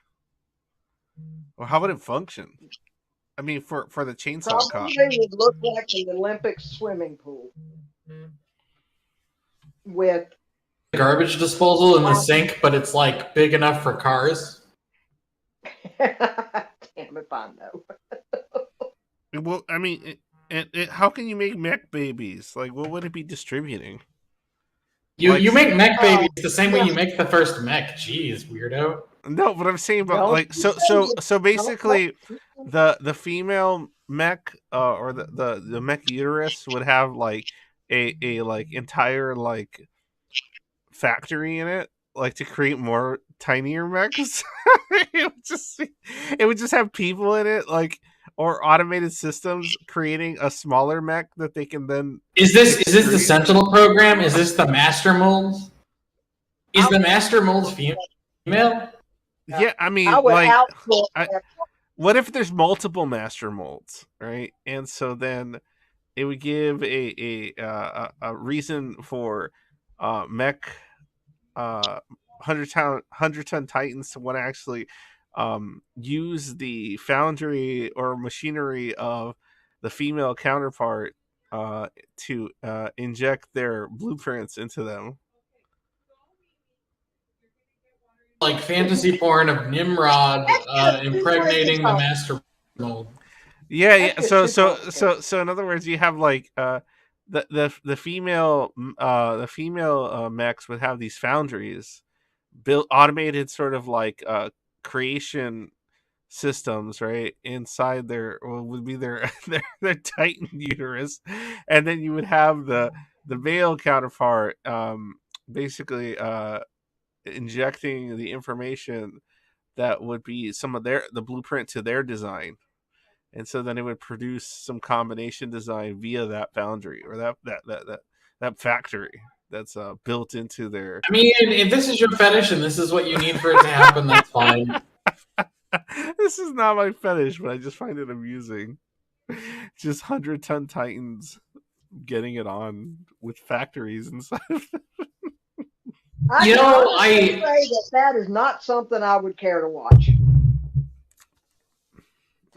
Or how would it function? I mean, for the chainsaw cock. Probably would look like an Olympic swimming pool with garbage disposal in the sink, but it's like big enough for cars. Damn if I know. Well, I mean, how can you make mech babies? Like, what would it be distributing? You make mech babies the same way you make the first mech. Jeez, weirdo. No, but I'm saying about like so basically, the female mech or the mech uterus would have like a like entire like factory in it, like to create more tinier mechs. it would just have people in it, like, or automated systems creating a smaller mech that they can then. Is this the Sentinel program? Is this the Master Mold? Is the Master Mold female? Yeah, I mean, what if there's multiple master molds, right? And so then it would give a reason for mech 100-ton Titans to want to actually use the foundry or machinery of the female counterpart to inject their blueprints into them. Like fantasy porn of Nimrod That's just too impregnating the complicated. master mold. Yeah, That's yeah. just So, too so, complicated. so, in other words, you have like the female mechs would have these foundries built automated sort of like creation systems, right, inside their what would be their their titan uterus, and then you would have the male counterpart basically injecting the information that would be some of the blueprint to their design, and so then it would produce some combination design via that foundry or that factory that's built into their. I mean, if this is your fetish and this is what you need for it to happen, that's fine. This is not my fetish, but I just find it amusing. Just 100-ton titans getting it on with factories inside of them. I You can know, honestly say that is not something I would care to watch.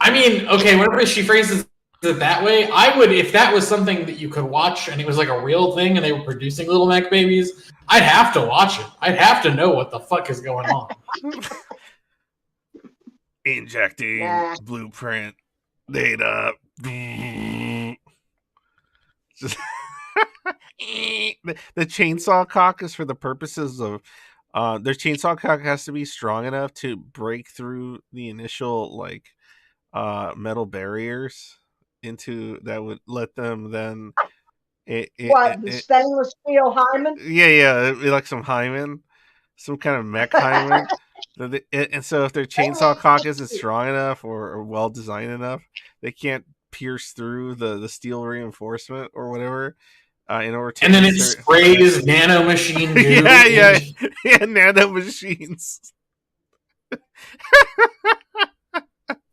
I mean, okay, whenever she phrases it that way, I would, if that was something that you could watch and it was like a real thing and they were producing little mech babies, I'd have to watch it. I'd have to know what the fuck is going on. Injecting Nah. blueprint data. Just the chainsaw cock is for the purposes of their chainsaw cock has to be strong enough to break through the initial like metal barriers into that would let them then What, the stainless steel hymen? yeah like some hymen, some kind of mech hymen. And so if their chainsaw cock isn't strong enough or well designed enough, they can't pierce through the steel reinforcement or whatever in order to And then it insert. sprays nanomachine goo. Yeah, nano machines.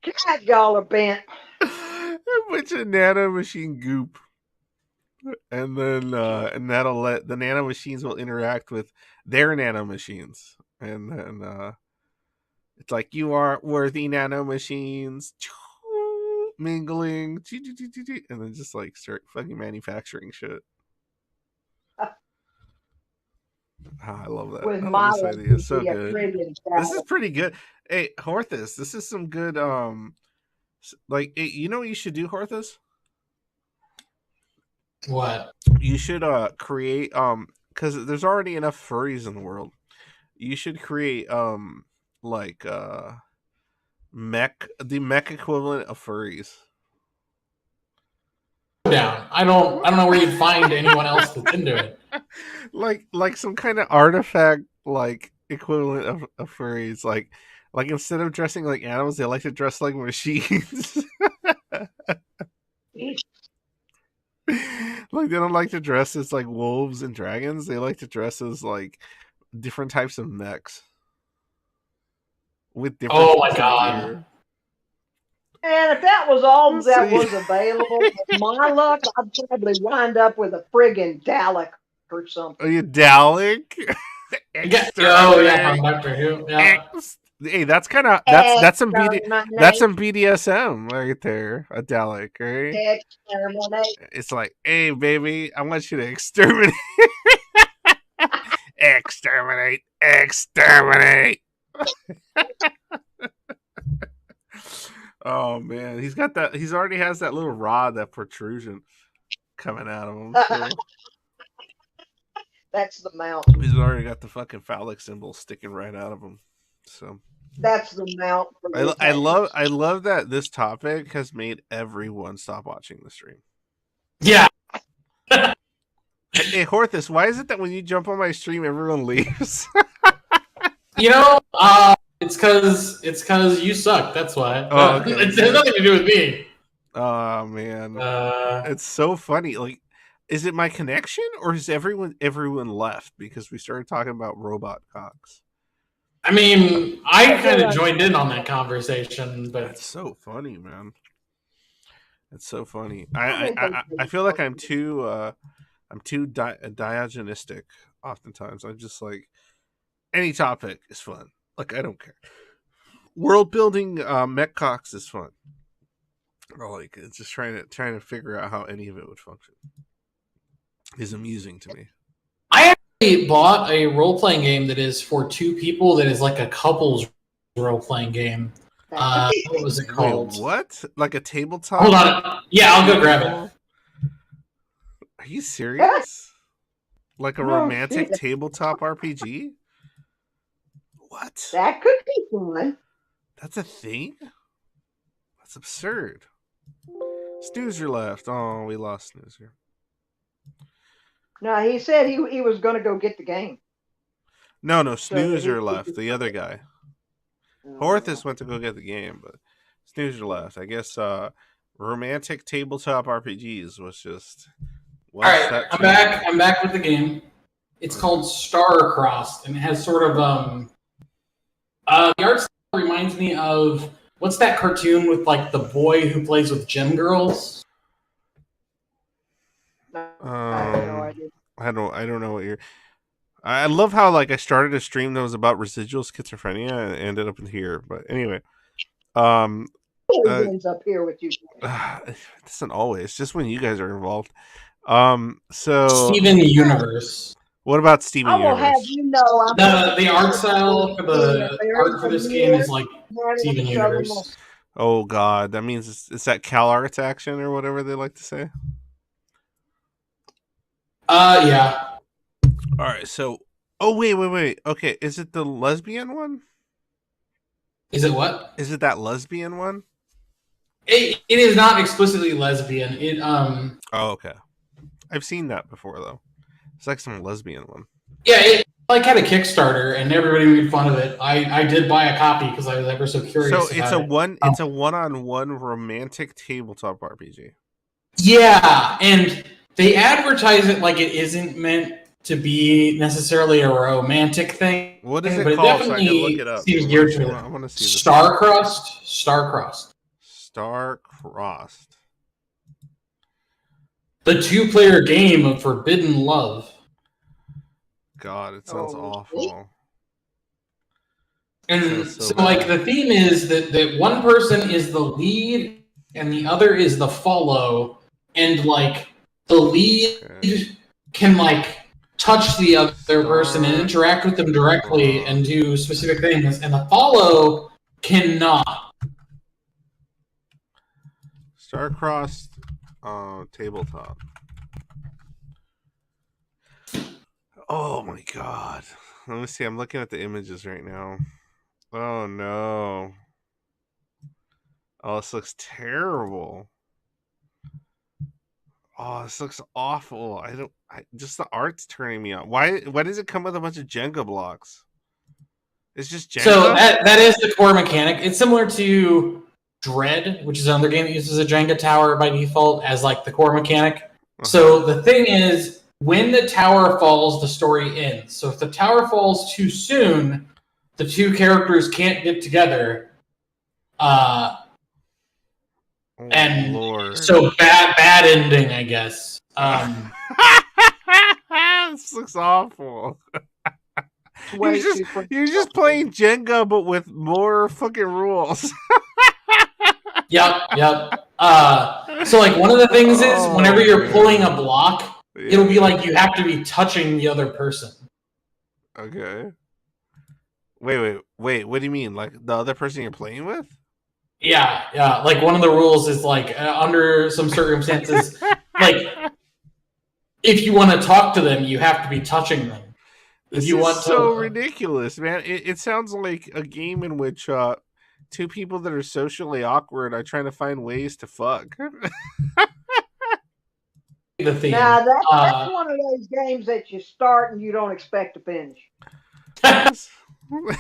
God, y'all are bent. A bunch of nano machine goop, and then and that'll let the nano machines will interact with their nano machines, and then it's like you are worthy nano machines mingling, and then just like start fucking manufacturing shit. I love that. With I love my this idea. It's so good. friggin' This is pretty good. Hey, Horthus, this is some good. Like you know what you should do, Horthus? What? You should create because there's already enough furries in the world. You should create like the mech equivalent of furries. Down. I don't know where you'd find anyone else that's into it. like some kind of artifact like equivalent of furries. Like instead of dressing like animals, they like to dress like machines. Like they don't like to dress as like wolves and dragons. They like to dress as like different types of mechs with different Oh my types of god. gear. And if that was all So that you- was available, with my luck, I'd probably wind up with a friggin' Dalek or Are something. you Dalek? Oh yeah, from Doctor Who. Yeah. Hey, that's kind of that's some BDSM right there. A Dalek, right? Exterminate. It's like, hey, baby, I want you to exterminate, exterminate. Oh man, he's got that. He's already has that little rod, that protrusion coming out of him. So That's the mount. he's already got the fucking phallic symbol sticking right out of him. So That's the mount. For the I love that this topic has made everyone stop watching the stream. Yeah. Hey Horthus, why is it that when you jump on my stream, everyone leaves? You know, it's because you suck. That's why. Oh, okay. It has nothing to do with me. Oh man, Uh, it's so funny. Like, is it my connection or is everyone left because we started talking about robot cocks? I mean, I kind of joined in on that convegenistic, but That's so funny, man. It's so funny. I feel like I'm too diogenistic. Oftentimes, I'm just like any topic is fun. Like I don't care. World building Metcox is fun. Or like it's just trying to figure out how any of it would function is amusing to me. I actually bought a role playing game that is for two people. That is like a couples role playing game. What was it called? Wait, what? Like a tabletop? Hold on. Yeah, I'll go grab it. Are you serious? Like a No romantic shit. tabletop RPG? What? That could be fun. That's a thing? That's absurd. Snoozer left. Oh, we lost Snoozer. No, he said he was going to go get the game. No, So Snoozer he- left. The other guy. Horthus went to go get the game, but Snoozer left. I guess romantic tabletop RPGs was just. All right, I'm back. I'm back with the game. It's called Star-Crossed, and it has sort of the art style reminds me of what's that cartoon with like the boy who plays with gym girls? I have no idea. I don't know what you're. I love how like I started a stream that was about residual schizophrenia and ended up in here. But anyway, It ends up here with you. it doesn't always. Just when you guys are involved. So Steven Universe. what about Steven I will Universe? have you know, I'm The art style for the art for this game is like Steven Universe. Oh God, that means it's that Cal Arts action or whatever they like to say. Yeah. All right, so wait. Okay, is it the lesbian one? Is it what? Is it that lesbian one? It is not explicitly lesbian. It Oh, okay. I've seen that before though. It's like some lesbian one. Yeah, it like had a Kickstarter and everybody made fun of it. I did buy a copy because I was ever so curious. So about it's a one-on-one romantic tabletop RPG. Yeah, and they advertise it like it isn't meant to be necessarily a romantic thing. What is it but called? It So I can definitely look it up. seems geared to I want to see this. Star-Crossed. Star-Crossed. Star-Crossed. The two-player game of forbidden love. God, it sounds awful. And So so, bad. like, the theme is that one person is the lead and the other is the follow, and like the lead can like touch the other person and interact with them directly and do specific things, and the follow cannot. Star-Crossed tabletop. Oh my God. Let me see. I'm looking at the images right now. Oh no. Oh, this looks terrible. Oh, this looks awful. Just the art's turning me on. Why does it come with a bunch of Jenga blocks? It's just Jenga? So that is the core mechanic. It's similar to Dread, which is another game that uses a Jenga tower by default as like the core mechanic. So the thing is, when the tower falls, the story ends. So if the tower falls too soon, the two characters can't get together. And Lord. so bad ending, I guess. This looks awful. Way You're too just playing Jenga, but with more fucking rules. Yep. So like one of the things is whenever you're pulling a block, it'll be like you have to be touching the other person. Okay. Wait. What do you mean? Like the other person you're playing with? Yeah. Like one of the rules is like under some circumstances, like if you want to talk to them, you have to be touching them. This is so ridiculous, man. It sounds like a game in which two people that are socially awkward are trying to find ways to fuck. The theme. Now that's one of those games that you start and you don't expect to finish. We're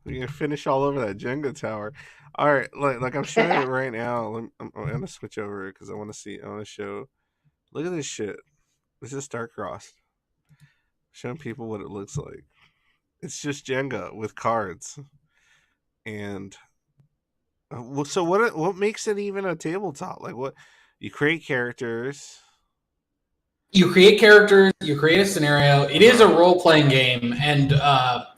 gonna finish all over that Jenga tower. All right, like I'm showing it right now. I'm gonna switch over because I want to see. I want to show. Look at this shit. This is Star-Crossed. Showing people what it looks like. It's just Jenga with cards. And so what makes it even a tabletop? Like what? You create characters. you create characters, you create a scenario. It is a role playing game, and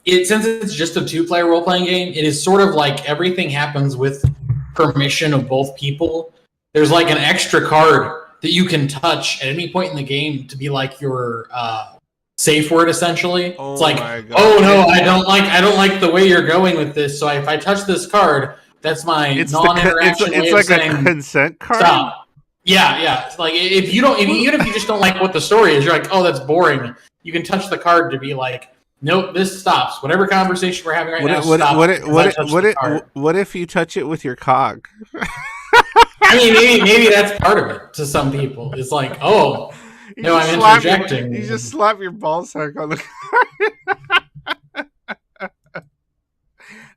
since it's just a 2-player role playing game, it is sort of like everything happens with permission of both people. There's like an extra card that you can touch at any point in the game to be like your safe word, essentially. Oh it's like, my God. oh no, I don't like the way you're going with this. So if I touch this card, that's my non-interaction way it's of like saying a consent card. stop. Yeah. Like if you don't, even if you just don't like what the story is, you're like, oh, that's boring. You can touch the card to be like, nope, this stops. Whatever conversation we're having right now, stop. What if you touch it with your cog? I mean, maybe that's part of it to some people. It's like, oh, no, I'm interjecting. You just slap your ball sack on the card.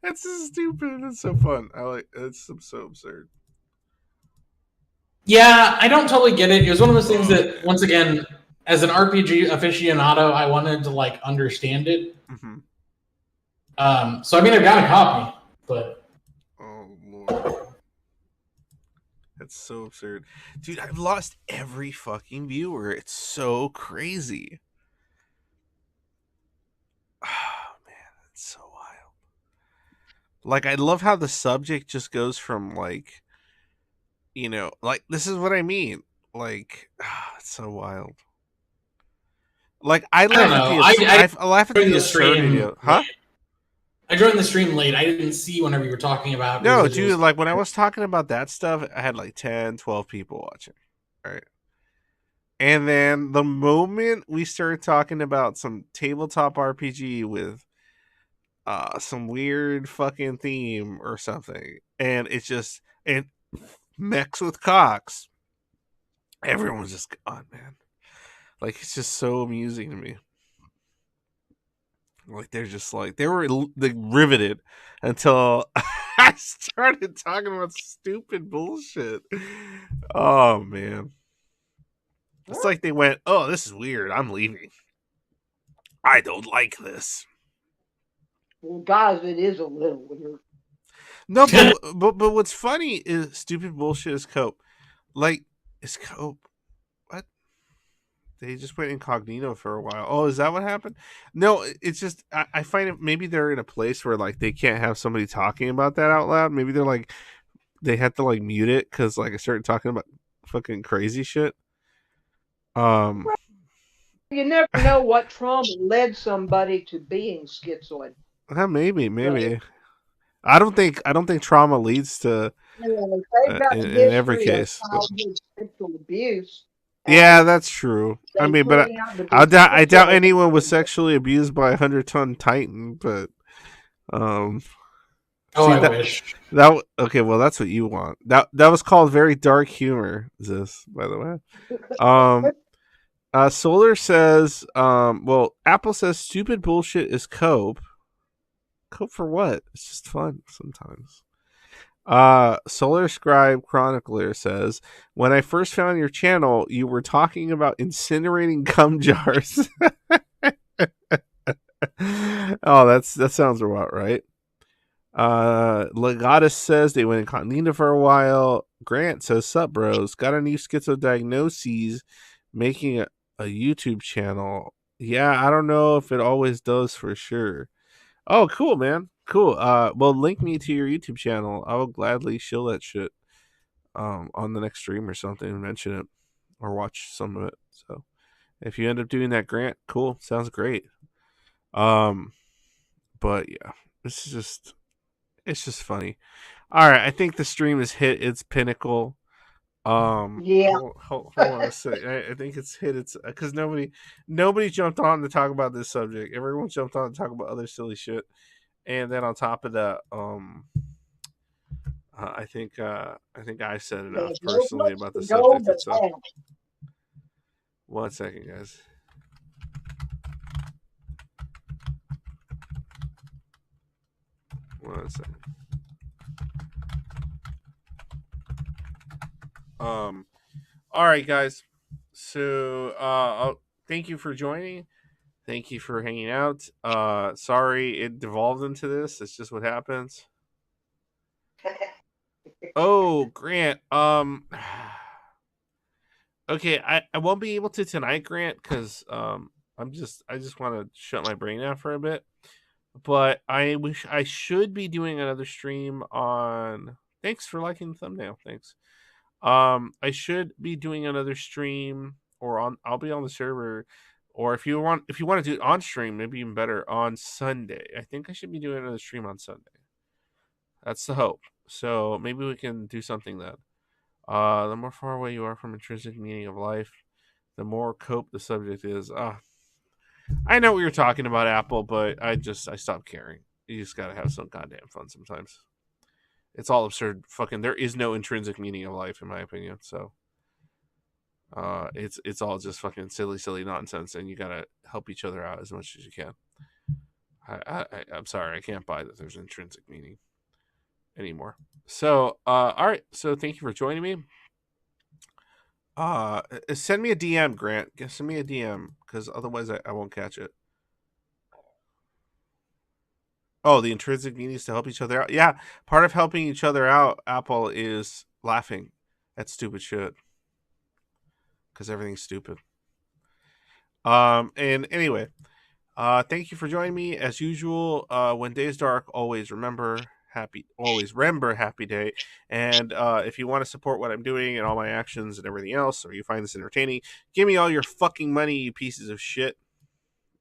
That's so stupid. It's so fun. It's so absurd. Yeah, I don't totally get it. It was one of those things that, once again, as an RPG aficionado, I wanted to like understand it. Mm-hmm. So I mean, I've got a copy, but oh Lord, that's so absurd, dude. I've lost every fucking viewer. It's so crazy. Oh man, it's so wild. Like, I love how the subject just goes from like, like, this is what I mean. Like, it's so wild. Like, I don't know. I laugh at the absurdity. Huh? I joined the stream late. I didn't see whenever you were talking about. No, residuals. dude. Like, when I was talking about that stuff, I had like 10, 12 people watching. All right. And then the moment we started talking about some tabletop RPG with some weird fucking theme or something, and it mechs with cocks, everyone's just gone, man. Like, it's just so amusing to me. Like, they're just like, they were like riveted until I started talking about stupid bullshit. Oh man, it's like they went, oh, this is weird, I'm leaving, I don't like this. Well, guys, it is a little weird. No, but what's funny is stupid bullshit is cope. Like, is cope? What? They just went incognito for a while. Oh, is that what happened? No, it's just I find it, maybe they're in a place where like they can't have somebody talking about that out loud. Maybe they're like, they had to like mute it because like I started talking about fucking crazy shit. You never know what trauma led somebody to being schizoid. Maybe. I don't think trauma leads to They've got a in every history of case. childhood sexual abuse. Yeah, that's true. I mean, but I doubt anyone was sexually abused by a 100-ton Titan. But oh, I wish. Okay, well, that's what you want. That was called very dark humor. This, by the way. Solar says, well, Apple says stupid bullshit is cope. Cope for what? It's just fun sometimes. Solar Scribe Chronicler says, when I first found your channel, you were talking about incinerating cum jars. Oh, that sounds about right. Legatus says they went incognito for a while. Grant says, sup bros, got a new schizodiagnoses, making a YouTube channel. Yeah, I don't know if it always does for sure. Oh, cool, man. Cool. Well, link me to your YouTube channel. I will gladly show that shit on the next stream or something and mention it or watch some of it. So if you end up doing that, Grant, cool. Sounds great. But yeah, it's just funny. All right, I think the stream has hit its pinnacle. Yeah. Hold on a second. I think it's hit its because nobody jumped on to talk about this subject. Everyone jumped on to talk about other silly shit. And then on top of that, I think I said enough personally about the subject itself. 1 second, guys. One second. All right, guys. So, thank you for joining. Thank you for hanging out. Sorry it devolved into this. It's just what happens. Oh, Grant. Okay, I won't be able to tonight, Grant, because I just want to shut my brain out for a bit. But I wish I should be doing another stream on. Thanks for liking the thumbnail. Thanks. I should be doing another stream, or on. I'll be on the server, or if you want to do it on stream, maybe even better on Sunday. I think I should be doing another stream on Sunday. That's the hope. So maybe we can do something then. The more far away you are from intrinsic meaning of life, the more cope the subject is. I know what you're talking about, Apple, but I stopped caring. You just gotta have some goddamn fun sometimes. It's all absurd. Fucking, there is no intrinsic meaning of life, in my opinion. So, it's all just fucking silly nonsense, and you gotta help each other out as much as you can. I'm sorry, I can't buy that there's intrinsic meaning anymore. So, all right. So, thank you for joining me. Send me a DM, Grant. Send me a DM, because otherwise I won't catch it. Oh, the intrinsic meaning is to help each other out. Yeah, part of helping each other out, Apple, is laughing at stupid shit, because everything's stupid. And anyway, thank you for joining me as usual. When days dark, always remember happy day. And if you want to support what I'm doing and all my actions and everything else, or you find this entertaining, give me all your fucking money, you pieces of shit.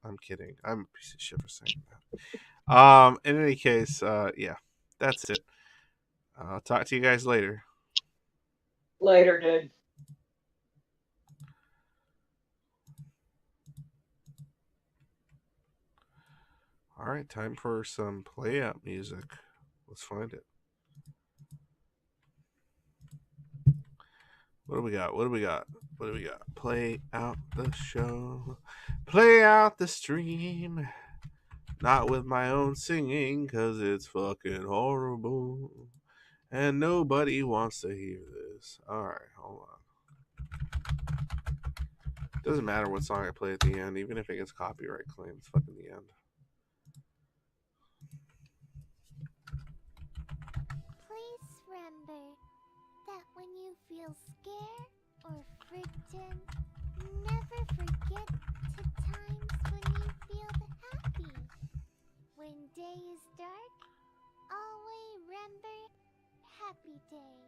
I'm kidding. I'm a piece of shit for saying that. In any case, yeah, that's it. I'll talk to you guys later. Later, dude. All right, time for some play out music. Let's find it. What do we got? Play out the show. Play out the stream. Not with my own singing, because it's fucking horrible. And nobody wants to hear this. Alright, hold on. Doesn't matter what song I play at the end, even if it gets copyright claimed. It's fucking the end. Please remember that when you feel scared or frightened, never forget the times when you feel happy. When day is dark, always remember happy day.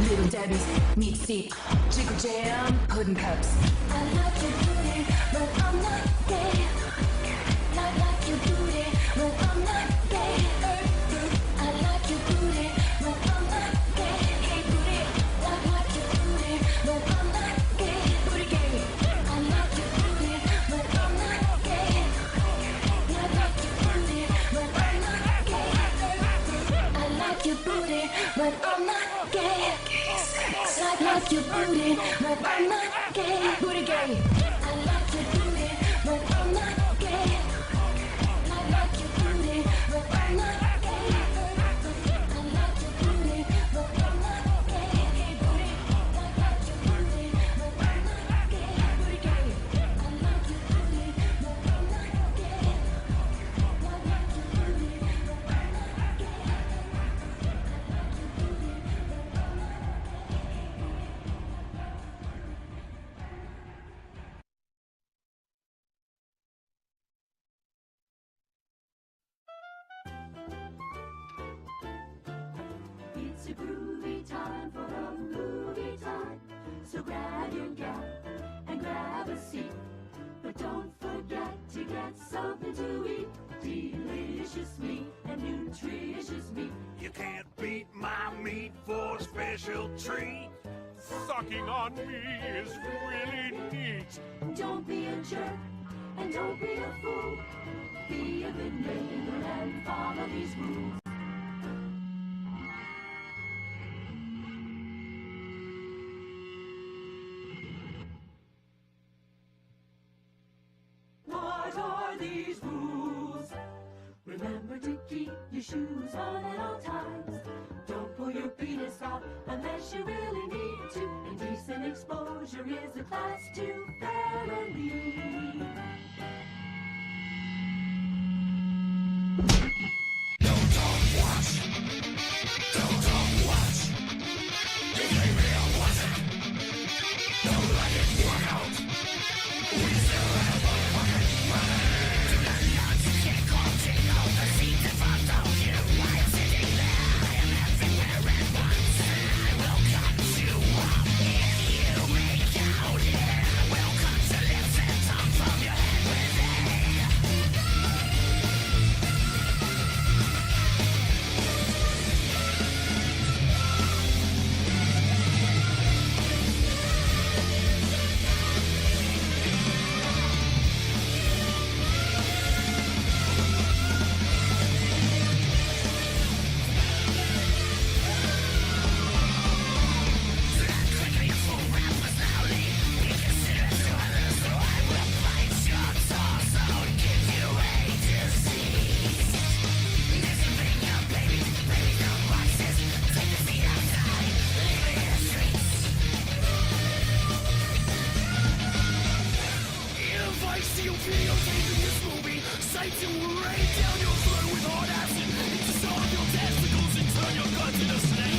Little Debbie's, meat steak, jiggle jam, pudding cups. I like your booty, but I'm not gay. I like your booty, but I'm not gay. I like your booty, but I'm not gay. Hey booty, I like your booty, but I'm not gay. Booty gay. I like your booty, but I'm not gay. I like your booty, but I'm not gay. I like your booty, but I'm not gay. I like your booty, but I'm not gay. Booty gay. I like your booty, but I'm not gay. I like your booty, but I'm not a groovy time for a movie time. So grab your gap and grab a seat. But don't forget to get something to eat. Delicious meat and nutritious meat. You can't beat my meat for a special treat. Sucking on me is really neat. Don't be a jerk and don't be a fool. Be a good neighbor and follow these rules. What are these rules? Remember to keep your shoes on at all times. Don't pull your penis out unless you really need to. Indecent exposure is a class 2 felony. Sights will rain down your throat with hot acid. It's a song of your testicles and turn your guts into snakes.